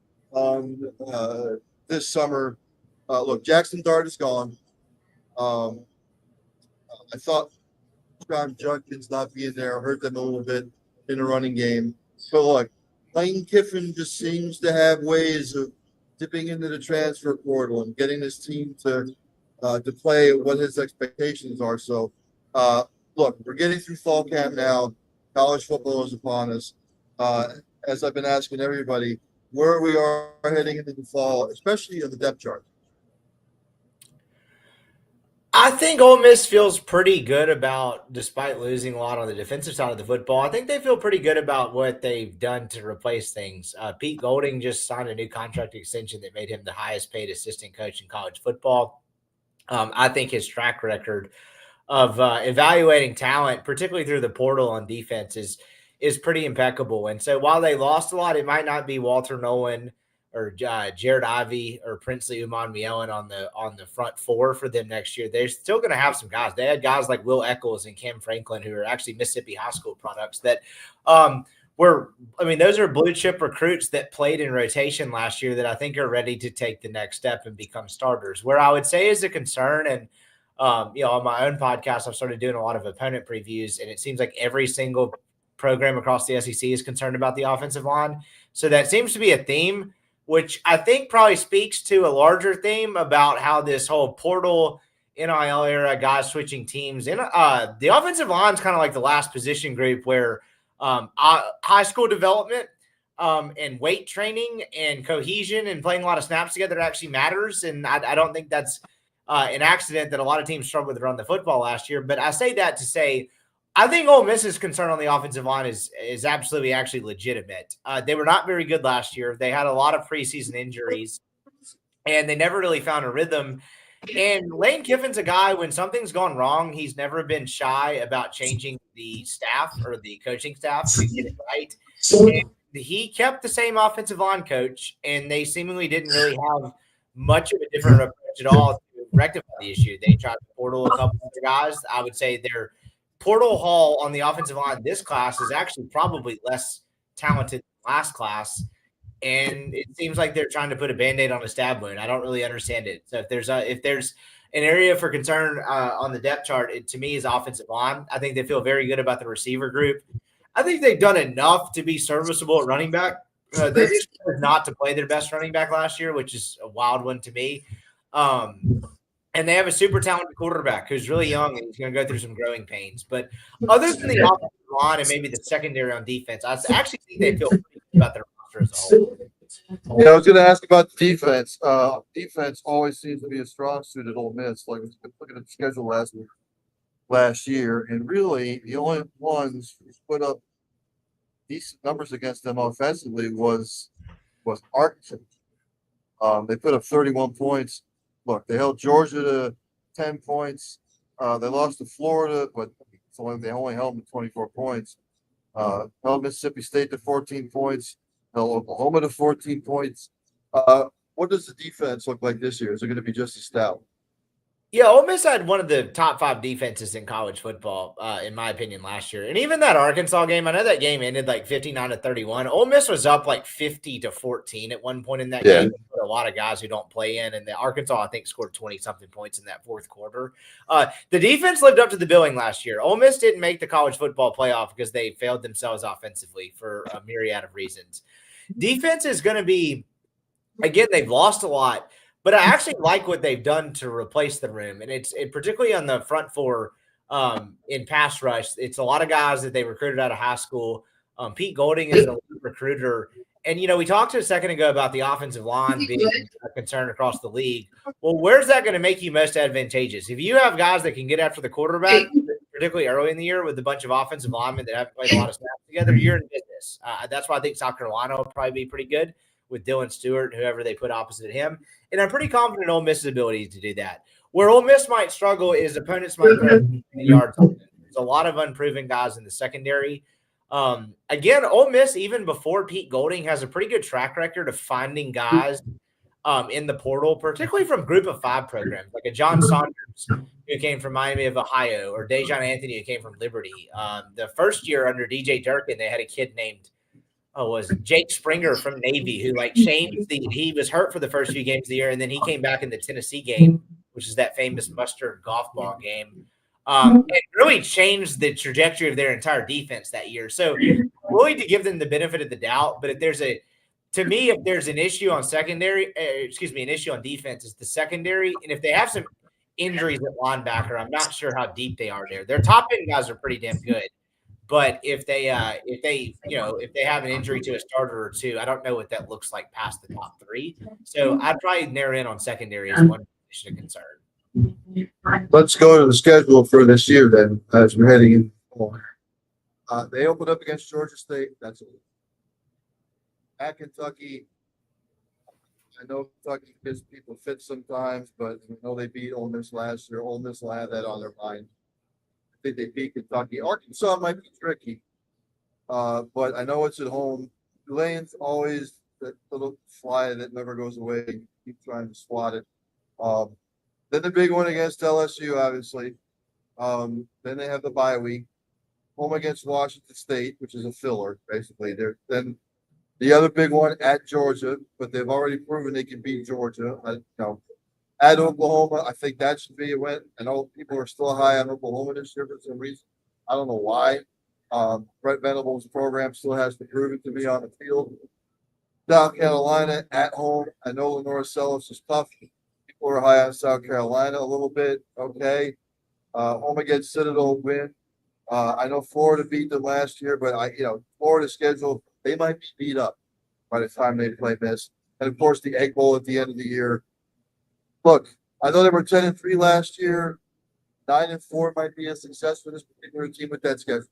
this summer. Look, Jackson Dart is gone. I thought John Junkins not being there hurt them a little bit in the running game. But look, Lane Kiffin just seems to have ways of dipping into the transfer portal and getting his team to play what his expectations are. So, look, we're getting through fall camp now. College football is upon us. As I've been asking everybody, where we are heading into the fall, especially on the depth chart. I think Ole Miss feels pretty good about, despite losing a lot on the defensive side of the football, I think they feel pretty good about what they've done to replace things. Pete Golding just signed a new contract extension that made him the highest paid assistant coach in college football. I think his track record of evaluating talent, particularly through the portal on defense, is pretty impeccable. And so while they lost a lot, it might not be Walter Nolan or Jared Ivey or Princely Umanmielen on the front four for them next year. They're still going to have some guys. They had guys like Will Eccles and Cam Franklin, who are actually Mississippi high school products that those are blue chip recruits that played in rotation last year that I think are ready to take the next step and become starters. Where I would say is a concern, and on my own podcast, I've started doing a lot of opponent previews, and it seems like every single program across the SEC is concerned about the offensive line. So that seems to be a theme, which I think probably speaks to a larger theme about how this whole portal NIL era, guys switching teams, and the offensive line is kind of like the last position group where high school development and weight training and cohesion and playing a lot of snaps together actually matters. And I don't think that's an accident that a lot of teams struggled to run the football last year. But I say that to say, I think Ole Miss's concern on the offensive line is absolutely actually legitimate. They were not very good last year. They had a lot of preseason injuries, and they never really found a rhythm. And Lane Kiffin's a guy, when something's gone wrong, he's never been shy about changing the staff or the coaching staff to get it right. And he kept the same offensive line coach, and they seemingly didn't really have much of a different approach at all to rectify the issue. They tried to portal a couple of guys. I would say their portal haul on the offensive line this class is actually probably less talented than last class. And it seems like they're trying to put a Band-Aid on a stab wound. I don't really understand it. So if there's an area for concern on the depth chart, it to me is offensive line. I think they feel very good about the receiver group. I think they've done enough to be serviceable at running back. They just chose not to play their best running back last year, which is a wild one to me. And they have a super talented quarterback who's really young and he's going to go through some growing pains. But other than the offensive line and maybe the secondary on defense, I actually think they feel pretty good about their roster as a whole. Yeah, I was going to ask about the defense. Defense always seems to be a strong suit at Ole Miss. Like, looking at the schedule last year, and really the only ones who put up decent numbers against them offensively was Arkansas. They put up 31 points. Look, they held Georgia to 10 points. They lost to Florida, but they only held them to 24 points. Held Mississippi State to 14 points. Held Oklahoma to 14 points. What does the defense look like this year? Is it going to be just as stout? Yeah, Ole Miss had one of the top 5 defenses in college football, in my opinion, last year. And even that Arkansas game, I know that game ended like 59-31. Ole Miss was up like 50-14 at one point in that game. Put a lot of guys who don't play in, and the Arkansas, I think, scored 20-something points in that fourth quarter. The defense lived up to the billing last year. Ole Miss didn't make the college football playoff because they failed themselves offensively for a myriad of reasons. Defense is going to be, again, they've lost a lot. But I actually like what they've done to replace the room. And it's particularly on the front four in pass rush. It's a lot of guys that they recruited out of high school. Pete Golding is an elite recruiter. And, we talked a second ago about the offensive line being a concern across the league. Well, where's that going to make you most advantageous? If you have guys that can get after the quarterback, particularly early in the year with a bunch of offensive linemen that haven't played a lot of snaps together, you're in business. That's why I think South Carolina will probably be pretty good with Dylan Stewart, whoever they put opposite him. And I'm pretty confident in Ole Miss's ability to do that. Where Ole Miss might struggle is opponents might throw the yards. There's a lot of unproven guys in the secondary. Again, Ole Miss, even before Pete Golding, has a pretty good track record of finding guys in the portal, particularly from Group of Five programs, like a John Saunders who came from Miami of Ohio, or Dejon Anthony who came from Liberty. The first year under DJ Durkin, they had a kid named was Jake Springer from Navy who changed he was hurt for the first few games of the year, and then he came back in the Tennessee game, which is that famous mustard golf ball game. It really changed the trajectory of their entire defense that year. So willing to give them the benefit of the doubt, but if there's an issue on secondary, an issue on defense is the secondary. And if they have some injuries at linebacker, I'm not sure how deep they are there. Their top end guys are pretty damn good. But if they have an injury to a starter or two, I don't know what that looks like past the top three. So I'd probably narrow in on secondary as one position of concern. Let's go to the schedule for this year then, as we're heading in. They opened up against Georgia State. That's it. At Kentucky, I know Kentucky gives people fit sometimes, but I know they beat Ole Miss last year. Ole Miss will have that on their mind. I think they beat Kentucky. Arkansas might be tricky, but I know it's at home. Tulane's always that little fly that never goes away. Keep trying to swat it. Then the big one against LSU, obviously. Then they have the bye week. Home against Washington State, which is a filler, basically. Then the other big one at Georgia, but they've already proven they can beat Georgia. At Oklahoma, I think that should be a win. I know people are still high on Oklahoma this year for some reason. I don't know why. Brett Venables' program still has to prove it to me on the field. South Carolina at home. I know Lenore Sellis is tough. People are high on South Carolina a little bit. Okay. Home against Citadel win. I know Florida beat them last year, but Florida's schedule, they might be beat up by the time they play Miss. And of course, the Egg Bowl at the end of the year. Look, I know they were 10-3 last year. 9-4 might be a success for this particular team with that schedule.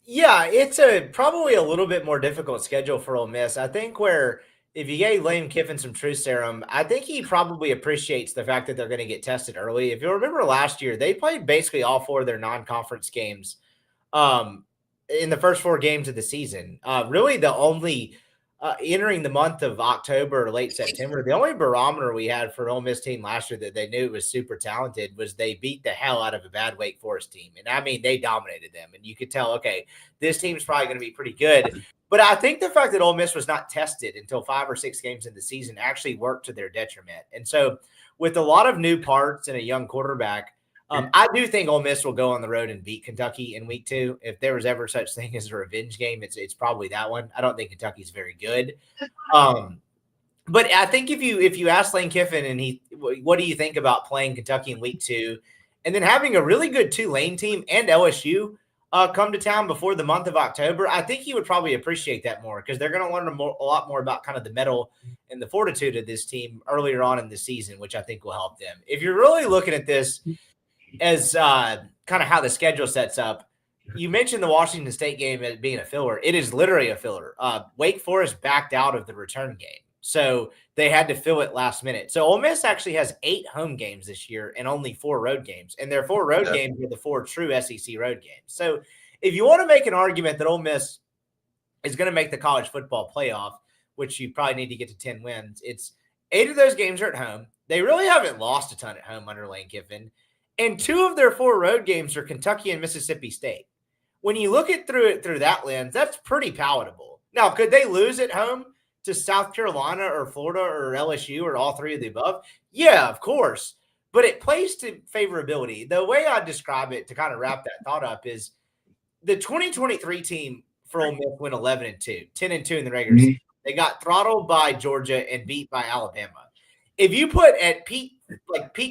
Yeah, it's probably a little bit more difficult schedule for Ole Miss. I think where if you gave Lane Kiffin some truth serum, I think he probably appreciates the fact that they're going to get tested early. If you remember last year, they played basically all four of their non-conference games in the first 4 games of the season. Really the only entering the month of October or late September, the only barometer we had for Ole Miss team last year that they knew was super talented was they beat the hell out of a bad Wake Forest team. And I mean, they dominated them. And you could tell, okay, this team's probably going to be pretty good. But I think the fact that Ole Miss was not tested until 5 or 6 games in the season actually worked to their detriment. And so with a lot of new parts and a young quarterback, I do think Ole Miss will go on the road and beat Kentucky in week 2. If there was ever such thing as a revenge game, it's probably that one. I don't think Kentucky's very good. But I think if you ask Lane Kiffin and what do you think about playing Kentucky in week 2 and then having a really good Tulane team and LSU come to town before the month of October, I think he would probably appreciate that more because they're going to learn a lot more about kind of the mettle and the fortitude of this team earlier on in the season, which I think will help them. If you're really looking at this as kind of how the schedule sets up, you mentioned the Washington State game as being a filler. It is literally a filler. Wake Forest backed out of the return game, so they had to fill it last minute. So Ole Miss actually has 8 home games this year and only 4 road games, and their 4 road games are the 4 true SEC road games. So if you want to make an argument that Ole Miss is going to make the college football playoff, which you probably need to get to 10 wins, it's 8 of those games are at home. They really haven't lost a ton at home under Lane Kiffin. And 2 of their 4 road games are Kentucky and Mississippi State. When you look at through that lens, that's pretty palatable. Now, could they lose at home to South Carolina or Florida or LSU or all 3 of the above? Yeah, of course. But it plays to favorability. The way I describe it to kind of wrap that thought up is the 2023 team for Ole Miss went 11-2, 10-2 in the regular season. They got throttled by Georgia and beat by Alabama. If you put at peak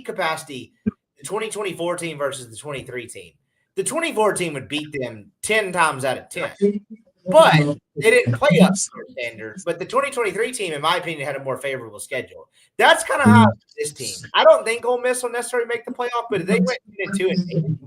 capacity the 2024 team versus the 23 team, the 24 team would beat them 10 times out of 10. But they didn't play up to their standards. But the 2023 team, in my opinion, had a more favorable schedule. That's kind of how this team. I don't think Ole Miss will necessarily make the playoff, but if they went 2-8,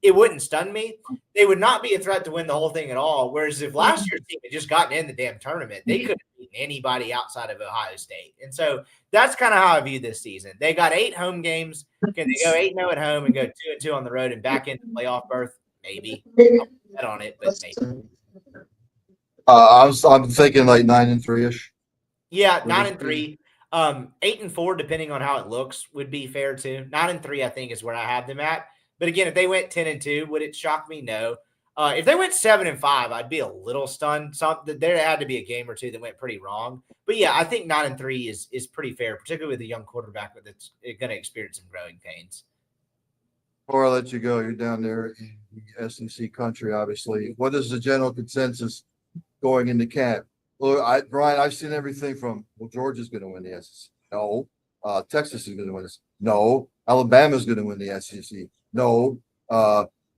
it wouldn't stun me. They would not be a threat to win the whole thing at all. Whereas if last year's team had just gotten in the damn tournament, they couldn't beat anybody outside of Ohio State. And so that's kind of how I view this season. They got 8 home games. Can they go 8-0 at home and go 2-2 on the road and back into the playoff berth? maybe. I'll bet on it, but maybe. I'm thinking like 9-3-ish. Yeah, Would it 9-3. 8-4, depending on how it looks, would be fair too. 9-3, I think, is where I have them at. But again, if they went 10-2, would it shock me? No. If they went 7-5, I'd be a little stunned. There had to be a game or two that went pretty wrong. But yeah, I think 9-3 is pretty fair, particularly with a young quarterback that's going to experience some growing pains. Before I let you go, you're down there in the SEC country, obviously. What is the general consensus going into camp? Well, Brian, I've seen everything from, well, Georgia's going to win the SEC. No. Texas is going to win this. No. Alabama's going to win the SEC. No.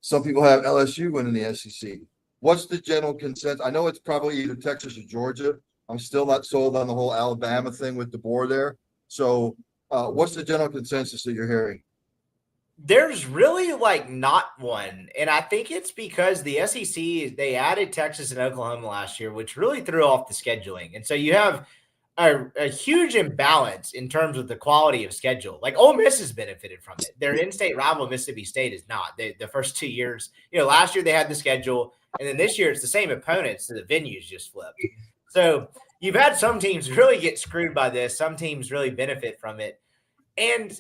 Some people have LSU winning the SEC. What's the general consensus? I know it's probably either Texas or Georgia. I'm still not sold on the whole Alabama thing with DeBoer there. So what's the general consensus that you're hearing? There's really like not one. And I think it's because the SEC, they added Texas and Oklahoma last year, which really threw off the scheduling. And so you have a huge imbalance in terms of the quality of schedule. Like Ole Miss has benefited from it. Their in-state rival, Mississippi State, is not. The first 2 years, last year they had the schedule, and then this year it's the same opponents, so the venues just flipped. So you've had some teams really get screwed by this. Some teams really benefit from it. And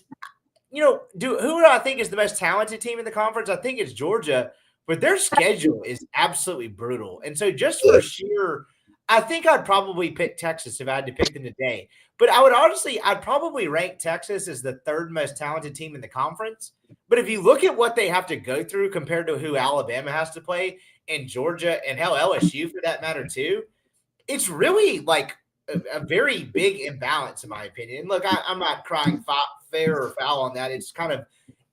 who do I think is the most talented team in the conference? I think it's Georgia, but their schedule is absolutely brutal. And so just for sheer, I think I'd probably pick Texas if I had to pick them today. But I'd probably rank Texas as the third most talented team in the conference. But if you look at what they have to go through compared to who Alabama has to play and Georgia and hell, LSU for that matter too, it's really like a very big imbalance in my opinion. Look, I'm not crying fair or foul on that. It's kind of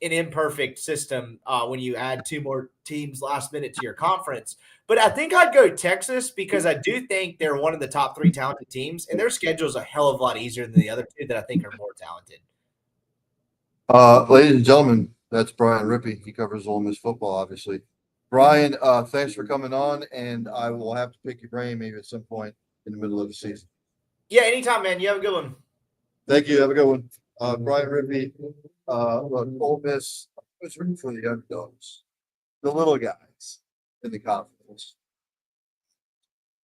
an imperfect system when you add two more teams last minute to your conference. But I think I'd go Texas because I do think they're one of the top 3 talented teams, and their schedule is a hell of a lot easier than the other 2 that I think are more talented. Ladies and gentlemen, that's Brian Rippey. He covers Ole Miss football, obviously. Brian, thanks for coming on, and I will have to pick your brain maybe at some point in the middle of the season. Yeah, anytime, man. You have a good one. Thank you. Have a good one. Brian Rippey, look, Ole Miss was rooting for the underdogs, the little guys in the conference.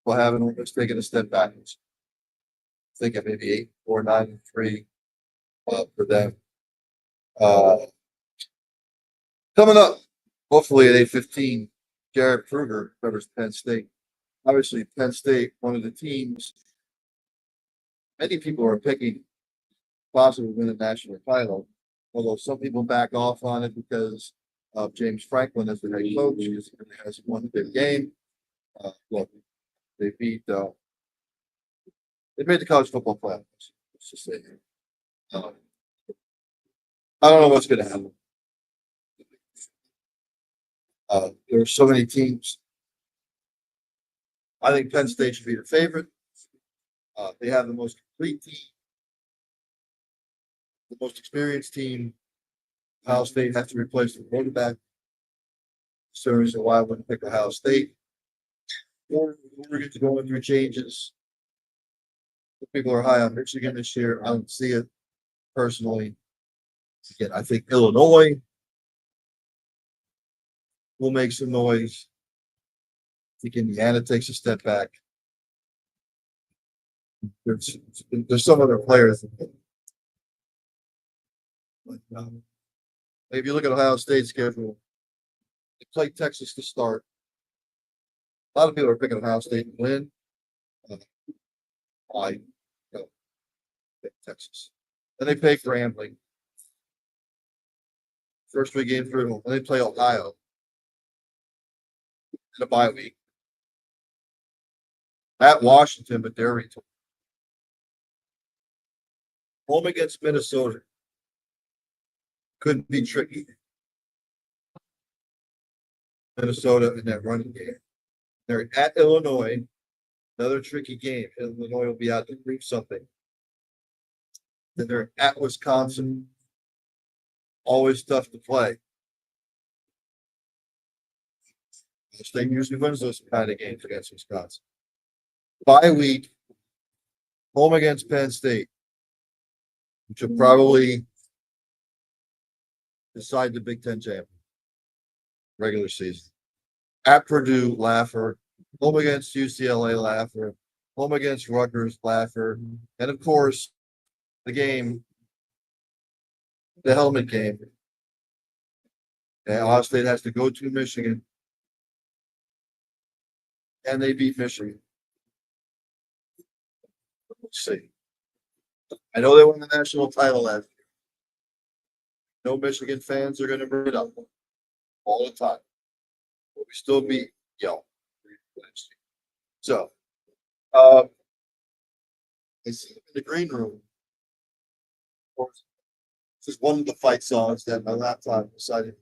We'll have an Ole Miss taking a step backwards. I think it may be 8 or 9-3 for them. Coming up, hopefully at 8:15, Jared Kruger covers Penn State. Obviously, Penn State, one of the teams many people are picking possibly win a national title, although some people back off on it because of James Franklin as the head coach. He hasn't won a big game. Look, they beat. They made the college football playoffs. Let's just say. I don't know what's going to happen. There are so many teams. I think Penn State should be the favorite. They have the most complete team, the most experienced team. Ohio State has to replace the quarterback. So reason why I wouldn't pick Ohio State. We're going to go through changes. People are high on Michigan this year. I don't see it personally. Again, I think Illinois will make some noise. I think Indiana takes a step back. There's some other players. But, if you look at Ohio State's schedule, they play Texas to start. A lot of people are picking Ohio State to win. I pick Texas. Then they play Grambling. First 3 games through, then they play Ohio in a bye week. At Washington, but they're returned. Home against Minnesota. Couldn't be tricky. Minnesota in that running game. They're at Illinois. Another tricky game. Illinois will be out to prove something. Then they're at Wisconsin. Always tough to play. The state usually wins those kind of games against Wisconsin. Bye week. Home against Penn State. Which will probably decide the Big Ten champion. Regular season. At Purdue, Laffer. Home against UCLA, Laffer. Home against Rutgers, Laffer. And of course, the helmet game. And Ohio State has to go to Michigan. And they beat Michigan. Let's see. I know they won the national title last year. No Michigan fans are going to bring it up all the time. But we still beat Yale. So, I see them in the green room. Of course, this is one of the fight songs that my laptop decided.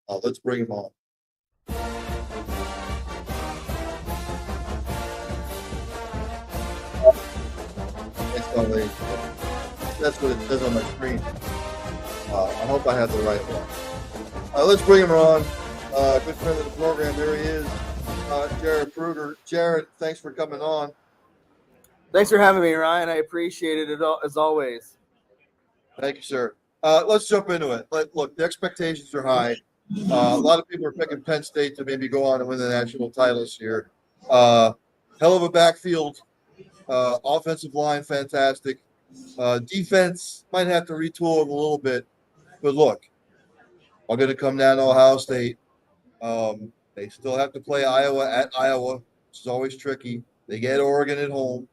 Let's bring him on. That's what it says on my screen. I hope I have the right one. Let's bring him on. Good friend of the program. There he is. Jared Pruger. Jared, thanks for coming on. Thanks for having me, Ryan. I appreciate it as always. Thank you, sir. Let's jump into it. Look, the expectations are high. A lot of people are picking Penn State to maybe go on and win the national title this year. Hell of a backfield. Offensive line, fantastic. Defense might have to retool it a little bit. But look, I'm going to come down to Ohio State. They still have to play Iowa at Iowa, which is always tricky. They get Oregon at home.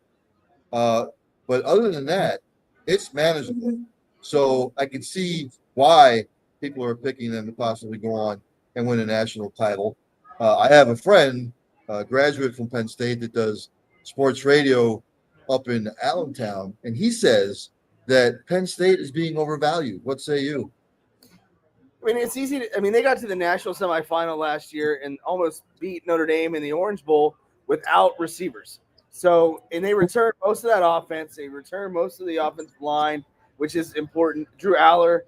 But other than that, it's manageable. So I can see why people are picking them to possibly go on and win a national title. I have a friend, a graduate from Penn State that does sports radio up in Allentown, and he says that Penn State is being overvalued. What say you? I mean, it's easy to, they got to the national semifinal last year and almost beat Notre Dame in the Orange Bowl without receivers. So, and they returned most of that offense. They returned most of the offensive line, which is important. Drew Aller,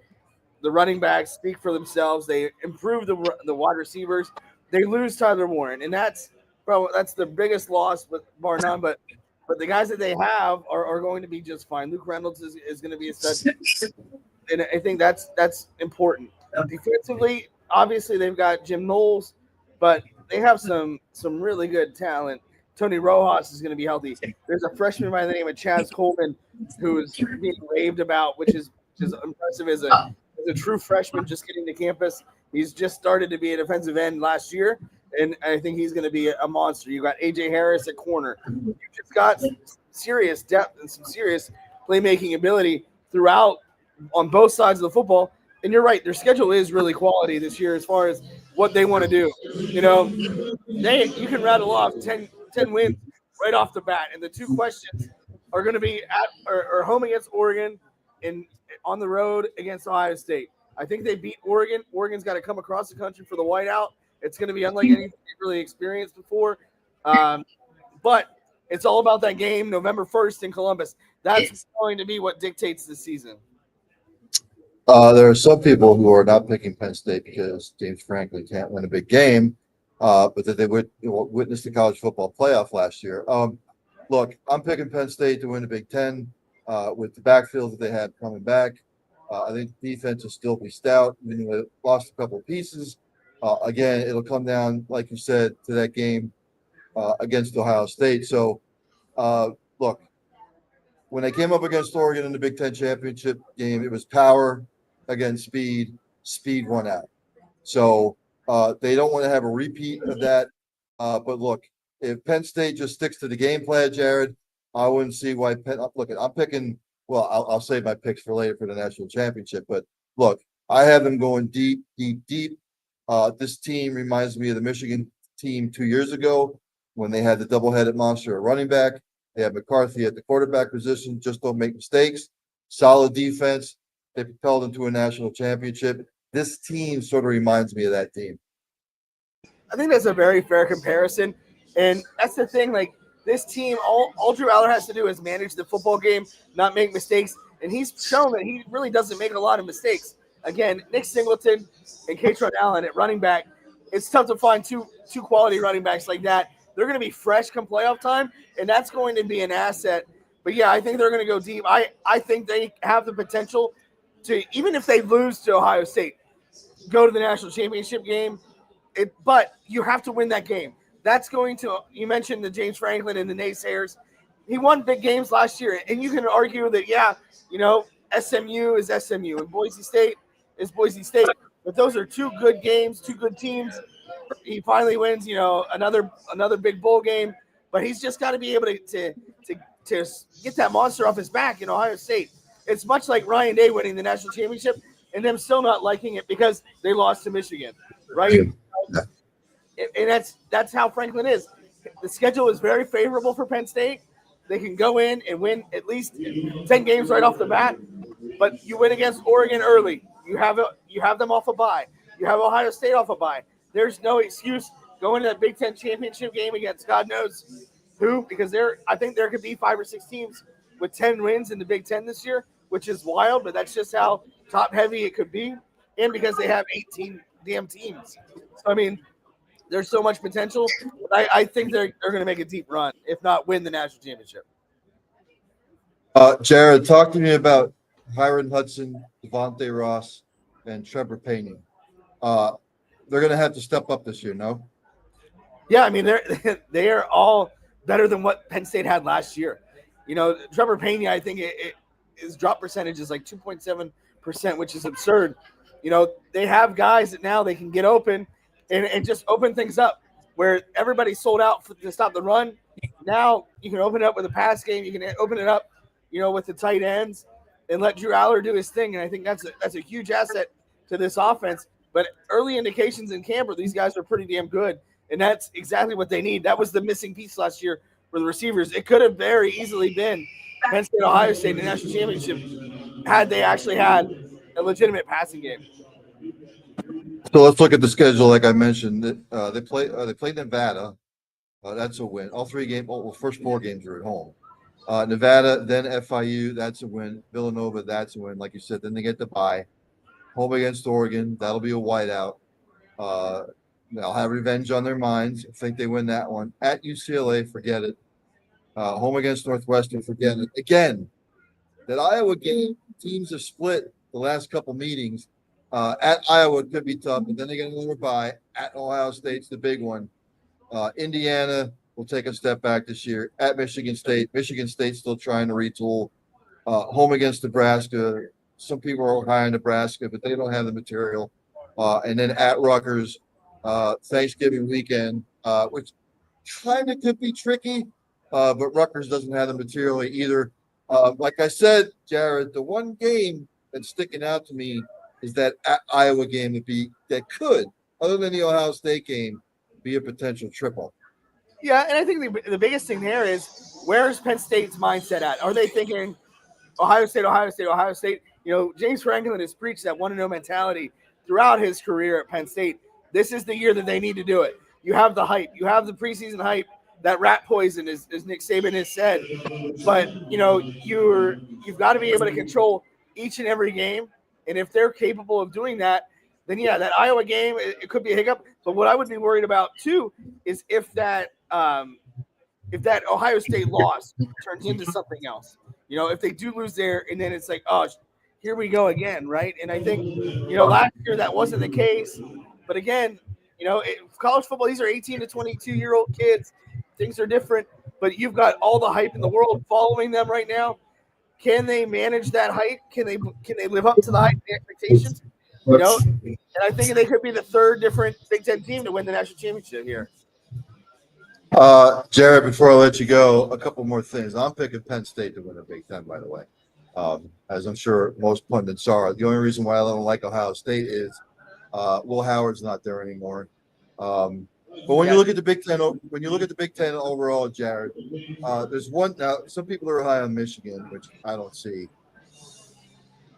the running backs speak for themselves. They improve the wide receivers. They lose Tyler Warren, and that's the biggest loss, but bar none. But the guys that they have are going to be just fine. Luke Reynolds is going to be a stud, and I think that's important. Defensively, obviously they've got Jim Knowles, but they have some really good talent. Tony Rojas is going to be healthy. There's a freshman by the name of Chaz Coleman who's being raved about, which is impressive as a true freshman just getting to campus. He's just started to be a defensive end last year, and I think he's going to be a monster. You got A.J. Harris at corner. You just got serious depth and some serious playmaking ability throughout on both sides of the football. And you're right, their schedule is really quality this year as far as what they want to do. You can rattle off 10 wins right off the bat. And the two questions are going to be at home against Oregon and on the road against Ohio State. I think they beat Oregon. Oregon's got to come across the country for the whiteout. It's going to be unlike anything they've really experienced before. But it's all about that game November 1st in Columbus. That's going to be what dictates the season. There are some people who are not picking Penn State because James Franklin can't win a big game, but that they would witness the college football playoff last year. Look, I'm picking Penn State to win the Big Ten with the backfield that they had coming back. I think defense will still be stout. Even though they lost a couple of pieces. Again, it'll come down, like you said, to that game against Ohio State. So, look, when they came up against Oregon in the Big Ten championship game, it was power against speed. Speed won out. So they don't want to have a repeat of that. But look, if Penn State just sticks to the game plan, Jared, I wouldn't see why I'm picking. Well, I'll save my picks for later for the national championship. But look, I have them going deep, deep, deep. This team reminds me of the Michigan team 2 years ago when they had the double-headed monster at running back. They have McCarthy at the quarterback position. Just don't make mistakes. Solid defense. They propelled them to a national championship. This team sort of reminds me of that team. I think that's a very fair comparison. And that's the thing, like this team, all Drew Aller has to do is manage the football game, not make mistakes. And he's shown that he really doesn't make a lot of mistakes. Again, Nick Singleton and Katron Allen at running back. It's tough to find two quality running backs like that. They're going to be fresh come playoff time, and that's going to be an asset. But, yeah, I think they're going to go deep. I think they have the potential to, even if they lose to Ohio State, go to the national championship game but you have to win that game. That's going to, you mentioned the James Franklin and the naysayers. He won big games last year, and you can argue that, yeah, SMU is SMU and Boise State is Boise State. But those are two good games, two good teams. He finally wins, another big bowl game. But he's just got to be able to get that monster off his back in Ohio State. It's much like Ryan Day winning the national championship and them still not liking it because they lost to Michigan, right? And that's how Franklin is. The schedule is very favorable for Penn State. They can go in and win at least 10 games right off the bat. But you win against Oregon early. You have them off a bye. You have Ohio State off a bye. There's no excuse going to that Big Ten championship game against God knows who, because I think there could be 5 or 6 teams with 10 wins in the Big Ten this year, which is wild, but that's just how top heavy it could be. And because they have 18 damn teams. So, I mean, there's so much potential. I think they're going to make a deep run, if not win the national championship. Jared, talk to me about Hiram Hudson, Devontae Ross, and Trevor Payne. They're going to have to step up this year, no? Yeah, I mean, they are all better than what Penn State had last year. Trevor Payne, I think his drop percentage is like 2.7%, which is absurd. They have guys that now they can get open and just open things up where everybody's sold out to stop the run. Now you can open it up with a pass game. You can open it up, with the tight ends and let Drew Aller do his thing. And I think that's a huge asset to this offense. But early indications in camp are these guys are pretty damn good. And that's exactly what they need. That was the missing piece last year for the receivers. It could have very easily been Penn State, Ohio State in the national championship had they actually had a legitimate passing game. So let's look at the schedule. Like I mentioned, they played Nevada. That's a win. All 3 games. Well, first 4 games are at home. Nevada, then FIU. That's a win. Villanova. That's a win. Like you said, then they get the bye. Home against Oregon. That'll be a whiteout. They'll have revenge on their minds. I think they win that one. At UCLA, forget it. Home against Northwestern, forget it. Again, that Iowa game, teams have split the last couple meetings. At Iowa could be tough, but then they get another bye. At Ohio State's the big one. Indiana will take a step back this year. At Michigan State, Michigan State's still trying to retool. Home against Nebraska. Some people are high on Nebraska, but they don't have the material. And then at Rutgers, Thanksgiving weekend, which kind of could be tricky, but Rutgers doesn't have the material either. Like I said, Jared, the one game that's sticking out to me is that at Iowa game that could, other than the Ohio State game, be a potential triple. Yeah, and I think the biggest thing there is where's Penn State's mindset at? Are they thinking Ohio State, Ohio State, Ohio State? James Franklin has preached that 1-0 mentality throughout his career at Penn State. This is the year that they need to do it. You have the hype. You have the preseason hype. That rat poison, as Nick Saban has said. But, you've got to be able to control each and every game. And if they're capable of doing that, then, yeah, that Iowa game, it could be a hiccup. But what I would be worried about, too, is if that Ohio State loss turns into something else. If they do lose there and then it's like, oh, here we go again, right? And I think, last year that wasn't the case. But again, college football, these are 18 to 22-year-old kids. Things are different, but you've got all the hype in the world following them right now. Can they manage that hype? Can they live up to the hype and the expectations? And I think they could be the 3rd different Big Ten team to win the national championship here. Jared, before I let you go, a couple more things. I'm picking Penn State to win the Big Ten, by the way. As I'm sure most pundits are. The only reason why I don't like Ohio State is Will Howard's not there anymore. But when you look at the Big Ten overall, Jared, there's one now. Some people are high on Michigan, which I don't see.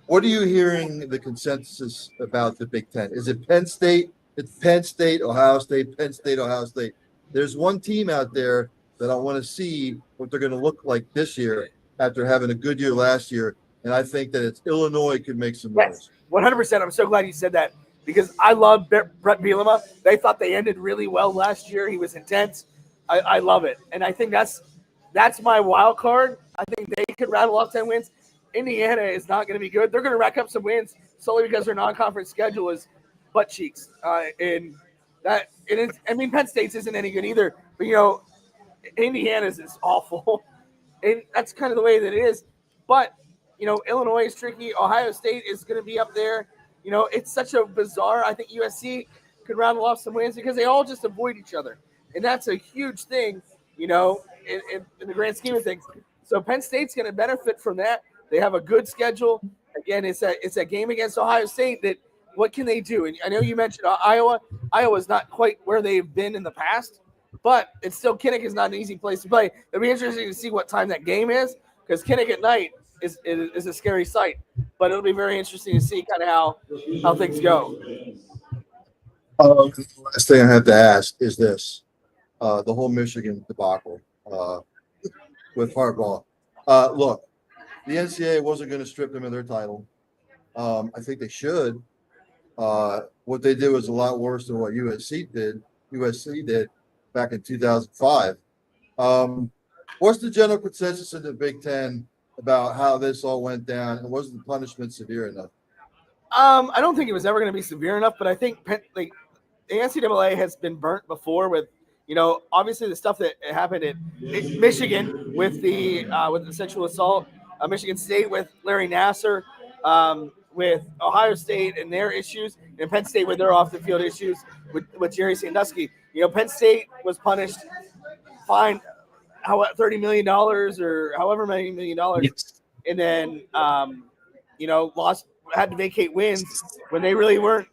What are you hearing the consensus about the Big Ten? Is it Penn State? It's Penn State, Ohio State, Penn State, Ohio State. There's one team out there that I want to see what they're going to look like this year after having a good year last year, and I think that it's Illinois could make some noise. 100%. I'm so glad you said that. Because I love Brett Bielema. They thought they ended really well last year. He was intense. I love it. And I think that's my wild card. I think they could rattle off 10 wins. Indiana is not going to be good. They're going to rack up some wins solely because their non-conference schedule is butt cheeks. And That it is. I mean, Penn State's isn't any good either. But you know, Indiana's is awful, and that's kind of the way that it is. But you know, Illinois is tricky. Ohio State is going to be up there. You know, it's such a bizarre. I think USC could rattle off some wins because they all just avoid each other, and that's a huge thing. You know, in the grand scheme of things. So Penn State's going to benefit from that. They have a good schedule. Again, it's a game against Ohio State that what can they do? And I know you mentioned Iowa. Iowa's not quite where they've been in the past, but it's still Kinnick is not an easy place to play. It'll be interesting to see what time that game is because Kinnick at night is a scary sight. But it'll be very interesting to see kind of how things go. Last thing I have to ask is this: the whole Michigan debacle with Harbaugh. Look, the NCAA wasn't going to strip them of their title. I think they should. What they did was a lot worse than what USC did back in 2005. What's the general consensus in the Big Ten about how this all went down, and was the punishment severe enough? I don't think it was ever going to be severe enough, but I think the NCAA has been burnt before with, you know, obviously the stuff that happened at Michigan with the sexual assault, Michigan State with Larry Nassar, with Ohio State and their issues, and Penn State with their off the field issues with Jerry Sandusky. You know, Penn State was punished, fined $30 million or however many $1 million, Yes. and then you know, had to vacate wins when they really weren't.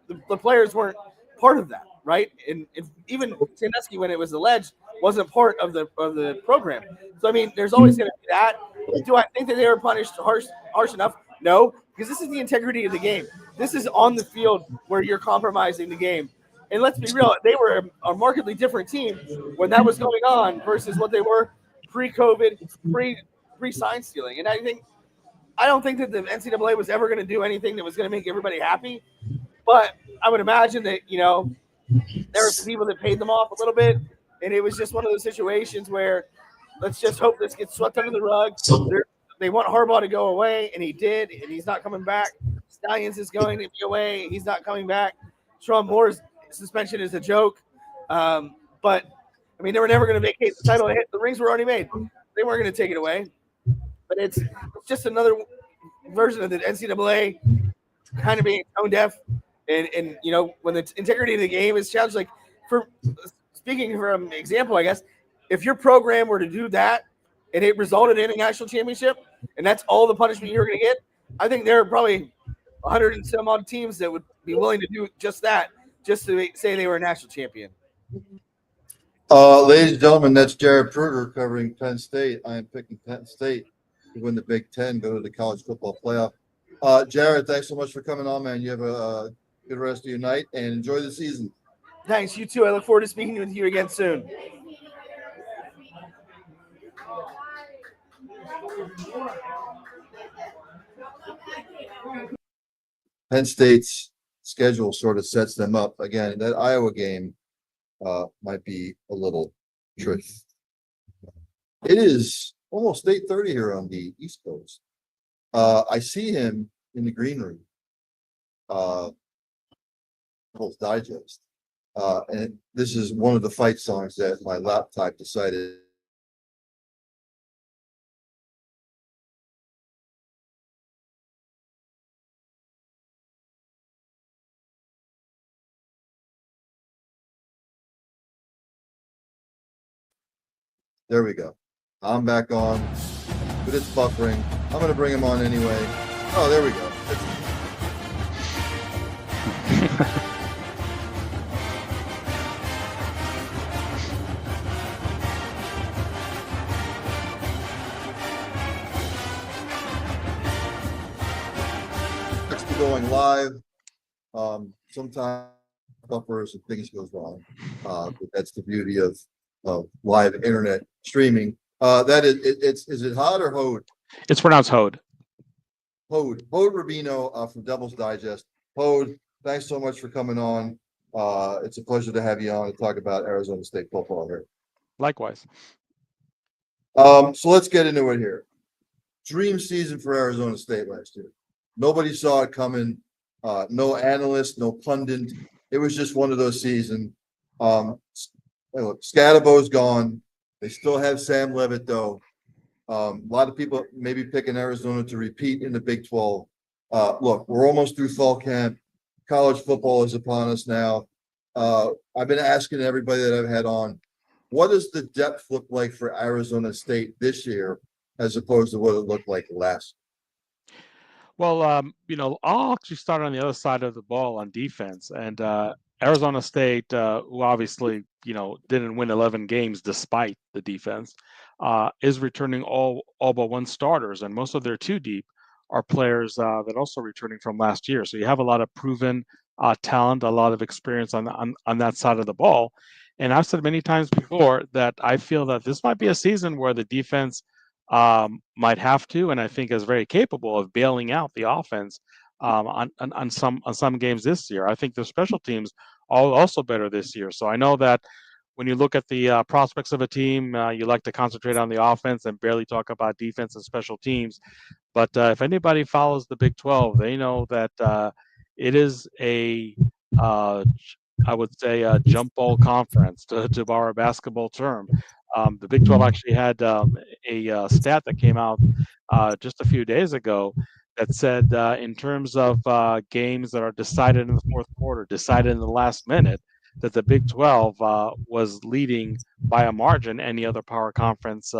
The players weren't part of that, right? And even Sandusky, when it was alleged, wasn't part of the program. So I mean, there's always going to be that. Do I think that they were punished harsh enough? No, because this is the integrity of the game. This is on the field where you're compromising the game. And let's be real, they were a markedly different team when that was going on versus what they were pre-COVID, pre-sign stealing. And I don't think that the NCAA was ever going to do anything that was going to make everybody happy. But I would imagine that, you know, there were some people that paid them off a little bit. And it was just one of those situations where let's just hope this gets swept under the rug. They want Harbaugh to go away, and he did, and he's not coming back. Stallions is going to be away. He's not coming back. Sean Moore's suspension is a joke. But, I mean, they were never going to vacate the title. The rings were already made. They weren't going to take it away. But it's just another version of the NCAA kind of being tone deaf. And you know, when the integrity of the game is challenged, like speaking from example, I guess, if your program were to do that and it resulted in a national championship and that's all the punishment you're going to get, I think there are probably 100 and some odd teams that would be willing to do just that, just to say they were a national champion. Ladies and gentlemen, that's Jared Pruger covering Penn State. I am picking Penn State to win the Big Ten, go to the college football playoff. Jared, thanks so much for coming on, man. You have a good rest of your night and enjoy the season. Thanks, you too. I look forward to speaking with you again soon. Penn State's schedule sort of sets them up. Again, that Iowa game might be a little tricky. It is almost 8:30 here on the East Coast. I see him in the green room. Devil's Digest. And this is one of the fight songs that my laptop decided. There we go. I'm back on, but it's buffering. I'm going to bring him on anyway. Oh, there we go. Next to going live. Sometimes buffers and things goes wrong. But that's the beauty of live internet streaming. That is it Hod or Hode? It's pronounced Hode. Hode Rubino from Devil's Digest. Hode, thanks so much for coming on. It's a pleasure to have you on to talk about Arizona State football here. Likewise. So let's get into it here. Dream season for Arizona State last year. Nobody saw it coming. No analyst, no pundit it was just one of those seasons. Look, Scadabo's gone. They still have Sam Levitt though. A lot of people maybe picking Arizona to repeat in the Big 12. Look, we're almost through fall camp. College football is upon us now. I've been asking everybody that I've had on, what does the depth look like for Arizona State this year as opposed to what it looked like last? Well, I'll actually start on the other side of the ball on defense. And Arizona State, who obviously, didn't win 11 games despite the defense, is returning all but one starters. And most of their two deep are players that also returning from last year. So you have a lot of proven talent, a lot of experience on that side of the ball. And I've said many times before that I feel that this might be a season where the defense might have to, and I think is very capable of bailing out the offense on some games this year. I think the special teams are also better this year. So I know that when you look at the prospects of a team, you like to concentrate on the offense and barely talk about defense and special teams. But if anybody follows the Big 12, they know that it is I would say, a jump ball conference, to borrow a basketball term. The Big 12 actually had a stat that came out just a few days ago that said in terms of games that are decided in the fourth quarter, decided in the last minute, that the Big 12 was leading by a margin any other power conference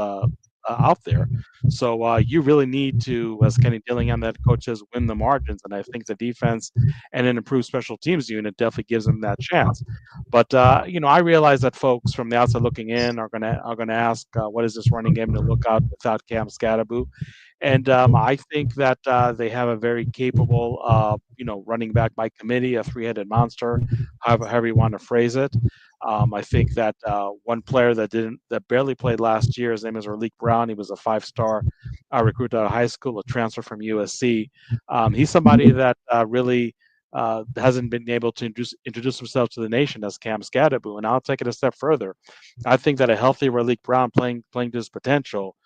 out there. So you really need to, as Kenny Dillingham, that coach says, win the margins. And I think the defense and an improved special teams unit definitely gives them that chance. But I realize that folks from the outside looking in are gonna ask, what is this running game to look out without Cam Scadaboo? And I think that they have a very capable, running back by committee, a three-headed monster, however you want to phrase it. I think that one player that barely played last year, his name is Raleek Brown. He was a five-star recruit out of high school, a transfer from USC. He's somebody that really hasn't been able to introduce himself to the nation as Cam Scadaboo. And I'll take it a step further. I think that a healthy Raleek Brown playing to his potential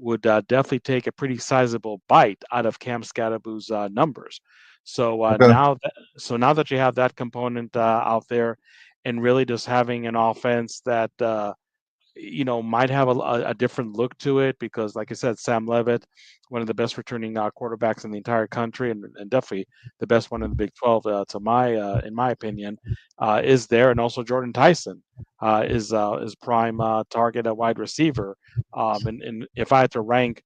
would definitely take a pretty sizable bite out of Cam Scadaboo's numbers. So now that you have that component out there, and really just having an offense that might have a different look to it, because like I said, Sam Levitt, one of the best returning quarterbacks in the entire country, and definitely the best one in the Big 12 in my opinion, is there. And also Jordan Tyson is prime target at wide receiver. And if I had to rank,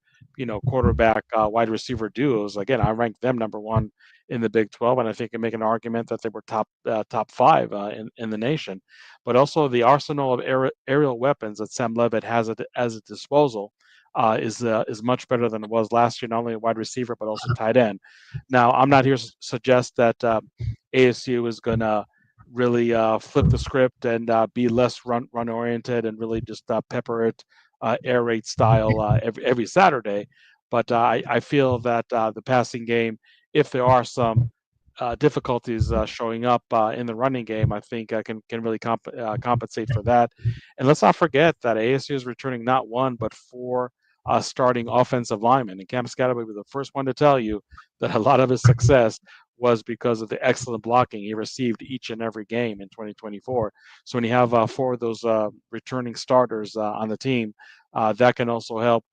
quarterback wide receiver duos, again, I rank them number one in the Big 12, and I think I can make an argument that they were top five in the nation. But also the arsenal of aerial weapons that Sam Levitt has at his disposal is much better than it was last year, not only a wide receiver but also tight end. Now, I'm not here to suggest that ASU is going to really flip the script and be less run oriented and really just pepper it air raid style every Saturday. But I feel that the passing game, if there are some difficulties showing up in the running game, I think can really compensate for that. And let's not forget that ASU is returning not one but four starting offensive linemen. And Cam Scadaboo was the first one to tell you that a lot of his success was because of the excellent blocking he received each and every game in 2024. So when you have four of those returning starters on the team, that can also help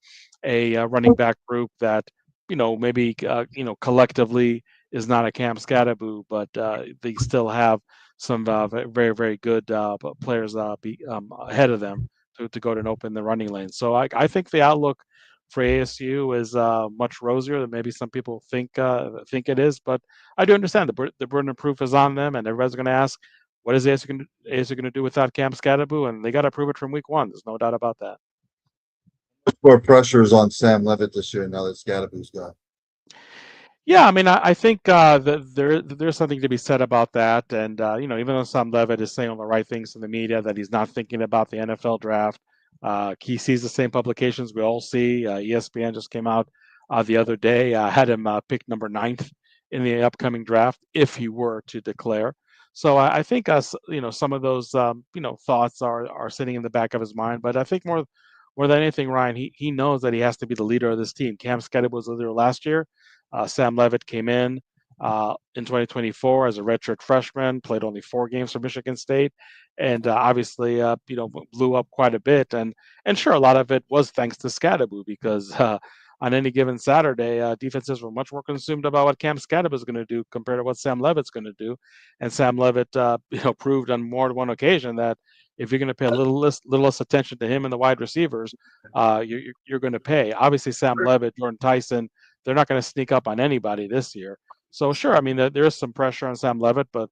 a running back group that maybe collectively is not a Cam Scadaboo, but they still have some very, very good players ahead of them to go and open the running lane. So I think the outlook for ASU is much rosier than maybe some people think it is. But I do understand the burden of proof is on them, and everybody's going to ask, what is ASU going to do without Cam Scadaboo? And they got to prove it from week one. There's no doubt about that. More pressure is on Sam Levitt this year now that Scadaboo's gone. Yeah, I mean, I think that there's something to be said about that. And, even though Sam Levitt is saying all the right things to the media, that he's not thinking about the NFL draft, he sees the same publications we all see. ESPN just came out the other day, had him picked number 9th in the upcoming draft if he were to declare. So I think some of those thoughts are sitting in the back of his mind. But I think more than anything, Ryan, he knows that he has to be the leader of this team. Cam Scadaboo was the leader last year. Sam Levitt came in in 2024 as a redshirt freshman, played only 4 games for Michigan State, and obviously, blew up quite a bit. And sure, a lot of it was thanks to Scadaboo because on any given Saturday, defenses were much more consumed about what Cam Scadaboo is going to do compared to what Sam Levitt's going to do. And Sam Levitt, proved on more than one occasion that if you're going to pay a little less attention to him and the wide receivers, you're going to pay. Obviously, Sam Levitt, Jordan Tyson, they're not going to sneak up on anybody this year. So sure, I mean there is some pressure on Sam Levitt, but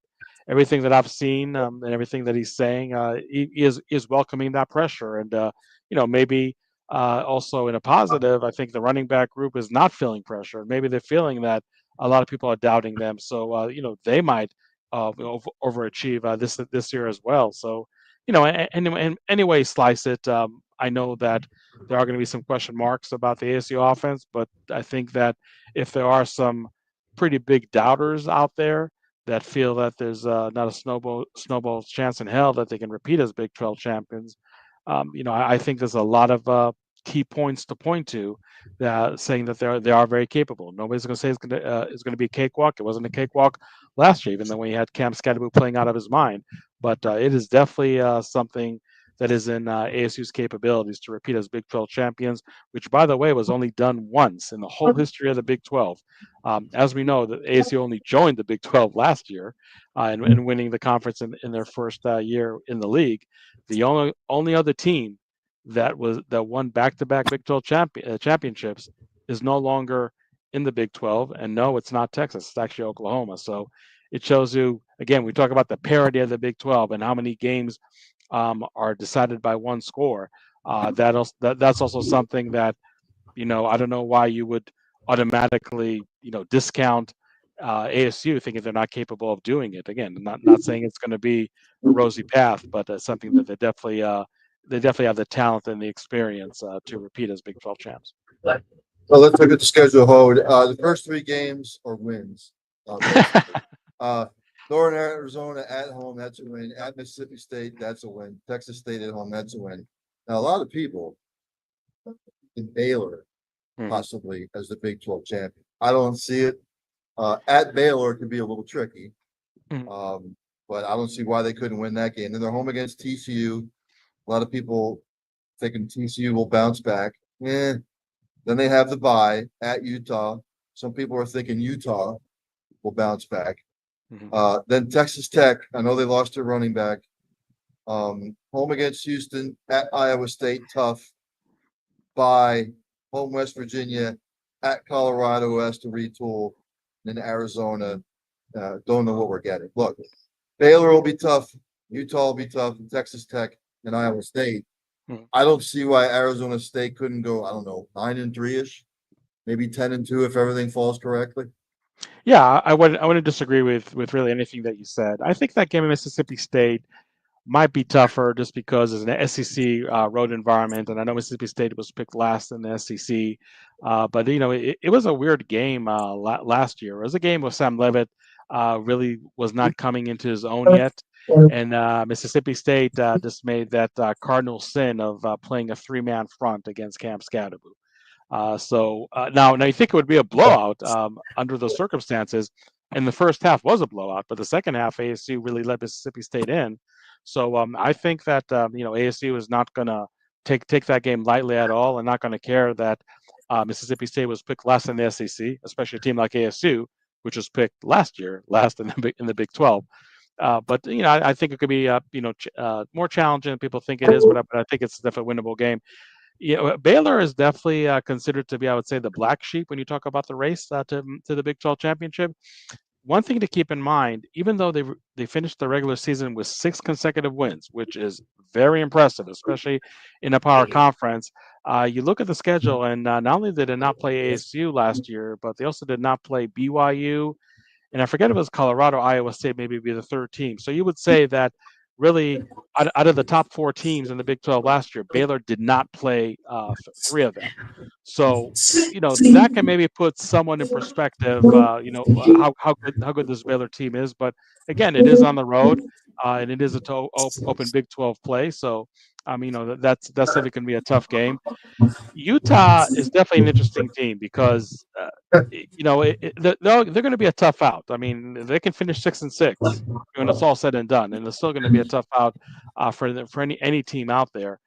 everything that I've seen and everything that he's saying, he is welcoming that pressure. And maybe also in a positive, I think the running back group is not feeling pressure. Maybe they're feeling that a lot of people are doubting them, so they might overachieve this year as well. So and anyway, slice it. I know that there are going to be some question marks about the ASU offense, but I think that if there are some pretty big doubters out there that feel that there's not a snowball chance in hell that they can repeat as Big 12 champions, I think there's a lot of key points to point to that saying that they are very capable. Nobody's going to say it's going to be a cakewalk. It wasn't a cakewalk last year, even though we had Cam Scadaboo playing out of his mind. But it is definitely something that is in ASU's capabilities to repeat as Big 12 champions, which, by the way, was only done once in the whole history of the Big 12. As we know, that ASU only joined the Big 12 last year and winning the conference in their first year in the league. The only other team that won back-to-back Big 12 championships is no longer in the Big 12, and no, it's not Texas. It's actually Oklahoma. So it shows you, again, we talk about the parity of the Big 12 and how many games are decided by one score. That's also something that, I don't know why you would automatically, discount ASU thinking they're not capable of doing it. Again, not saying it's going to be a rosy path, but something that they definitely have the talent and the experience to repeat as Big 12 champs. Well, let's look at the schedule, Howard. The first 3 games are wins. Northern Arizona at home, that's a win. At Mississippi State, that's a win. Texas State at home, that's a win. Now, a lot of people in Baylor possibly as the Big 12 champion. I don't see it. At Baylor could be a little tricky, but I don't see why they couldn't win that game. Then they're home against TCU. A lot of people thinking TCU will bounce back. Then they have the bye at Utah. Some people are thinking Utah will bounce back. Then Texas Tech, I know they lost their running back. Home against Houston, at Iowa State, tough. Bye, home West Virginia, at Colorado, who has to retool. And then Arizona, don't know what we're getting. Look, Baylor will be tough. Utah will be tough. And Texas Tech and Iowa State. I don't see why Arizona State couldn't go, 9-3-ish, maybe 10-2 if everything falls correctly. Yeah, I wouldn't disagree with really anything that you said. I think that game in Mississippi State might be tougher just because it's an SEC road environment, and I know Mississippi State was picked last in the SEC, but it was a weird game last year. It was a game where Sam Levitt really was not coming into his own yet, and Mississippi State just made that cardinal sin of playing a 3-man front against Cam Scadaboo. Now you think it would be a blowout under those circumstances, and the first half was a blowout, but the second half ASU really let Mississippi State in. So I think that ASU is not going to take that game lightly at all, and not going to care that Mississippi State was picked last in the SEC, especially a team like ASU, which was picked last in the Big 12. But I think it could be more challenging than people think it is, but I think it's definitely a winnable game. Baylor is definitely considered to be, I would say, the black sheep when you talk about the race to the Big 12 championship. One thing to keep in mind, even though they finished the regular season with 6 consecutive wins, which is very impressive, especially in a power conference, you look at the schedule, and not only did they not play ASU last year, but they also did not play BYU, and I forget if it was Colorado, Iowa State, maybe be the third team. So you would say that really, out of the top 4 teams in the Big 12 last year, Baylor did not play 3 of them. So, that can maybe put someone in perspective, how good this Baylor team is. But again, it is on the road, and it is a open Big 12 play. So That's definitely going to be a tough game. Utah is definitely an interesting team because they're going to be a tough out. I mean, they can finish 6-6 when it's all said and done, and it's still going to be a tough out for any team out there.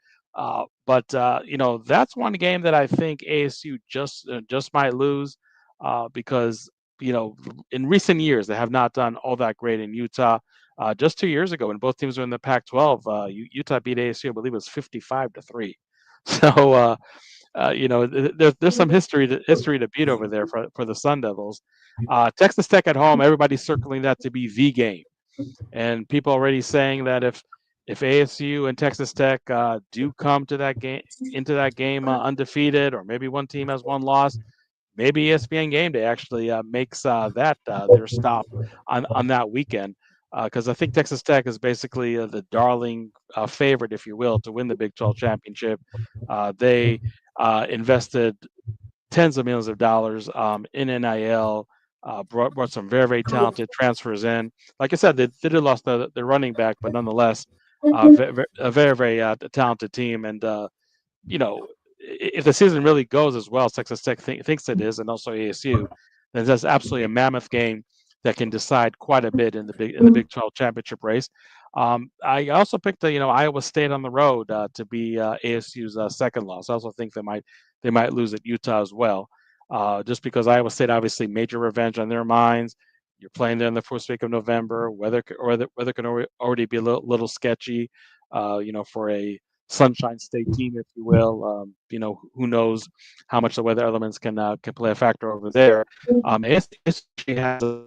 But that's one game that I think ASU just might lose because in recent years they have not done all that great in Utah. Just 2 years ago, when both teams were in the Pac-12, Utah beat ASU, I believe it was 55-3. So there's some history to beat over there for the Sun Devils. Texas Tech at home, everybody's circling that to be the game, and people already saying that if ASU and Texas Tech do come to that game undefeated, or maybe one team has one loss, maybe ESPN Game Day actually makes that their stop on that weekend. Because I think Texas Tech is basically the darling favorite, if you will, to win the Big 12 championship. They invested tens of millions of dollars in NIL, brought some very, very talented transfers in. Like I said, they did lost the running back, but nonetheless, a very, very talented team. And, if the season really goes as well as Texas Tech thinks it is, and also ASU, then that's absolutely a mammoth game that can decide quite a bit in the Big 12 championship race. I also picked Iowa State on the road to be ASU's second loss. I also think they might lose at Utah as well, just because Iowa State obviously major revenge on their minds. You're playing there in the first week of November. Weather can already be a little sketchy, for a Sunshine State team, if you will. Who knows how much the weather elements can play a factor over there. ASU has a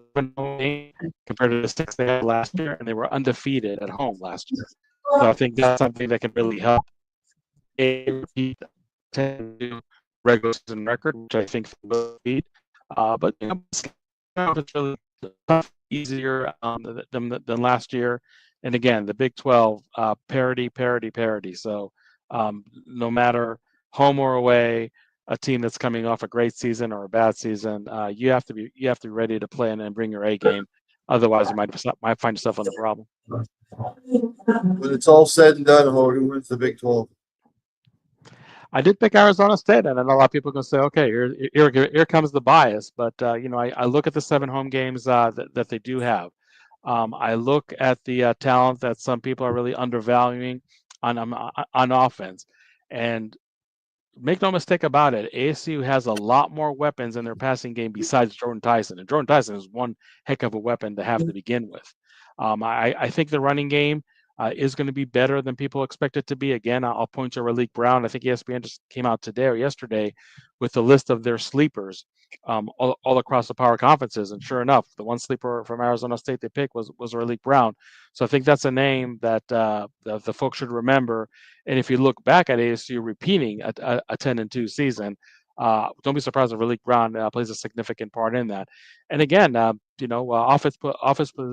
game compared to the 6 they had last year, and they were undefeated at home last year. So I think that's something that can really help repeat regular season record, which I think they will beat. But it's really tough, easier than last year. And again, the Big 12 parity. So no matter home or away, a team that's coming off a great season or a bad season, you have to be ready to play and bring your A game. Otherwise, you might find yourself in a problem. When it's all said and done, who wins the Big 12? I did pick Arizona State, and I know a lot of people are going to say, "Okay, here comes the bias." But I look at the 7 home games that they do have. I look at the talent that some people are really undervaluing on offense, and make no mistake about it, ASU has a lot more weapons in their passing game besides Jordan Tyson, and Jordan Tyson is one heck of a weapon to have to begin with. I think the running game is going to be better than people expect it to be. Again, I'll point to Raleek Brown. I think ESPN just came out today or yesterday with a list of their sleepers all across the power conferences. And sure enough, the one sleeper from Arizona State they picked was Raleek Brown. So I think that's a name that the folks should remember. And if you look back at ASU repeating a 10-2 season, don't be surprised if Raleek Brown plays a significant part in that. And again, offense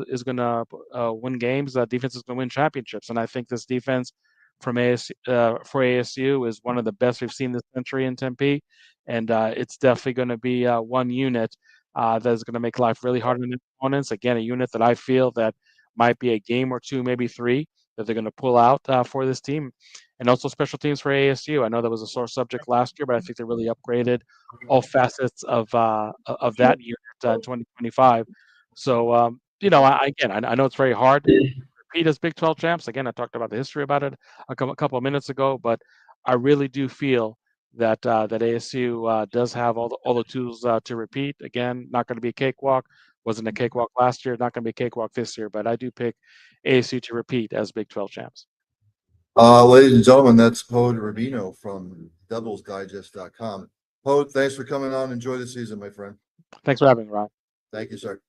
is going to win games. Defense is going to win championships. And I think this defense for ASU is one of the best we've seen this century in Tempe. And it's definitely going to be one unit that is going to make life really hard on the opponents. Again, a unit that I feel that might be a game or two, maybe 3, that they're going to pull out for this team. And also special teams for ASU. I know that was a sore subject last year, but I think they really upgraded all facets of that unit in 2025. So, I know it's very hard to repeat as Big 12 champs. Again, I talked about the history about it a couple of minutes ago, but I really do feel that ASU does have all the tools to repeat. Again, not going to be a cakewalk. Wasn't a cakewalk last year. Not going to be a cakewalk this year. But I do pick ASU to repeat as Big 12 champs. Ladies and gentlemen, that's Pode Rubino from DevilsDigest.com. Pode, thanks for coming on. Enjoy the season, my friend. Thanks for having me, Ron. Thank you, sir.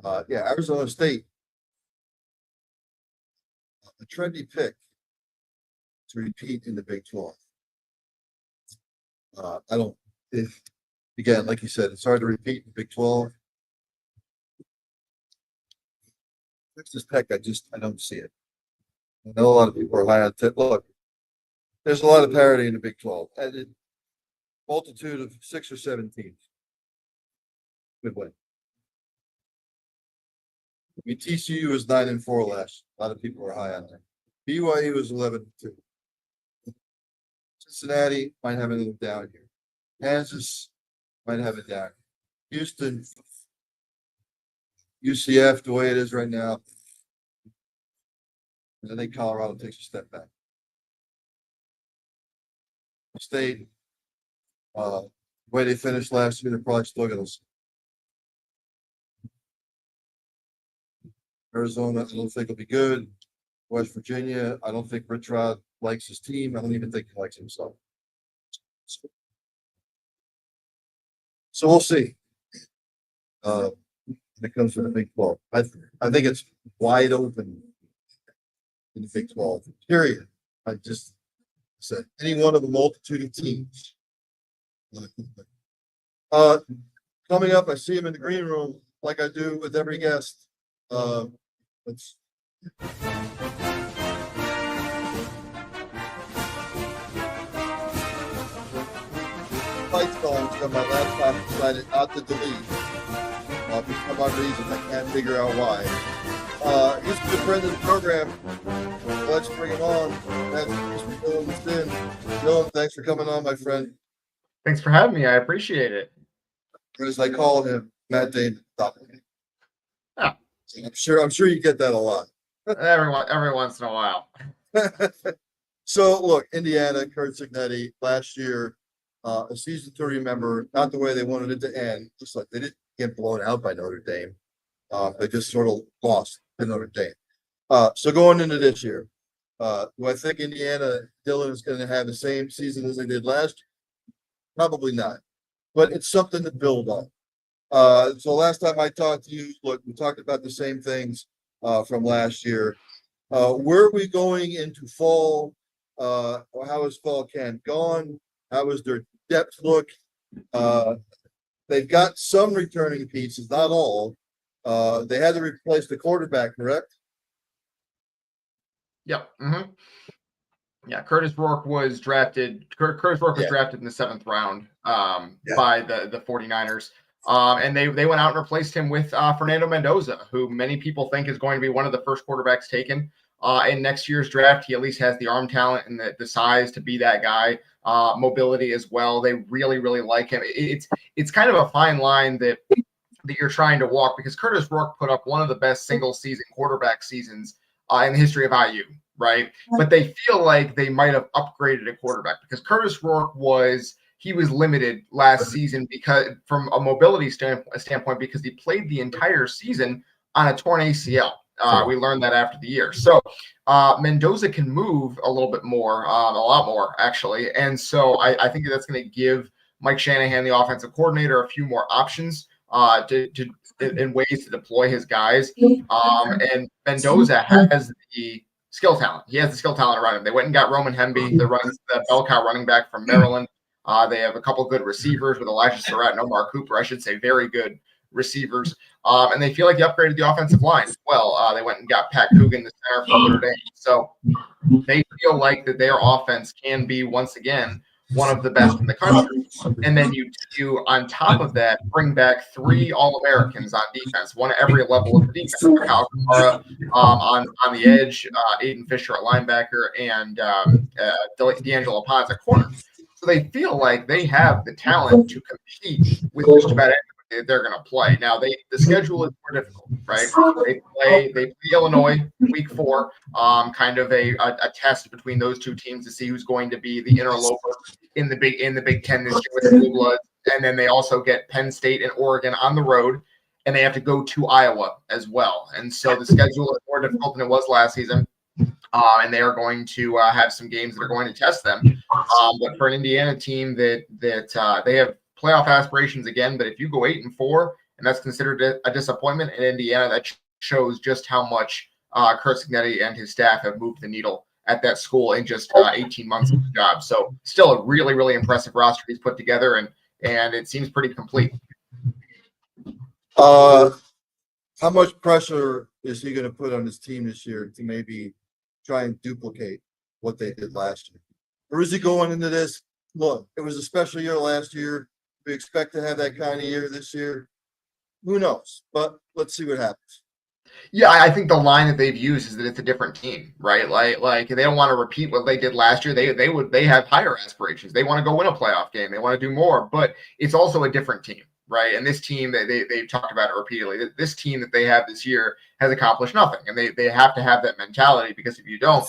Arizona State, a trendy pick to repeat in the Big 12. Again, like you said, it's hard to repeat in the Big 12. Texas Tech, I don't see it. I know a lot of people are high on Tech. Look, there's a lot of parity in the Big 12. And a multitude of 6 or 7 teams could win. I mean, TCU was 9-4 last. A lot of people are high on that. BYU was 11-2. Cincinnati might have another down year. Kansas might have a down year. Houston, UCF, the way it is right now. And I think Colorado takes a step back. State, the way they finished last year, they're probably still going to. Arizona, I don't think will be good. West Virginia, I don't think Rich Rod likes his team. I don't even think he likes himself. So we'll see. When it comes to the Big 12, I think it's wide open in the Big 12. Period. I just said any one of a multitude of teams. Coming up, I see him in the green room like I do with every guest. Let's lights going so my laptop decided not to delete. For some reason I can't figure out why. He's a good friend of the program. Let's bring him on. That's Mr. Dylan Sin. Dylan, thanks for coming on, my friend. Thanks for having me. I appreciate it. Or as I call him, Matt Damon. Yeah. I'm sure you get that a lot. Every once in a while. So look, Indiana, Kurt Cignetti, last year, a season to remember, not the way they wanted it to end, just like they didn't get blown out by Notre Dame. They just sort of lost to Notre Dame. So going into this year, do I think Indiana, Dylan, is going to have the same season as they did last year? Probably not, but it's something to build on. So last time I talked to you, look, we talked about the same things from last year. Where are we going into fall? How is fall camp gone? How is their depth look? They've got some returning pieces, not all. They had to replace the quarterback, correct? Yep. Mm-hmm. Yeah, Curtis Rourke was drafted. Curtis Rourke was drafted in the 7th round by the 49ers. And they went out and replaced him with Fernando Mendoza, who many people think is going to be one of the first quarterbacks taken in next year's draft. He at least has the arm talent and the size to be that guy. Mobility as well. They really, really like him. It's kind of a fine line that you're trying to walk, because Curtis Rourke put up one of the best single season quarterback seasons in the history of IU, right? But they feel like they might have upgraded a quarterback, because Curtis Rourke was limited last season because from a mobility standpoint, because he played the entire season on a torn ACL. We learned that after the year. So Mendoza can move a little bit more, a lot more actually. And so I think that's going to give Mike Shanahan, the offensive coordinator, a few more options in ways to deploy his guys. And Mendoza has the skill talent. He has the skill talent around him. They went and got Roman Hemby, the bell cow running back from Maryland. They have a couple good receivers with Elijah Surratt and Omar Cooper. I should say very good receivers. And they feel like they upgraded the offensive line as well. They went and got Pat Coogan, the center from Notre Dame. So they feel like that their offense can be, once again, one of the best in the country. And then you on top of that, bring back 3 All-Americans on defense, one at every level of the defense. Kyle Kamara on the edge, Aiden Fisher at linebacker, and D'Angelo Ponce at corner. So they feel like they have the talent to compete with just about everybody they're going to play. Now, the schedule is more difficult, right? They play Illinois week 4, kind of a test between those two teams to see who's going to be the interloper in the Big Ten this year with the Blue Bloods. And then they also get Penn State and Oregon on the road, and they have to go to Iowa as well. And so the schedule is more difficult than it was last season. And they are going to have some games that are going to test them. But for an Indiana team that they have playoff aspirations again, but if you go 8-4, and that's considered a disappointment in Indiana, that shows just how much Kurt Cignetti and his staff have moved the needle at that school in just 18 months of the job. So still a really, really impressive roster he's put together, and it seems pretty complete. How much pressure is he going to put on his team this year to maybe try and duplicate what they did last year? Or is he going into this? Look, it was a special year last year. We expect to have that kind of year this year. Who knows? But let's see what happens. Yeah, I think the line that they've used is that it's a different team, right? Like they don't want to repeat what they did last year. They have higher aspirations. They want to go win a playoff game. They want to do more, but it's also a different team, right? And this team they've talked about it repeatedly. This team that they have this year has accomplished nothing, and they have to have that mentality, because if you don't,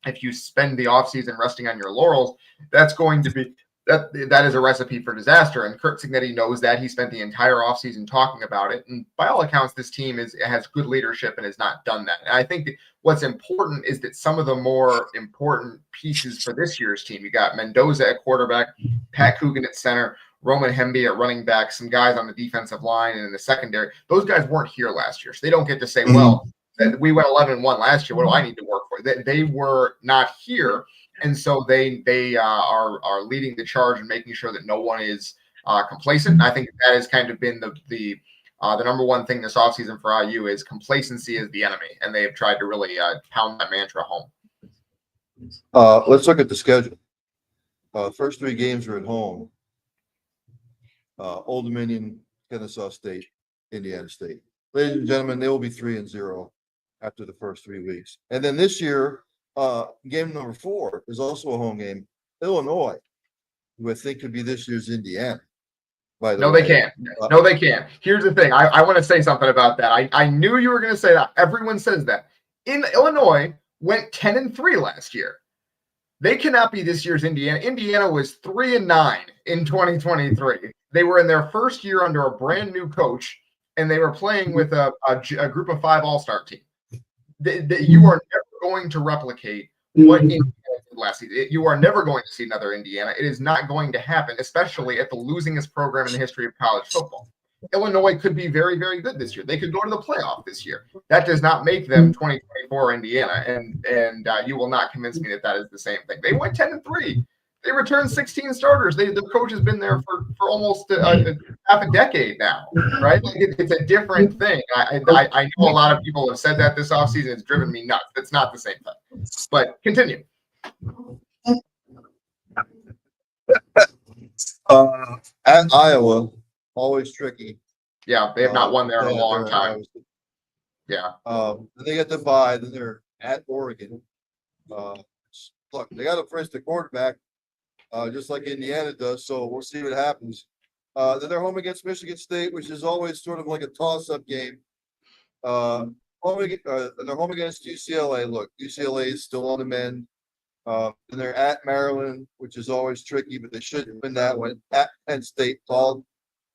if you spend the offseason resting on your laurels, that's going to be that is a recipe for disaster. And Curt Cignetti knows that. He spent the entire offseason talking about it. And by all accounts, this team has good leadership and has not done that. And I think that what's important is that some of the more important pieces for this year's team, you got Mendoza at quarterback, Pat Coogan at center, Roman Hemby at running back, some guys on the defensive line and in the secondary. Those guys weren't here last year. So they don't get to say, well, we went 11-1 last year. What do I need to work for? They were not here. And so they are leading the charge and making sure that no one is complacent. And I think that has kind of been the number one thing this offseason for IU is complacency is the enemy. And they have tried to really pound that mantra home. Let's look at the schedule. First 3 games are at home. Old Dominion, Kennesaw State, Indiana State. Ladies and gentlemen, they will be 3-0 after the first 3 weeks. And then this year, game number 4 is also a home game. Illinois, who I think could be this year's Indiana. By the way. They can't. No, they can't. Here's the thing. I want to say something about that. I knew you were going to say that. Everyone says that. Illinois went 10-3 last year. They cannot be this year's Indiana. Indiana was 3-9 in 2023. They were in their first year under a brand new coach, and they were playing with a group of 5 all-star team. You are never going to replicate what Indiana did last season. You are never going to see another Indiana. It is not going to happen, especially at the losingest program in the history of college football. Illinois could be very, very good this year. They could go to the playoff this year. That does not make them 2024 Indiana, and you will not convince me that is the same thing. They went 10-3. They returned 16 starters. The coach has been there for almost half a decade now, right? Like it's a different thing. I know a lot of people have said that this offseason. It's driven me nuts. It's not the same thing. But continue. At Iowa, always tricky. Yeah, they have not won there in a long time. Yeah. Then they get the bye. Then they're at Oregon. Look, they got to face the quarterback, just like Indiana does. So we'll see what happens. Then they're home against Michigan State, which is always sort of like a toss-up game. They're home against UCLA. Look, UCLA is still on the mend. And they're at Maryland, which is always tricky, but they should win that one. At Penn State, tall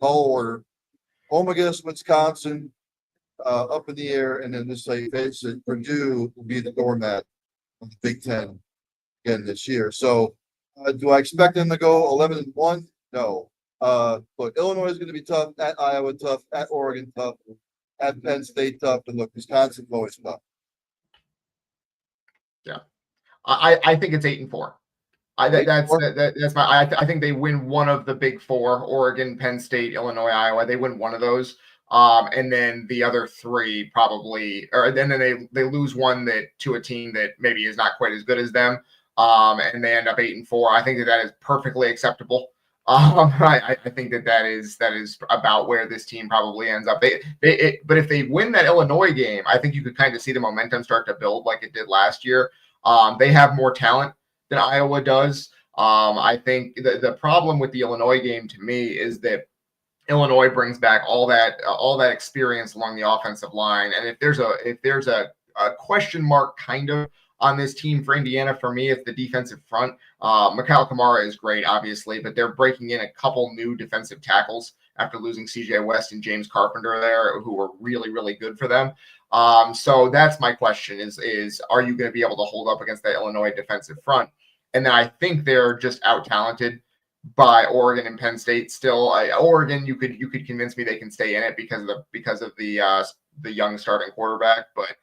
order. Home against Wisconsin, up in the air, and then this like Purdue will be the doormat of the Big Ten again this year. So, do I expect them to go 11-1? No. Look, Illinois is going to be tough. At Iowa, tough. At Oregon, tough. At Penn State, tough. And look, Wisconsin always tough. Yeah, I think it's 8-4. That's my. I think they win one of the big 4: Oregon, Penn State, Illinois, Iowa. They win one of those, and then the other 3 probably, or then they lose one to a team that maybe is not quite as good as them, and they end up 8-4. I think that is perfectly acceptable. I think that is about where this team probably ends up. But if they win that Illinois game, I think you could kind of see the momentum start to build like it did last year. They have more talent than Iowa does. I think the problem with the Illinois game to me is that Illinois brings back all that experience along the offensive line. And if there's a question mark kind of on this team for Indiana, for me, it's the defensive front. Mikhail Kamara is great, obviously, but they're breaking in a couple new defensive tackles after losing CJ West and James Carpenter there, who were really, really good for them. So that's my question is are you going to be able to hold up against that Illinois defensive front? And then I think they're just out-talented by Oregon and Penn State still. Oregon, you could convince me they can stay in it because of the young starting quarterback, but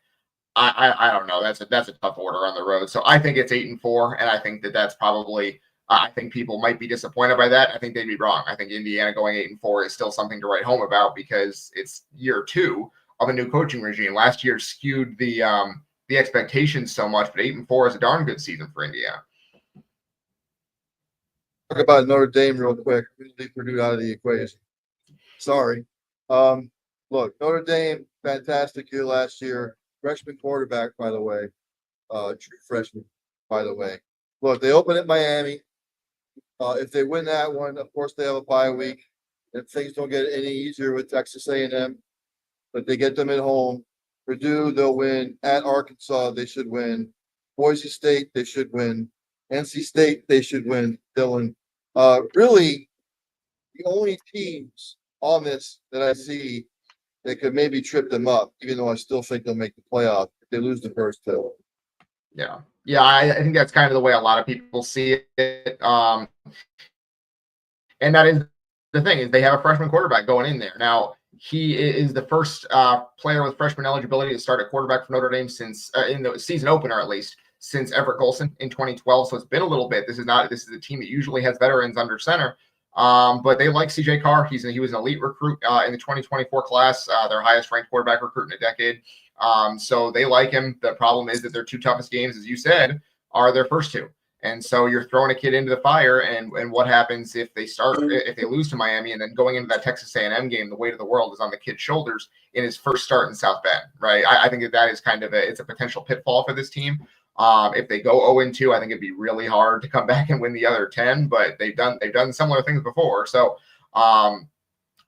I don't know. That's a tough order on the road. So I think it's 8-4, and I think that's probably I think people might be disappointed by that. I think they'd be wrong. I think Indiana going 8-4 is still something to write home about because it's year 2 of a new coaching regime. Last year skewed the expectations so much, but 8-4 is a darn good season for Indiana. Talk about Notre Dame real quick. We leave Purdue out of the equation. Sorry. Look, Notre Dame, fantastic year last year. Freshman quarterback, by the way. True freshman, by the way. Look, they open at Miami. If they win that one, of course they have a bye week. If things don't get any easier with Texas A&M, but they get them at home. Purdue, they'll win. At Arkansas, they should win. Boise State, they should win. NC State, they should win. Dylan, really, the only teams on this that I see that could maybe trip them up, even though I still think they'll make the playoff if they lose the first two. Yeah. Yeah, I think that's kind of the way a lot of people see it. And that is the thing, is they have a freshman quarterback going in there. Now, he is the first player with freshman eligibility to start at quarterback for Notre Dame since in the season opener, at least, since Everett Golson in 2012. So it's been a little bit. This is a team that usually has veterans under center. But they like CJ Carr. He was an elite recruit in the 2024 class, their highest ranked quarterback recruit in a decade. So they like him. The problem is that their two toughest games, as you said, are their first two. And so you're throwing a kid into the fire, and what happens if they lose to Miami, and then going into that Texas A&M game, the weight of the world is on the kid's shoulders in his first start in South Bend, right? I think that is kind of it's a potential pitfall for this team. If they go 0-2, I think it'd be really hard to come back and win the other 10, but they've done similar things before. So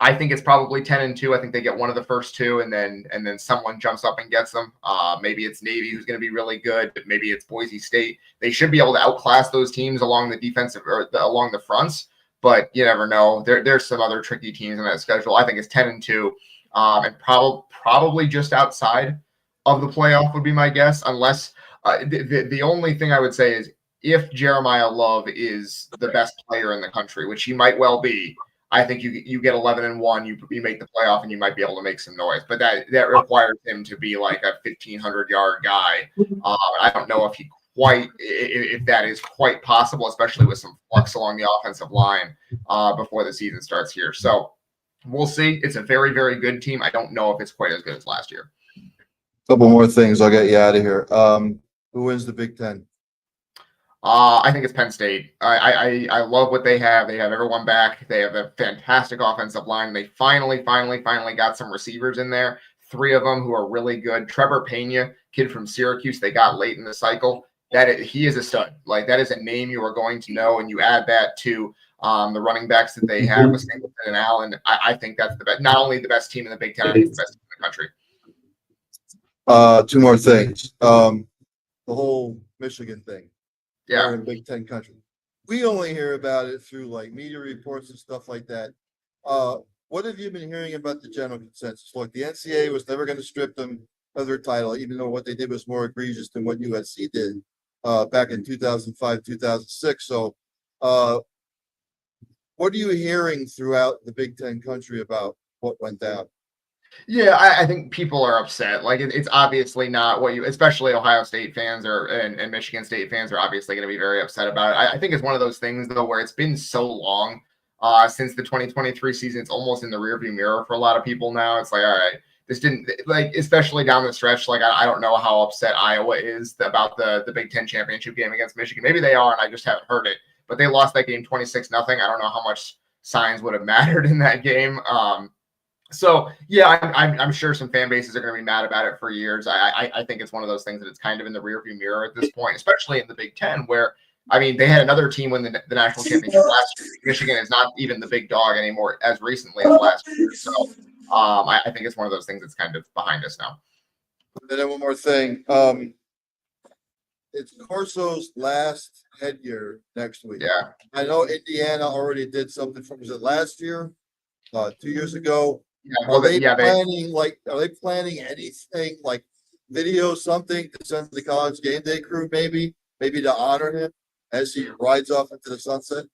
I think it's probably 10-2. I think they get one of the first two, and then someone jumps up and gets them. Maybe it's Navy, who's going to be really good, but maybe it's Boise State. They should be able to outclass those teams along the defensive or along the fronts, but you never know. There's some other tricky teams in that schedule. I think it's 10-2, and probably just outside of the playoff would be my guess, unless the only thing I would say is if Jeremiah Love is the best player in the country, which he might well be, I think you get 11-1, you make the playoff, and you might be able to make some noise. But that requires him to be like a 1,500-yard guy. I don't know if that is quite possible, especially with some flux along the offensive line before the season starts here. So we'll see. It's a very, very good team. I don't know if it's quite as good as last year. Couple more things. I'll get you out of here. Who wins the Big Ten? I think it's Penn State. I love what they have. They have everyone back. They have a fantastic offensive line. They finally got some receivers in there. 3 of them who are really good. Trevor Pena, kid from Syracuse, they got late in the cycle. He is a stud. Like, that is a name you are going to know, and you add that to the running backs that they have with Singleton and Allen. I think that's the best. Not only the best team in the Big Ten, it's the best team in the country. 2 more things. The whole Michigan thing. Yeah. In Big Ten country. We only hear about it through like media reports and stuff like that. What have you been hearing about the general consensus? Look, the NCAA was never going to strip them of their title, even though what they did was more egregious than what USC did back in 2005, 2006. So what are you hearing throughout the Big Ten country about what went down? Yeah, I think people are upset. Like, it's obviously not what especially Ohio State fans and Michigan State fans are obviously going to be very upset about it. I think it's one of those things, though, where it's been so long since the 2023 season. It's almost in the rearview mirror for a lot of people now. It's like, all right, this didn't, like, especially down the stretch. Like, I don't know how upset Iowa is about the Big Ten championship game against Michigan. Maybe they are, and I just haven't heard it. But they lost that game 26-0. I don't know how much signs would have mattered in that game. So, yeah, I'm sure some fan bases are going to be mad about it for years. I think it's one of those things that it's kind of in the rearview mirror at this point, especially in the Big Ten, where, I mean, they had another team win the national championship last year. Michigan is not even the big dog anymore as recently as last year. So I think it's one of those things that's kind of behind us now. And then one more thing. It's Corso's last head year next week. Yeah. I know Indiana already did something was it last year? 2 years ago? Yeah, well, Are they planning anything like video, something to send to the college game day crew, maybe to honor him as he rides off into the sunset?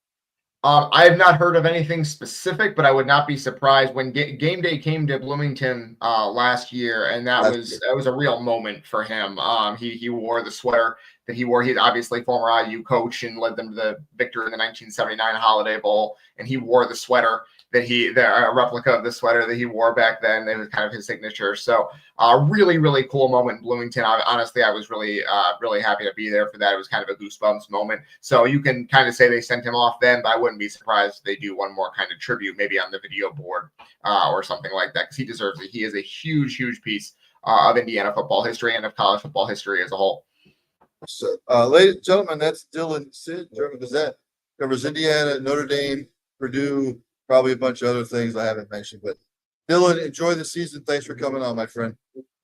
I have not heard of anything specific, but I would not be surprised when game day came to Bloomington last year, and that was a real moment for him. He wore the sweater that he wore. He's obviously former IU coach and led them to the victory in the 1979 Holiday Bowl, and he wore the sweater a replica of the sweater that he wore back then. It was kind of his signature. So really, really cool moment in Bloomington. Honestly, I was really, really happy to be there for that. It was kind of a goosebumps moment. So you can kind of say they sent him off then, but I wouldn't be surprised if they do one more kind of tribute, maybe on the video board or something like that, because he deserves it. He is a huge, huge piece of Indiana football history and of college football history as a whole. So, ladies and gentlemen, that's Dylan Sid, German Gazette. Covers Indiana, Notre Dame, Purdue, probably a bunch of other things I haven't mentioned. But Dylan, enjoy the season. Thanks for coming on, my friend.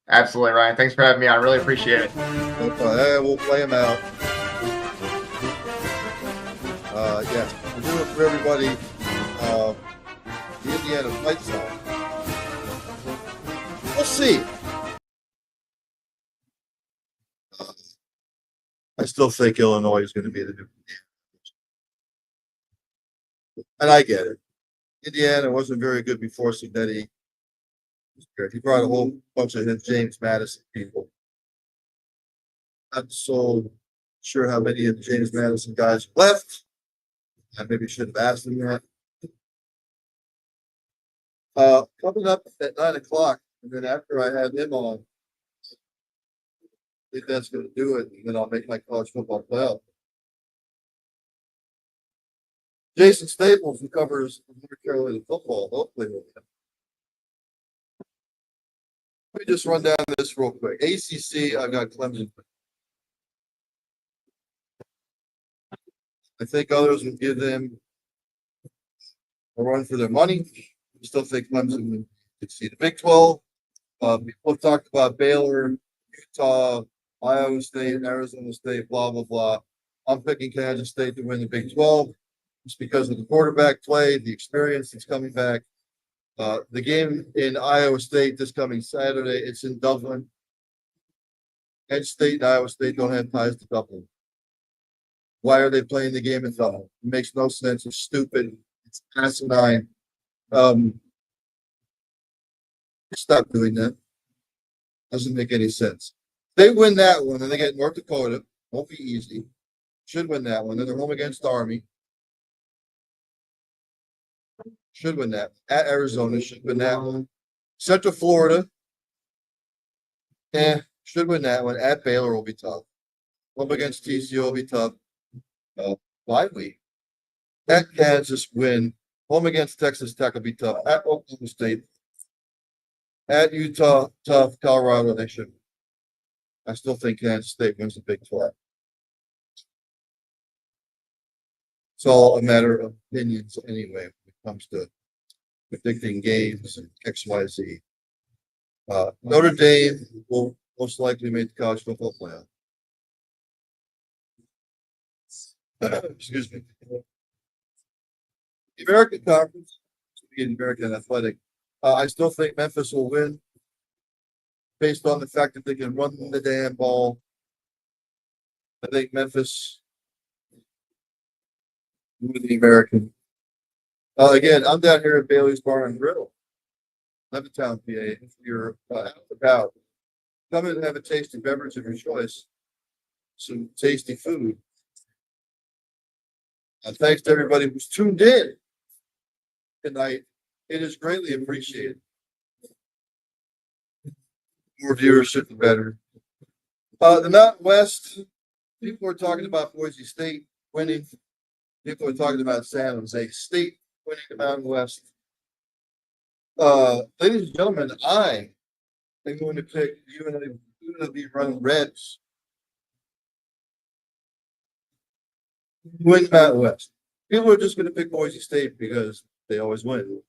Absolutely, Ryan. Thanks for having me on. I really appreciate it. We'll play him out. Yeah, we're doing it for everybody. The Indiana fight song. We'll see. I still think Illinois is going to be the new. And I get it. Indiana wasn't very good before Signetti. He brought a whole bunch of James Madison people. Not so sure how many of the James Madison guys left. I maybe should have asked him that. Coming up at 9 o'clock, and then after I have him on, I think that's going to do it. And then I'll make my college football playoff. Jason Staples, who covers North Carolina football, hopefully will come. Let me just run down this real quick. ACC, I've got Clemson. I think others would give them a run for their money. I still think Clemson would succeed. The Big 12, people talked about Baylor, Utah, Iowa State, Arizona State, blah, blah, blah. I'm picking Kansas State to win the Big 12. Just because of the quarterback play, the experience that's coming back. The game in Iowa State this coming Saturday, it's in Dublin. Penn State and Iowa State don't have ties to Dublin. Why are they playing the game in Dublin? It makes no sense. It's stupid. It's asinine. Stop doing that. Doesn't make any sense. They win that one, and they get North Dakota. Won't be easy. Should win that one. Then they're home against Army. Should win that. At Arizona, should win that one. Central Florida. Should win that one. At Baylor will be tough. Home against TCU will be tough. Bye week. At Kansas, win. Home against Texas Tech will be tough. At Oklahoma State. At Utah, tough. Colorado, they should. I still think Kansas State wins the Big 12. It's all a matter of opinions anyway when it comes to predicting games and XYZ. Notre Dame will most likely make the college football playoff. Excuse me. The American Conference, the American Athletic, I still think Memphis will win based on the fact that they can run the damn ball. I think Memphis with the American. Again, I'm down here at Bailey's Bar and Grill, Levittown, PA. If you're out and about, come in and have a tasty beverage of your choice, some tasty food. And thanks to everybody who's tuned in tonight. It is greatly appreciated. More viewership, the better. The Mountain West, people are talking about Boise State winning. People are talking about San Jose State winning the Mountain West. Ladies and gentlemen, I am going to pick UNLV running Reds. Win the Mountain West. People are just going to pick Boise State because they always win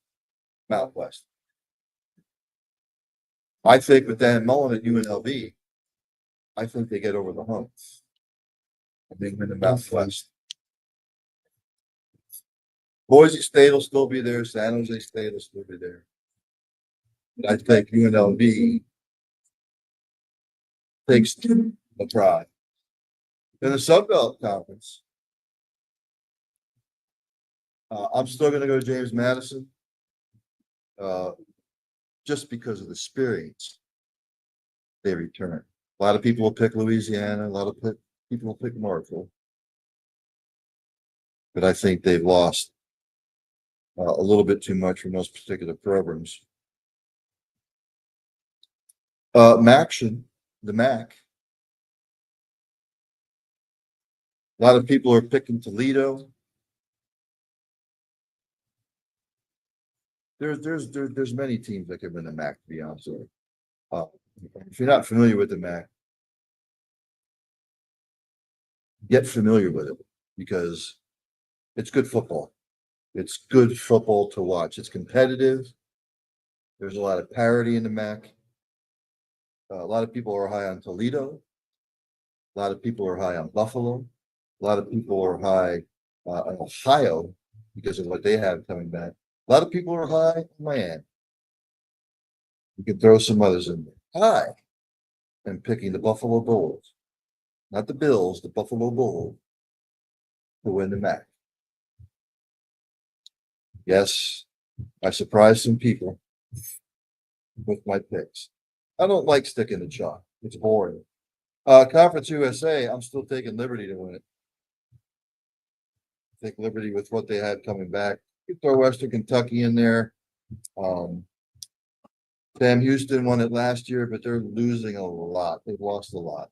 Mountain West. I think with Dan Mullen at UNLV, I think they get over the hump. I think win the Mountain West. Boise State will still be there. San Jose State will still be there. But I think UNLV takes the pride. In the Sun Belt Conference, I'm still going to go James Madison, just because of the experience they return. A lot of people will pick Louisiana. A lot of People will pick Marshall. But I think they've lost a little bit too much from those particular programs. The MAC. A lot of people are picking Toledo. There's many teams that can win the MAC, to be honest with you. If you're not familiar with the MAC, get familiar with it because it's good football. It's good football to watch. It's competitive. There's a lot of parity in the MAC. A lot of people are high on Toledo. A lot of people are high on Buffalo. A lot of people are high on Ohio because of what they have coming back. A lot of people are high on Miami. You can throw some others in there. High. And picking the Buffalo Bulls, not the Bills, the Buffalo Bulls, to win the MAC. Yes, I surprised some people with my picks. I don't like sticking to chalk. It's boring. Conference USA, I'm still taking Liberty to win it. I think Liberty with what they had coming back. You throw Western Kentucky in there. Sam Houston won it last year, but they're losing a lot. They've lost a lot.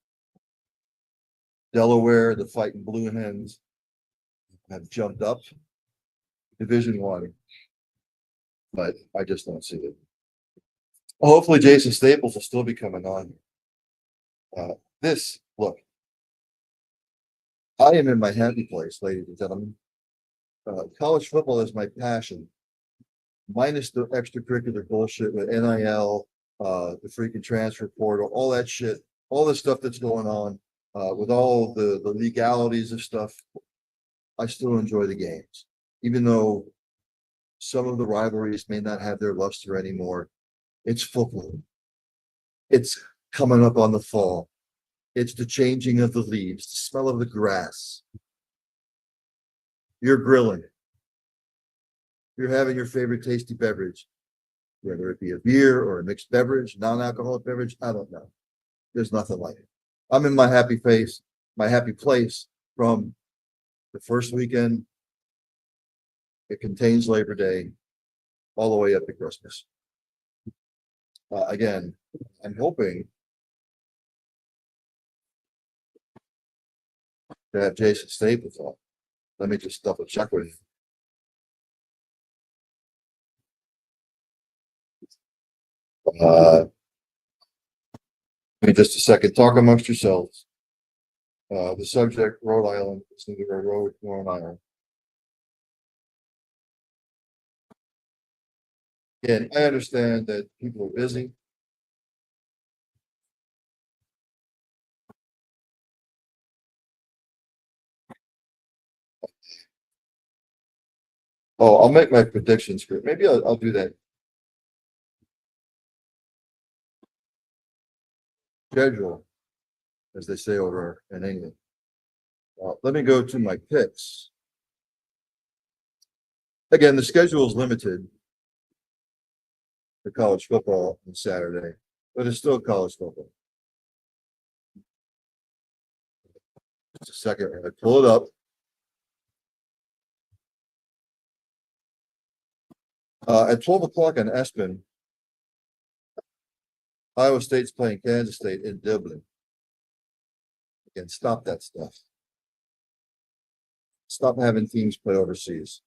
Delaware, the Fighting Blue Hens, have jumped up Division I, but I just don't see it. Hopefully, Jason Staples will still be coming on. Look, I am in my happy place, ladies and gentlemen. College football is my passion, minus the extracurricular bullshit with NIL, the freaking transfer portal, all that shit, all the stuff that's going on, with all the legalities of stuff. I still enjoy the games, even though some of the rivalries may not have their luster anymore. It's football. It's coming up on the fall. It's the changing of the leaves, the smell of the grass. You're grilling. You're having your favorite tasty beverage, whether it be a beer or a mixed beverage, non-alcoholic beverage. I don't know. There's nothing like it. I'm in my happy place from the first weekend. It contains Labor Day all the way up to Christmas. Again, I'm hoping to have Jason Staples on. Let me just double check with him. Give me just a second. Talk amongst yourselves. The subject, Rhode Island, Singular Road, Rhode Island. Again, I understand that people are busy. Oh, I'll make my predictions for it. Maybe I'll do that. Schedule, as they say over in England. Let me go to my picks. Again, the schedule is limited for college football on Saturday, but it's still college football. Just a second, I pull it up. At 12 o'clock on ESPN, Iowa State's playing Kansas State in Dublin. Again, stop that stuff. Stop having teams play overseas.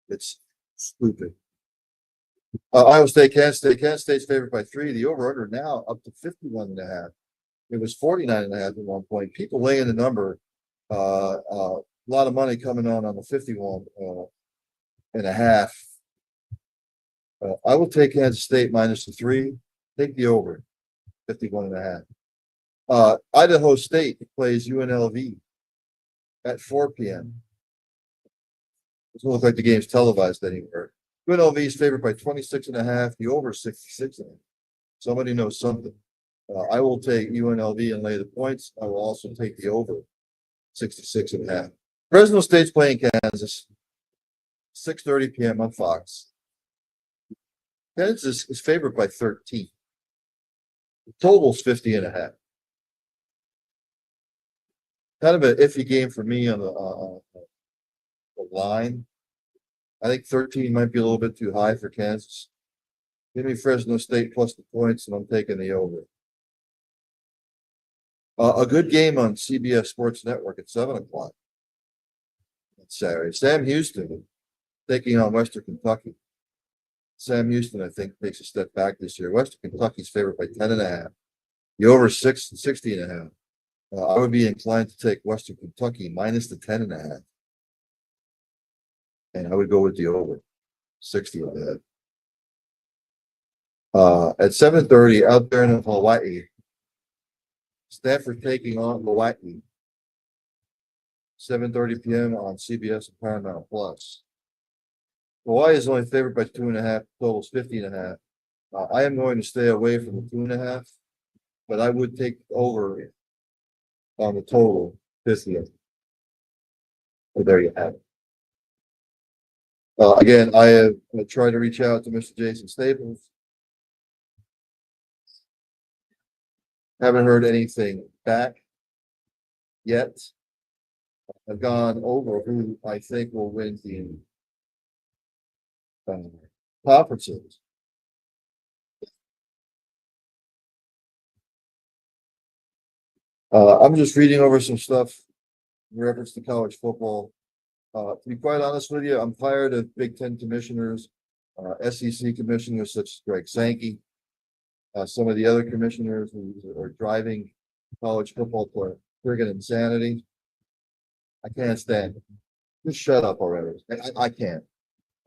It's stupid. Iowa State, Kansas State's favored by 3. The over-under now up to 51.5. It was 49.5 at one point. People laying the number. A lot of money coming on the 51.5. I will take Kansas State minus the 3. Take the over 51.5. Idaho State plays UNLV at 4 p.m. It doesn't look like the game's televised anywhere. UNLV is favored by 26.5. The over 66.5. Somebody knows something. I will take UNLV and lay the points. I will also take the over 66.5. Fresno State's playing Kansas. 6:30 p.m. on Fox. Kansas is favored by 13. The total's 50.5. kind of an iffy game for me on the line. I think 13 might be a little bit too high for Kansas. Give me Fresno State plus the points, and I'm taking the over. A good game on CBS Sports Network at 7:00 on Saturday. Sam Houston taking on Western Kentucky. Sam Houston, I think, takes a step back this year. Western Kentucky's favored by 10.5. The over 60.5. I would be inclined to take Western Kentucky minus the 10.5. And I would go with the over 60 of that. At 7:30 out there in Hawaii, Stanford taking on Hawaii. 7:30 p.m. on CBS and Paramount Plus. Hawaii is only favored by 2.5. Totals 50.5. I am going to stay away from the 2.5, but I would take over on the total 50. So there you have it. Again, I have tried to reach out to Mr. Jason Staples. Haven't heard anything back yet. I've gone over who I think will win the conferences. I'm just reading over some stuff in reference to college football. To be quite honest with you, I'm tired of Big Ten commissioners, SEC commissioners such as Greg Sankey, some of the other commissioners who are driving college football to friggin' insanity. I can't stand it. Just shut up already. I can't.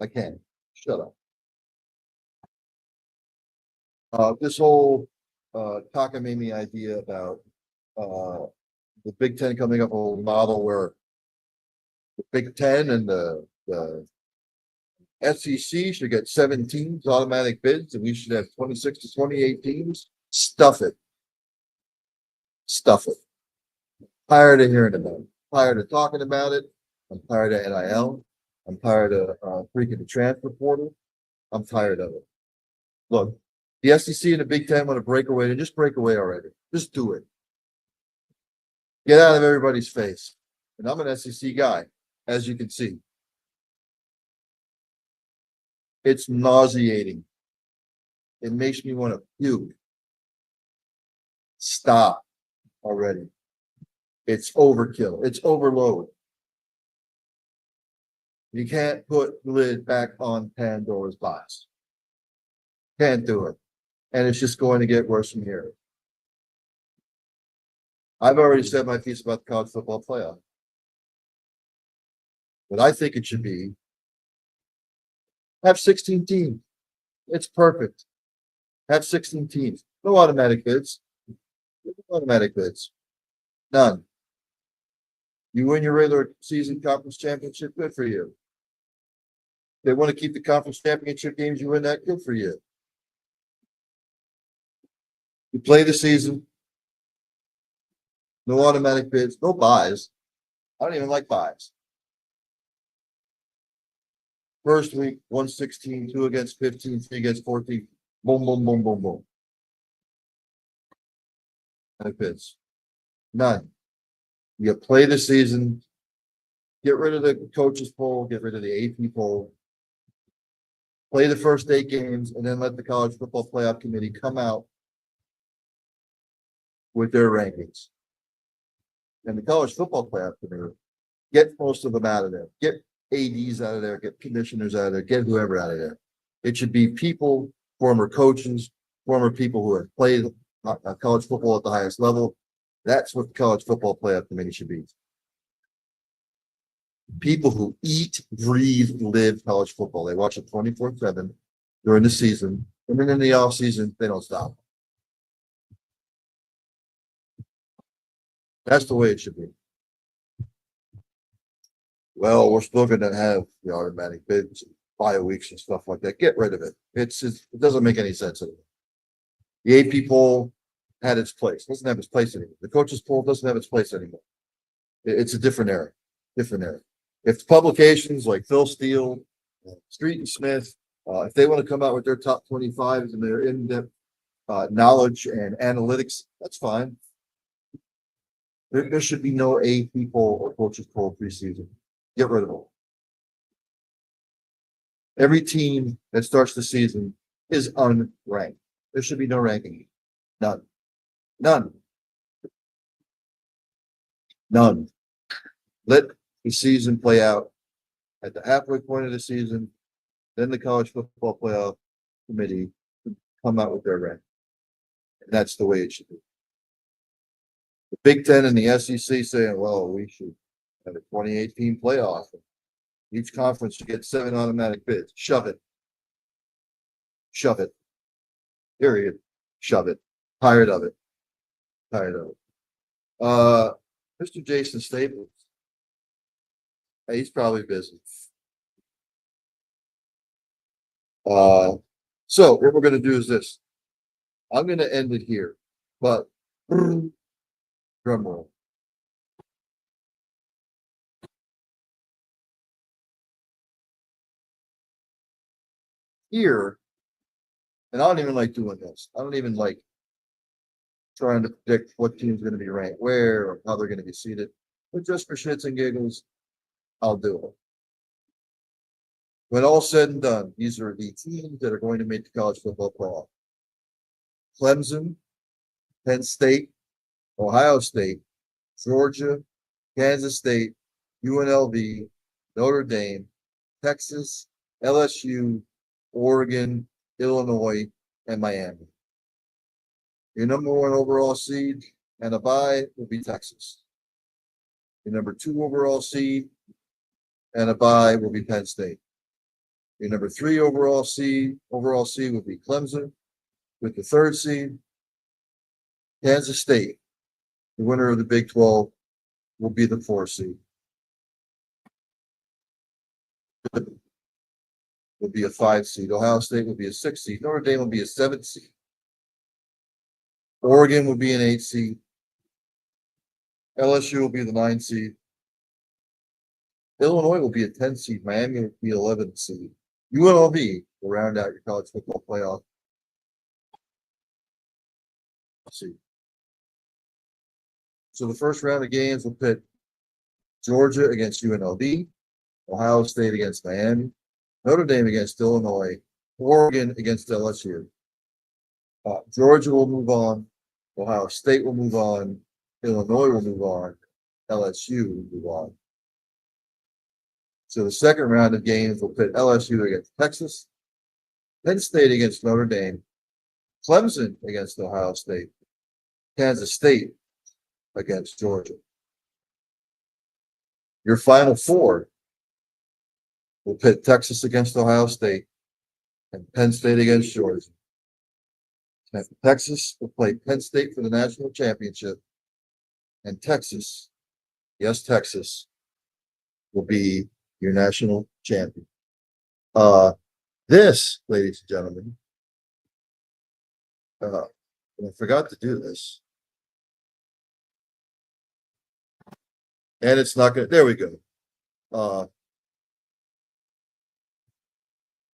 I can't. Shut up. This whole cockamamie idea about the Big Ten coming up with a model where the Big Ten and the SEC should get 7 teams automatic bids, and we should have 26 to 28 teams. Stuff it. Stuff it. Tired of hearing about it. Tired of talking about it. I'm tired of NIL. I'm tired of freaking the transfer portal. I'm tired of it. Look, the SEC and the Big Ten want to break away, then just break away already. Just do it. Get out of everybody's face. And I'm an SEC guy, as you can see. It's nauseating. It makes me want to puke. Stop already. It's overkill. It's overload. You can't put the lid back on Pandora's box. Can't do it. And it's just going to get worse from here. I've already said my piece about the college football playoff. What I think it should be, have 16 teams. It's perfect. Have 16 teams. No automatic bids. No automatic bids. None. You win your regular season conference championship, good for you. They want to keep the conference championship games, you win that, good for you. You play the season. No automatic bids, no buys. I don't even like buys. First week, 116, 2 against 15, 3 against 14. Boom, boom, boom, boom, boom. Automatic bids. None. You play the season. Get rid of the coaches poll, get rid of the AP poll. Play the first 8 games, and then let the college football playoff committee come out with their rankings. And the college football playoff committee, get most of them out of there. Get ADs out of there, get commissioners out of there, get whoever out of there. It should be people, former coaches, former people who have played college football at the highest level. That's what the college football playoff committee should be. People who eat, breathe, live college football. They watch it 24/7 during the season, and then in the off season, they don't stop. That's the way it should be. Well, we're still going to have the automatic bids, bye weeks and stuff like that. Get rid of it. It doesn't make any sense anymore. The AP poll had its place. Doesn't have its place anymore. The coaches poll doesn't have its place anymore. It's a different era. Different era. If publications like Phil Steele, Street and Smith, if they want to come out with their top 25s and their in-depth knowledge and analytics, that's fine. There should be no AP poll or coaches poll preseason. Get rid of them. Every team that starts the season is unranked. There should be no ranking. None. None. None. Let the season play out at the halfway point of the season. Then the college football playoff committee come out with their rank. And that's the way it should be. The Big Ten and the SEC saying, well, we should have a 2018 playoff. Each conference should get 7 automatic bids. Shove it. Shove it. Period. Shove it. Tired of it. Tired of it. Mr. Jason Staples. Hey, he's probably busy. So what we're going to do is this. I'm going to end it here, but drum roll. Here, and I don't even like doing this. I don't even like trying to predict what team's going to be ranked where or how they're going to be seated. But just for shits and giggles, I'll do it. When all said and done, these are the teams that are going to make the college football playoff. Clemson, Penn State, Ohio State, Georgia, Kansas State, UNLV, Notre Dame, Texas, LSU, Oregon, Illinois, and Miami. Your number 1 overall seed and a bye will be Texas. Your number 2 overall seed and a bye will be Penn State. Your number 3 overall seed will be Clemson. With the 3rd seed, Kansas State. The winner of the Big 12 will be the 4th seed. Will be a 5 seed. Ohio State will be a 6 seed. Notre Dame will be a 7 seed. Oregon will be an 8 seed. LSU will be the 9 seed. Illinois will be a 10 seed. Miami will be 11 seed. UNLV will round out your college football playoff. Let's see. So the first round of games will pit Georgia against UNLV, Ohio State against Miami, Notre Dame against Illinois, Oregon against LSU. Georgia will move on. Ohio State will move on. Illinois will move on. LSU will move on. So the second round of games will pit LSU against Texas, Penn State against Notre Dame, Clemson against Ohio State, Kansas State against Georgia. Your final 4 will pit Texas against Ohio State and Penn State against Georgia. And Texas will play Penn State for the national championship. And Texas, yes, Texas, will be your national champion. This, ladies and gentlemen, I forgot to do this. And it's not gonna, there we go.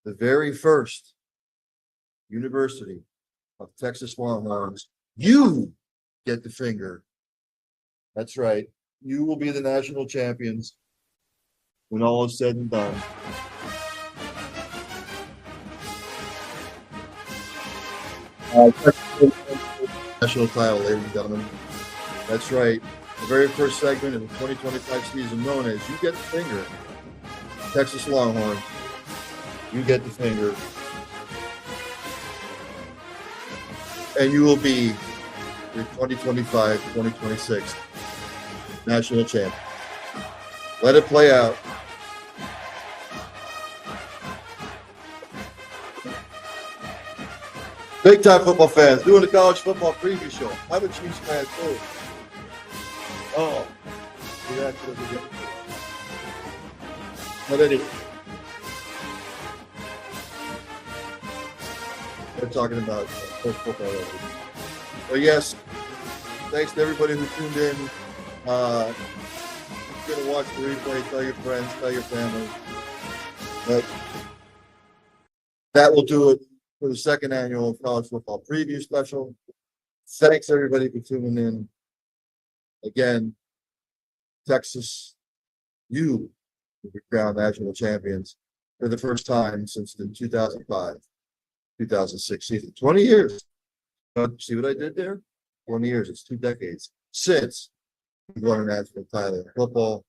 The very first University of Texas Longhorns, you get the finger. That's right. You will be the national champions when all is said and done. National title, ladies and gentlemen. That's right. The very first segment of the 2025 season, known as You Get the Finger. Texas Longhorns, you get the finger. And you will be your 2025-2026 national champion. Let it play out. Big time football fans, doing the college football preview show. I'm a Chiefs fan too. Oh, yeah, but anyway, we're talking about football. But yes, thanks to everybody who tuned in. If you're gonna watch the replay, tell your friends, tell your family. But that will do it for the second annual college football preview special. Thanks everybody for tuning in. again, Texas, you will be crowned national champions for the first time since the 2005-2006 season. 20 years. See what I did there? 20 years. It's 2 decades since we won a national title in football.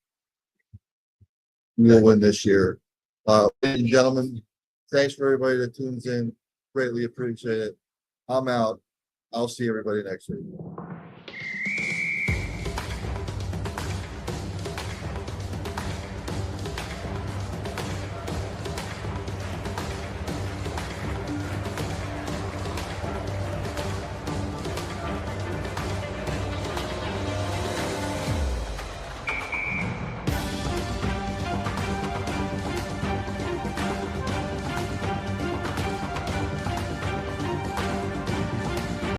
We will win this year. Ladies and gentlemen, thanks for everybody that tunes in. Greatly appreciate it. I'm out. I'll see everybody next week.